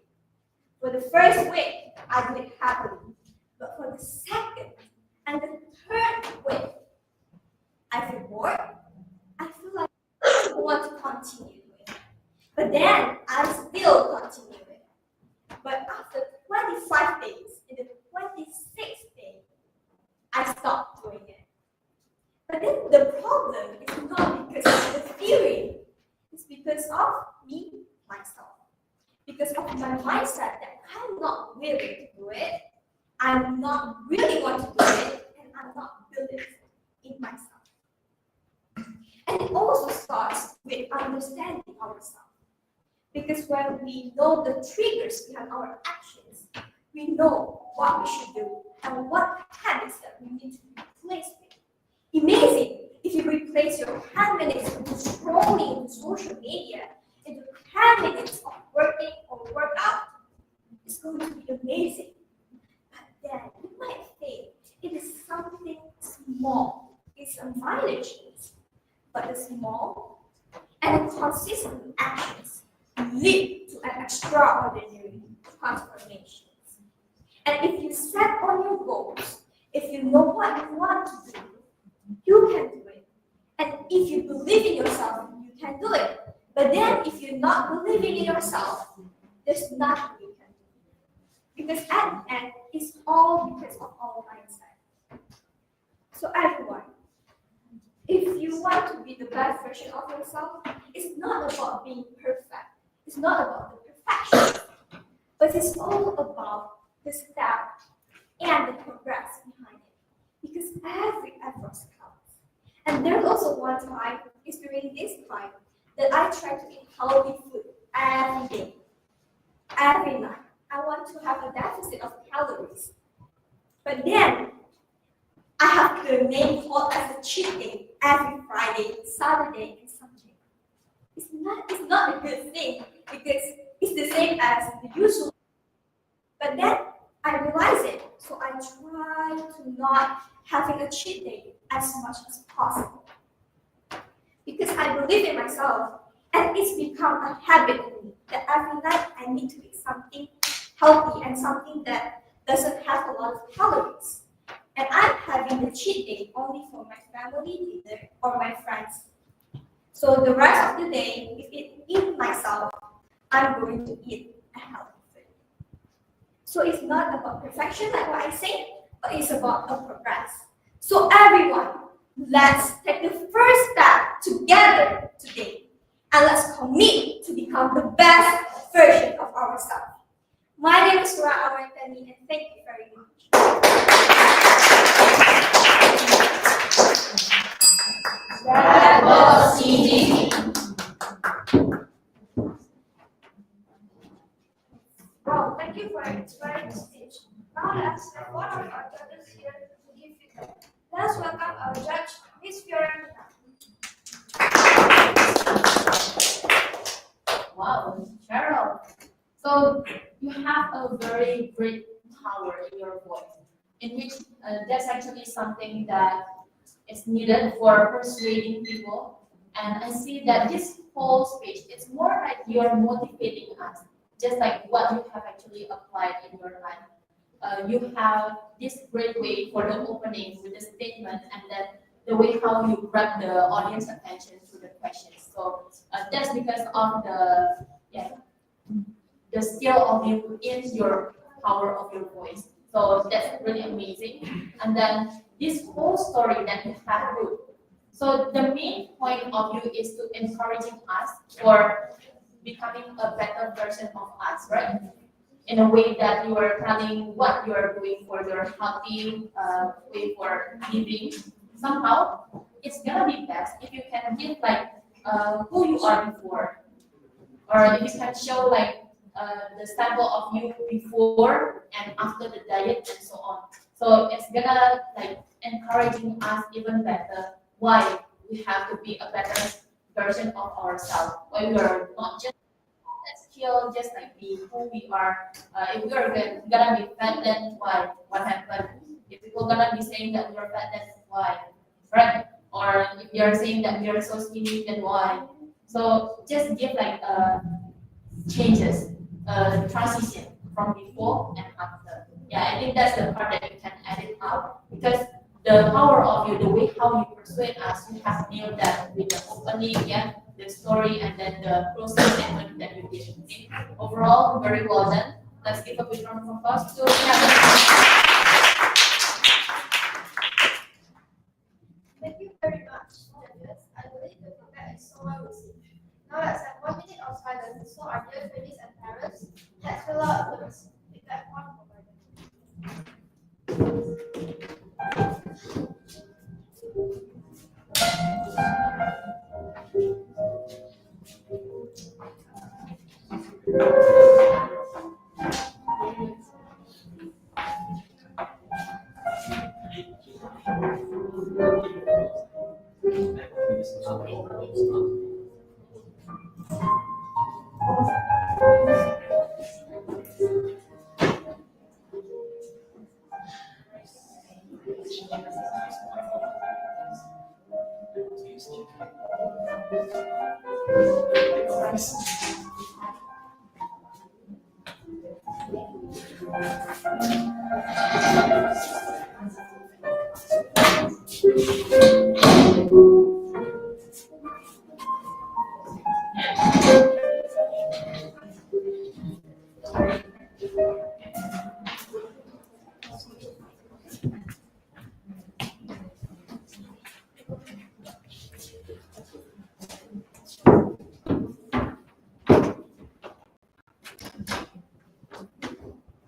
For the first week, I did it happily. But for the second and the third week, I feel bored. I feel like I don't want to continue doing it. But then, I still continue it. But after 25 days, in the 26th day, I stopped doing it. But then the problem is not because of the theory, it's because of me, myself. willing to do it, I'm not really want to do it, and I'm not building in myself. And it also starts with understanding ourselves. Because when we know the triggers behind our actions, we know what we should do and what habits that we need to replace with. Imagine if you replace your 10 minutes of scrolling into social media into 10 minutes of working or workout. It's going to be amazing. But then you might think it is something small. It's a minor change. But the small and consistent actions lead to an extraordinary transformation. And if you set on your goals, if you know what you want to do, you can do it. And if you believe in yourself, you can do it. But then if you're not believing in yourself, there's nothing you can do. Because at the end, it's all because of our mindset. So everyone, if you want to be the best version of yourself, it's not about being perfect. It's not about the perfection. But it's all about the step and the progress behind it. Because every effort counts. And there's also one time, is during this time, that I try to eat healthy food every day. Every night. I want to have a deficit of calories. But then, I have the name called as a cheat day every Friday, Saturday, and Sunday. It's not a good thing because it's the same as the usual. But then I realize it, so I try to not having a cheat day as much as possible. Because I believe in myself, and it's become a habit in me that every night I need to eat something healthy and something that doesn't have a lot of calories. And I'm having the cheat day only for my family dinner or my friends. So the rest of the day, if it eat myself, I'm going to eat a healthy food. So it's not about perfection like what I say, but it's about a progress. So everyone, let's take the first step together today. And let's commit to become the best version of ourselves. My name is Surah Awantani, and thank you very much. That was easy. Wow, thank you for an inspiring speech. Now let's have one of our judges here to give feedback. Let's welcome our judge, Miss Fiorentina. Wow, Cheryl. So you have a very great power in your voice, in which that's actually something that is needed for persuading people. And I see that this whole speech, it's more like you're motivating us, just like what you have actually applied in your life. You have this great way for the opening with the statement, and then the way how you grab the audience attention to the questions. So that's because of the skill of you in your power of your voice. So that's really amazing. And then this whole story that you have put. So the main point of you is to encouraging us for becoming a better version of us, right? In a way that you are telling what you are doing for your healthy way for living. Somehow, it's gonna be best if you can give like who you are before, or if you can show like the sample of you before and after the diet and so on. So it's gonna like encouraging us even better why we have to be a better version of ourselves. Why we are not just skill, just like be who we are. If we are gonna be fat, then why? What happened? If people gonna be saying that we are fat, then why? Right? Or if you are saying that we are so skinny, then why? So just give like changes, transition from before and after. Yeah, I think that's the part that you can edit out because the power of you, the way how you persuade us, you have nailed that with the opening, yeah, the story, and then the closing statement that you did. Okay? Overall, very well done. Let's give a big round of applause to Thank you very much, judges. I believe the feedback is so well received. Now let's have 1 minute of silence so our dear families and parents, let's fill out the feedback form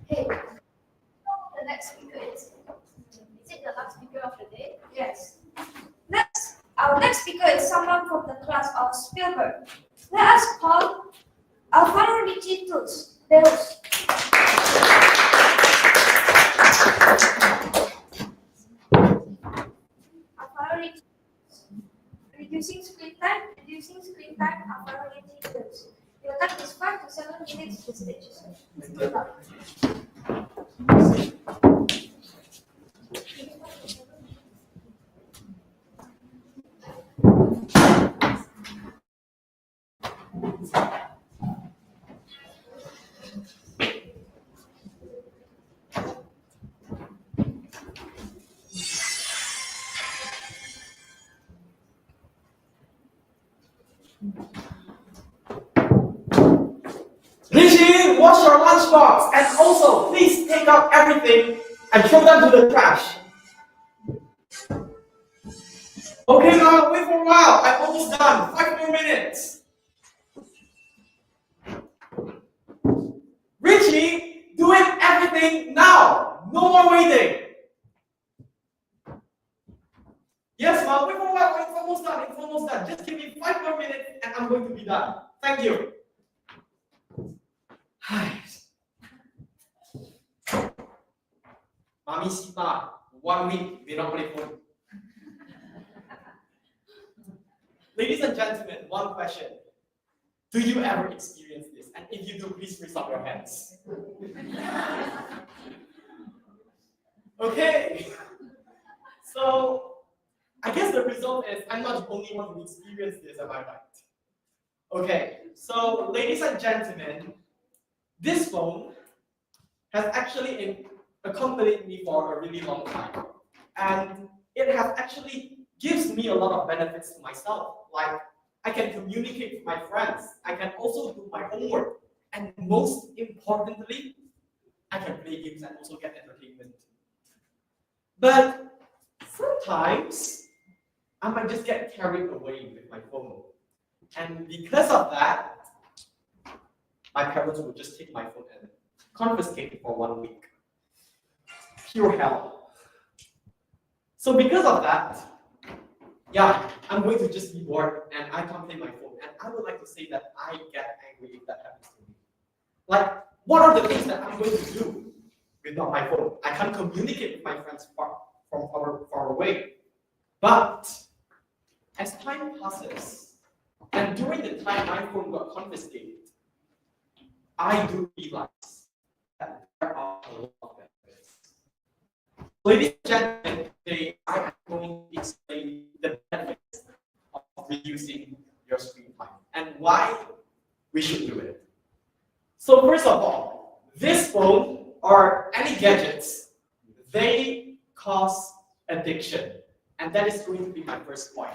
Hey, the next speaker is it the last speaker of the day? Yes. Our next speaker is someone from the class of Spielberg. Let us call Alvaro Ricci Deus. Alvaro Ricci. Reducing screen time, Alvaro Ricci Deus. Your time is 5 to 7 minutes to stage. Good luck. Rishi, wash your lunchbox and also please take out everything and throw them to the trash. Okay, now wait for a while. I'm almost done. 5 more minutes. Richie, doing everything now. No more waiting. Yes, ma'am. Wait for a while. It's almost done. It's almost done. Just give me 5 more minutes and I'm going to be done. Thank you. Mami Sita, 1 week, they don't play phone. Ladies and gentlemen, one question. Do you ever experience this? And if you do, please raise up your hands. Okay. So, I guess the result is I'm not the only one who experienced this, am I right? Okay, so ladies and gentlemen, this phone has actually accompanied me for a really long time. And it has actually gives me a lot of benefits to myself. Like, I can communicate with my friends. I can also do my homework. And most importantly, I can play games and also get entertainment. But sometimes, I might just get carried away with my phone. And because of that, my parents would just take my phone and confiscate it for 1 week. Pure hell. So because of that, yeah, I'm going to just be bored and I can't play my phone. And I would like to say that I get angry if that happens to me. Like, what are the things that I'm going to do without my phone? I can't communicate with my friends far away. But as time passes, and during the time my phone got confiscated, I do realize that there are a lot of benefits. Ladies and gentlemen, today I am going to explain the benefits of reducing your screen time and why we should do it. So first of all, this phone or any gadgets, they cause addiction. And that is going to be my first point.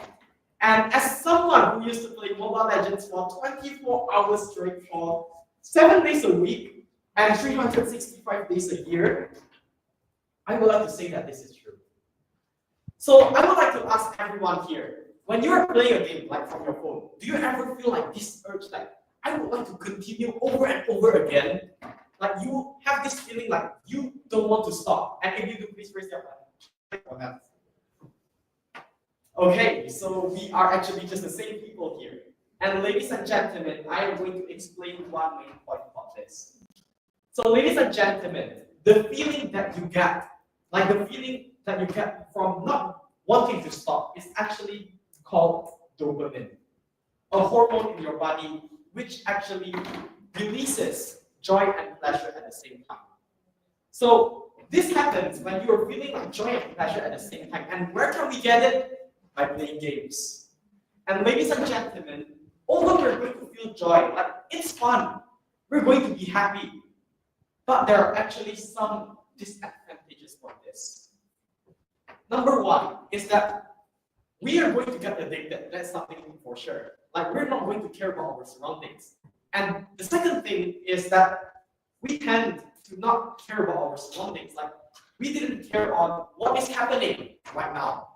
And as someone who used to play Mobile Legends for 24 hours straight for 7 days a week and 365 days a year, I would like to say that this is true. So I would like to ask everyone here, when you are playing a game like from your phone, do you ever feel like this urge, like I would like to continue over and over again? Like you have this feeling like you don't want to stop. And if you do, please raise your hand. Okay, so we are actually just the same people here. And ladies and gentlemen, I am going to explain one main point about this. So ladies and gentlemen, the feeling that you get, like the feeling that you get from not wanting to stop is actually called dopamine. a hormone in your body which actually releases joy and pleasure at the same time. So this happens when you are feeling like joy and pleasure at the same time. And where can we get it? By playing games. And ladies and gentlemen, although we're going to feel joy, like it's fun, we're going to be happy. But there are actually some disadvantages for this. Number one is that we are going to get addicted. That's something for sure. Like we're not going to care about our surroundings. And the second thing is that we tend to not care about our surroundings. Like we didn't care on what is happening right now.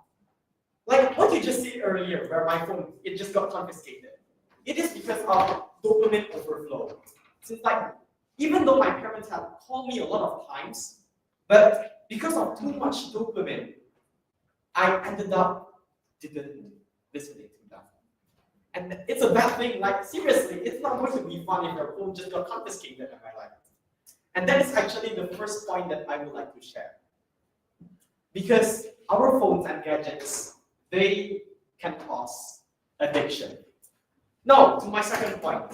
Like what you just said earlier, where my phone, it just got confiscated. It is because of dopamine overflow. Since like, even though my parents have called me a lot of times, but because of too much dopamine, I ended up didn't listening to them. And it's a bad thing, like seriously, it's not going to be fun if your phone just got confiscated in my life. And that is actually the first point that I would like to share. Because our phones and gadgets, they can cause addiction. Now, to my second point.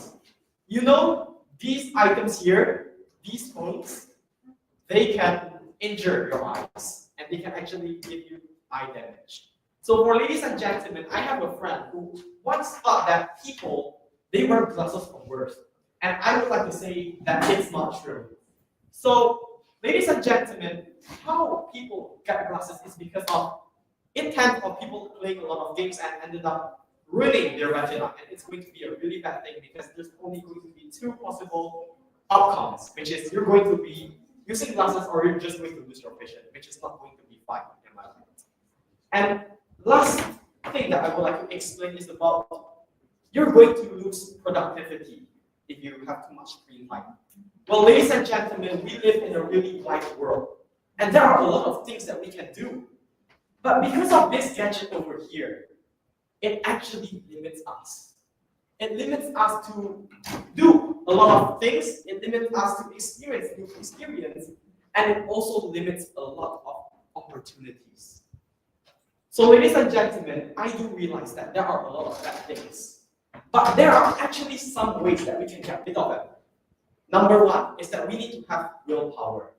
You know, these items here, these phones, they can injure your eyes. And they can actually give you eye damage. So for ladies and gentlemen, I have a friend who once thought that people, they wear glasses from birth. And I would like to say that it's not true. So, ladies and gentlemen, how people get glasses is because of intent of people playing a lot of games and ended up ruining their retina. And it's going to be a really bad thing because there's only going to be two possible outcomes, which is you're going to be using glasses or you're just going to lose your vision, which is not going to be fine in my life. And last thing that I would like to explain is about you're going to lose productivity if you have too much screen time. Well, ladies and gentlemen, we live in a really wide world, and there are a lot of things that we can do. But because of this gadget over here, it actually limits us. It limits us to do a lot of things, it limits us to experience new experience, and it also limits a lot of opportunities. So ladies and gentlemen, I do realize that there are a lot of bad things, but there are actually some ways that we can get rid of them. Number one is that we need to have willpower.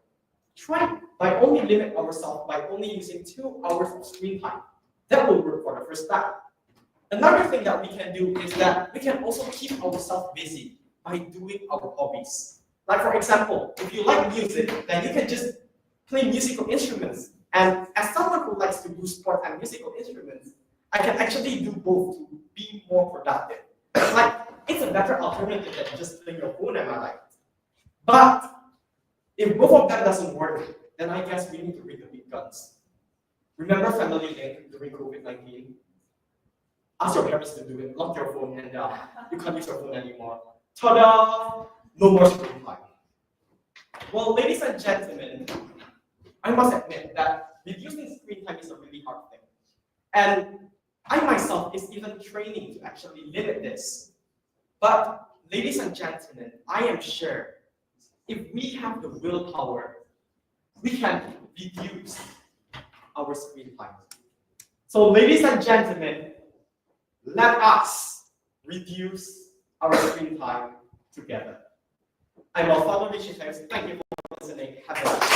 Try by only limit ourselves by only using 2 hours of screen time. That will work for the first time. Another thing that we can do is that we can also keep ourselves busy by doing our hobbies. Like for example, if you like music, then you can just play musical instruments. And as someone who likes to do sport and musical instruments, I can actually do both to be more productive. Like, it's a better alternative than just playing your phone, am I right? But if both of that doesn't work, then I guess we need to read the big guns. Remember Family Link during COVID-19? Ask your parents to do it, lock your phone, and you can't use your phone anymore. Ta-da! No more screen time. Well, ladies and gentlemen, I must admit that reducing screen time is a really hard thing. And I myself is even training to actually limit this. But ladies and gentlemen, I am sure if we have the willpower, we can reduce our screen time. So ladies and gentlemen, let us reduce our screen time together. I'm Alfano Richie. Thank you for listening. Have a nice day.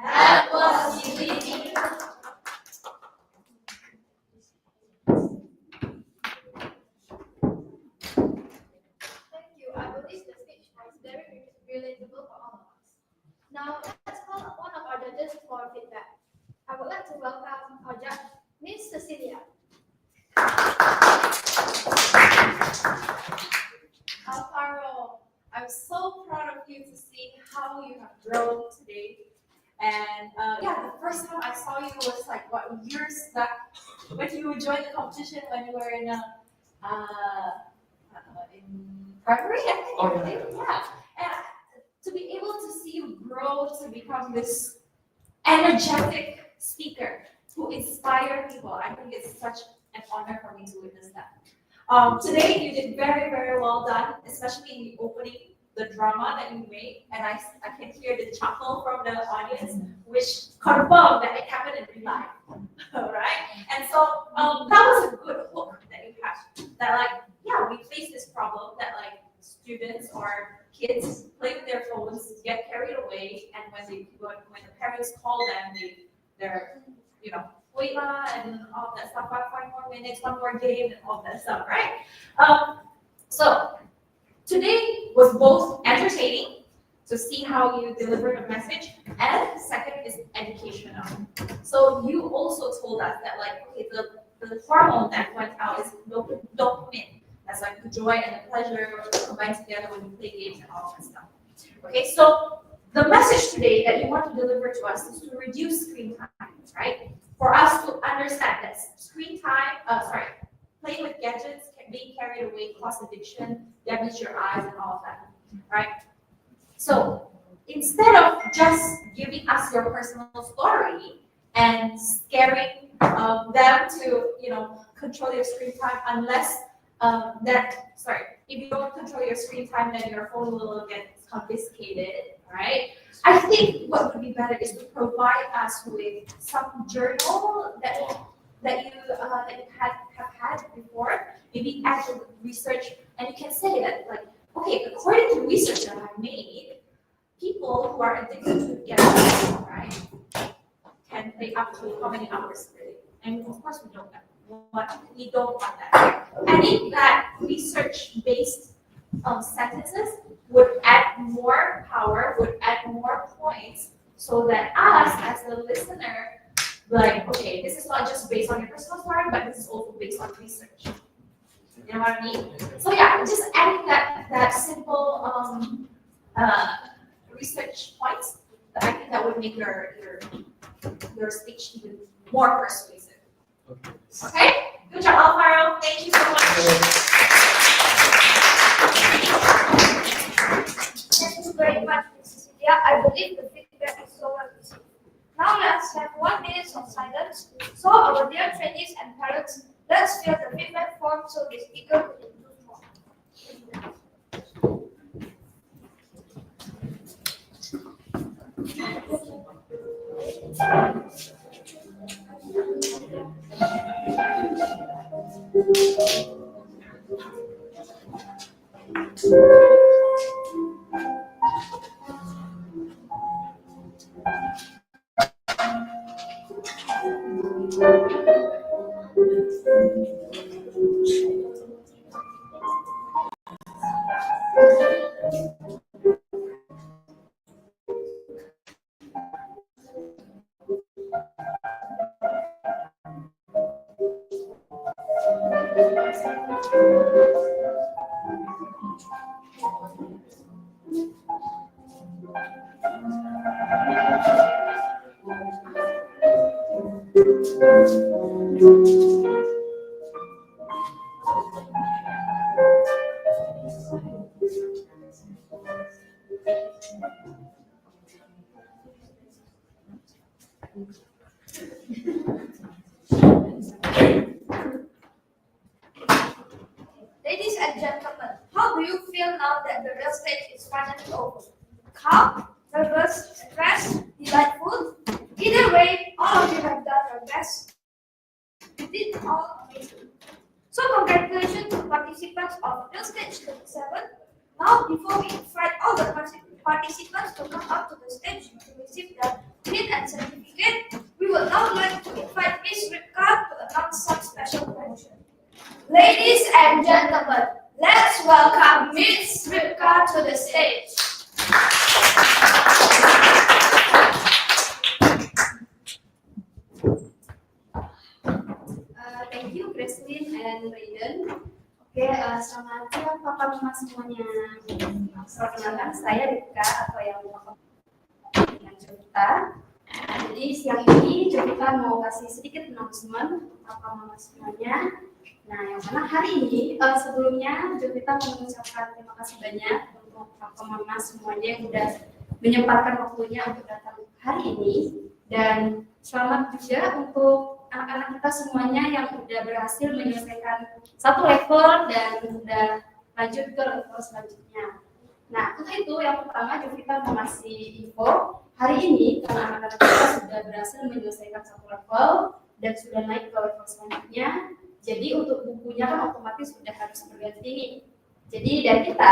That was really Thank you. I believe the speech was very relatable for all of us. Now, let's call up one of our judges for feedback. I would like to welcome our judge, Miss Cecilia. Alvaro, I'm so proud of you to see how you have grown today. And yeah, the first time I saw you was like what, years back when you joined the competition when you were in primary, I think. Oh, yeah. Yeah. And to be able to see you grow to become this energetic speaker who inspire people, I think it's such an honor for me to witness that. Today you did very, very well done, especially in the opening the drama that you made, and I can hear the chuckle from the audience, which confirmed that it happened in real life. All right, and so that was a good hook that you had. That like, yeah, we face this problem that like students or kids play with their phones, get carried away, and when the parents call them, they're wait lah, and all that stuff, 5 more minutes, one more game, and all that stuff, right? So today was both entertaining to see how you deliver the message, and second is educational. So you also told us that like, okay, the hormone that went out is dopamine. That's like the joy and the pleasure combined together when you play games and all that stuff. Okay, so the message today that you want to deliver to us is to reduce screen time, right? For us to understand that screen time, playing with gadgets, being carried away, cause addiction, damage your eyes and all of that, right? So instead of just giving us your personal story and scaring them to, control your screen time unless if you don't control your screen time, then your phone will get confiscated, right? I think what would be better is to provide us with some journal that you have had before, maybe actual research, and you can say that like, okay, according to research that I made, people who are addicted to gadgets, right, can play up to how many hours per day? And of course we don't want that. I think that research-based sentences would add more power, would add more points, so that us as the listener, like, okay, this is not just based on your personal story, but this is also based on research. You know what I mean? So yeah, just adding that simple research points, I think that would make your speech even more persuasive. Okay? Good job, Alvaro. Thank you so much. Thank you very much, Mrs. Cecilia. I believe the feedback is so well received. Now let's have 1 minute of silence. So our dear trainees and parents, let's fill the feedback form so the speaker will improve more. Ladies and gentlemen, how do you feel now that the real stage is finally over? Calm, nervous, stressed, delightful? Either way, all of you have done your best. You did all amazing. So congratulations to participants of Real Stage 27. Now, before we invite all the participants to come up to the stage to receive the pin and certificate, we would now like to invite Ms. Ripka to announce some special mention. Ladies and gentlemen, let's welcome Ms. Ripka to the stage. Thank you, Christine and Raiden. Oke, selamat siang Papa Mama semuanya. Perkenalkan saya Ripka atau yang dengan cerita. Jadi siang ini cerita mau kasih sedikit announcement Papa Mama semuanya. Nah, yang mana hari ini sebelumnya Jovita mengucapkan terima kasih banyak untuk Papa Mama semuanya yang sudah menyempatkan waktunya untuk datang hari ini, dan selamat juga untuk anak-anak kita semuanya yang sudah berhasil menyelesaikan satu level dan sudah lanjut ke level selanjutnya. Nah, untuk itu yang pertama Jovita mau ngasih info. Hari ini karena anak-anak kita sudah berhasil menyelesaikan satu level dan sudah naik ke level selanjutnya, jadi untuk bukunya kan otomatis sudah harus berganti nih. Jadi dari kita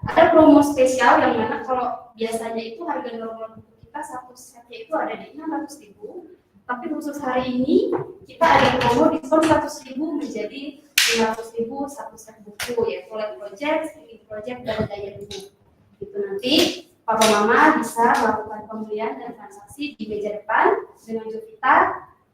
ada promo spesial yang mana kalau biasanya itu harga normal buku kita satu setnya itu ada di 600.000, tapi khusus hari ini kita ada promo diskon 100.000 menjadi 500.000 satu set buku, ya oleh project, speaking project, dan daya buku. Itu nanti Papa Mama bisa melakukan pembelian dan transaksi di meja depan dengan Jovita,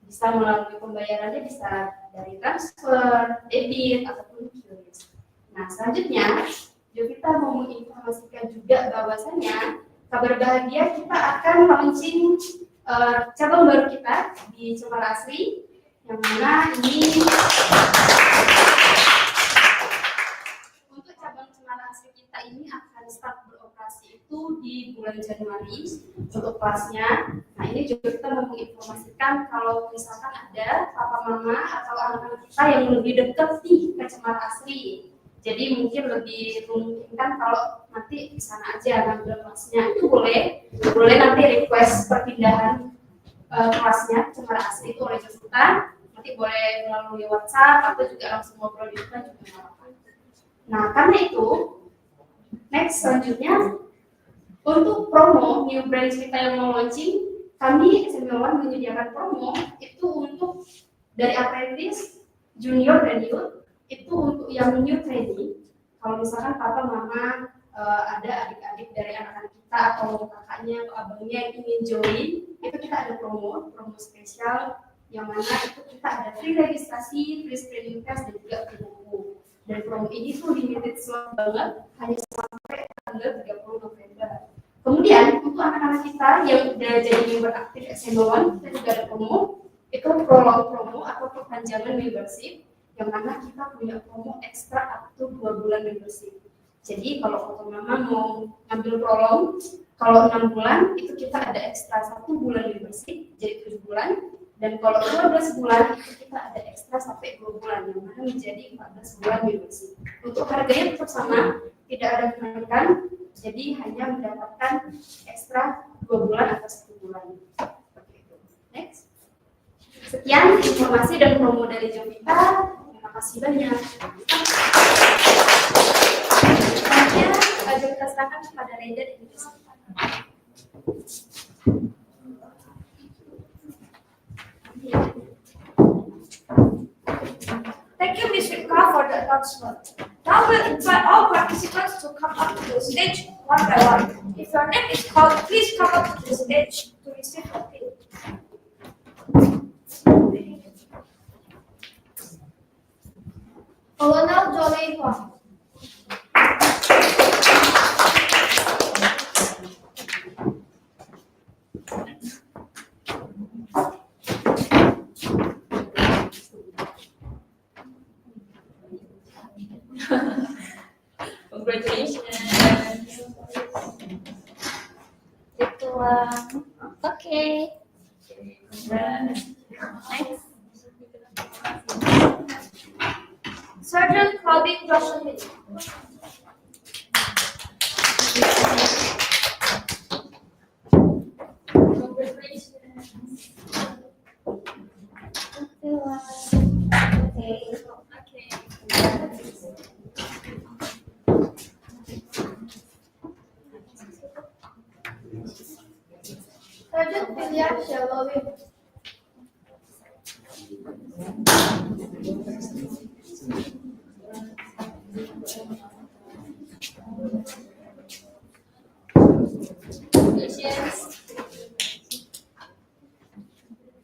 bisa melalui pembayarannya bisa dari transfer, debit, ataupun QRIS. Nah, selanjutnya Jovita mau menginformasikan juga bahwasannya kabar bahagia kita akan launching cabang baru kita di Cemara Asri, yang mana ini untuk cabang Cemara Asri kita ini akan start beroperasi itu di bulan Januari untuk kelasnya. Nah, ini juga kita mau menginformasikan kalau misalkan ada papa mama atau anak-anak kita yang lebih dekat nih ke Cemara Asri, jadi mungkin lebih memungkinkan kalau nanti di sana aja ngambil kelasnya, itu boleh nanti request perpindahan kelasnya Cemara Asri itu oleh Jovita, nanti boleh melalui WhatsApp atau juga langsung ngobrol di depan juga nggak apa-apa. Nah, karena itu next selanjutnya untuk promo new branch kita yang mau launching, kami SMLONE menyediakan promo itu untuk dari apprentice, junior, dan youth. Itu untuk yang new trainee. Kalau misalkan papa mama ada adik-adik dari anak-anak kita atau kakaknya atau abangnya yang ingin join, itu kita ada promo spesial yang mana itu kita ada free registrasi, free screening test, dan juga free buku. Dan promo ini tuh limited slot banget, hanya sampai tanggal 30 November. Kemudian untuk anak-anak kita yang udah jadi member aktif SMLONE, kita juga ada promo, itu prolong promo atau perpanjangan membership, yang mana kita punya promo ekstra up to 2 bulan membership. Jadi kalau papa mama mau ngambil prolong, kalau 6 bulan itu kita ada ekstra 1 bulan membership, jadi 7 bulan. Dan kalau 12 bulan itu kita ada ekstra sampai 2 bulan, yang mana menjadi 14 bulan membership. Untuk harganya tetap sama, tidak ada kenaikan, jadi hanya mendapatkan ekstra 2 bulan atau 1 bulan. Seperti itu. Next. Sekian informasi dan promo dari Jovita. Terima kasih banyak. Selanjutnya, Jovita serahkan kepada Reda dan Indonesia. Thank you, Ms. Rika, for the announcement. Now we'll invite all participants to come up to the stage one by one. If your name is called, please come up to the stage to receive a pin. Colonel Jolly Huang. Congratulations. Okay. Next. Sergeant Claudine Jocelyn. Sergeant William Shalowin.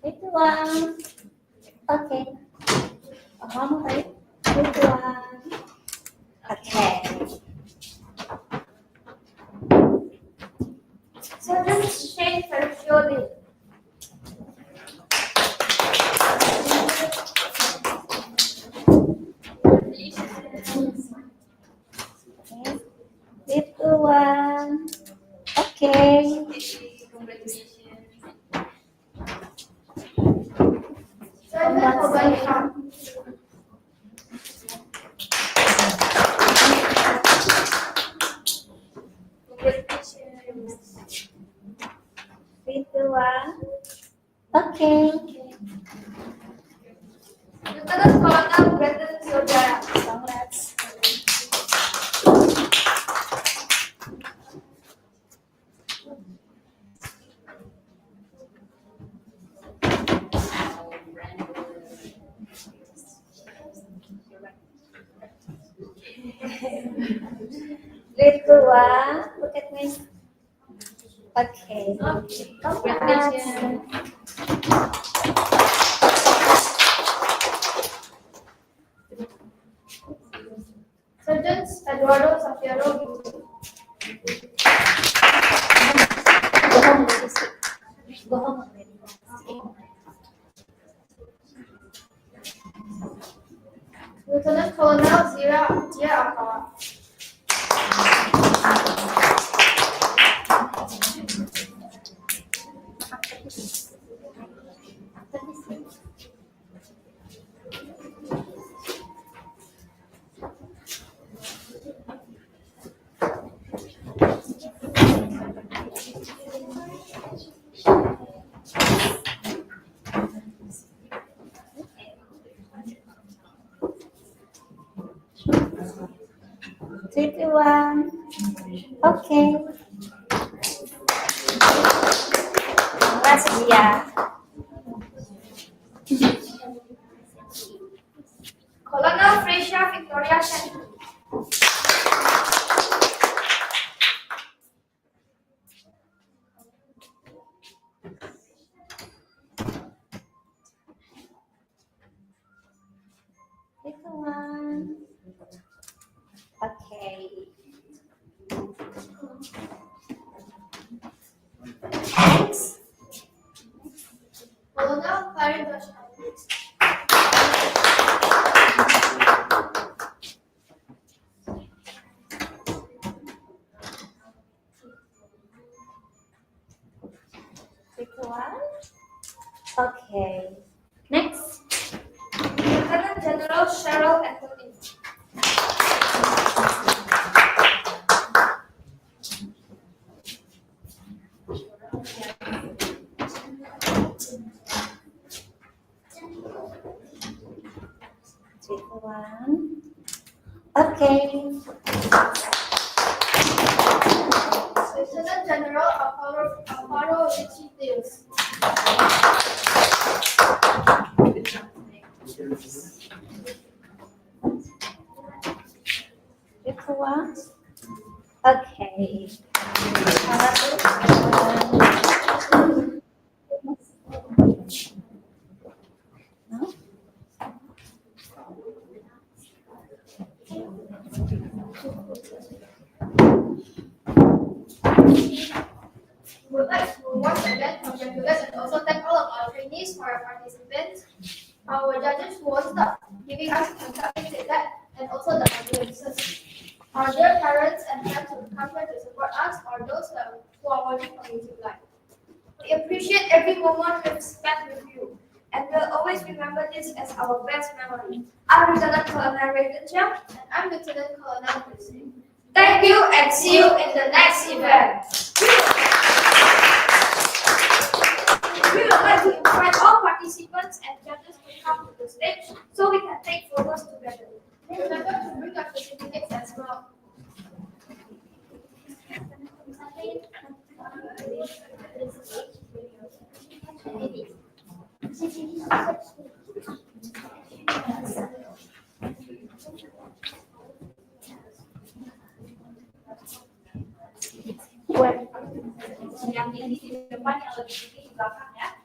Itu Wang. Oke. Kamu baik. Itu Wang. Oke. Sergeant Shane Ferfioli. Itu Wang. Oke. Sergeant Obaikam. 3, 2, 1. Okay. Lieutenant Colonel Brandon Sudah. Congrats. Three, 2, 1. Look at me. Okay. Congrats. Sergeant Eduardo Safiero. Go home already. Go home already. Lieutenant Colonel Zira Jia Akawa. Three, 2, 1. Okay. Congrats, Dia. Colonel Fresia Victoria Shanti. Three, 2, 1. Okay. Next. Colonel Karir Dasha. Three, 2, 1. Okay. Next. Lieutenant General Cheryl Anthony. Three, 2, 1. Okay. Lieutenant General Alvaro Richie Diaz. Three, 2, 1. Okay. No? We would like to once again congratulate and also thank all of our trainees for our participants, our judges who was tough, giving us constructive feedback, and also the audiences. Our dear parents and friends who come here to support us, or those who are watching on YouTube Live. We appreciate every moment we've spent with you, and we'll always remember this as our best memory. I'm Lieutenant Colonel Reagan Chiang, and I'm Lieutenant Colonel Christine. Thank you, and see you in the next event. We would like to invite all participants and judges to come to the stage so we can take photos together. Remember to bring your certificates as well. Yang ini di depan, yang lebih tinggi di belakang ya.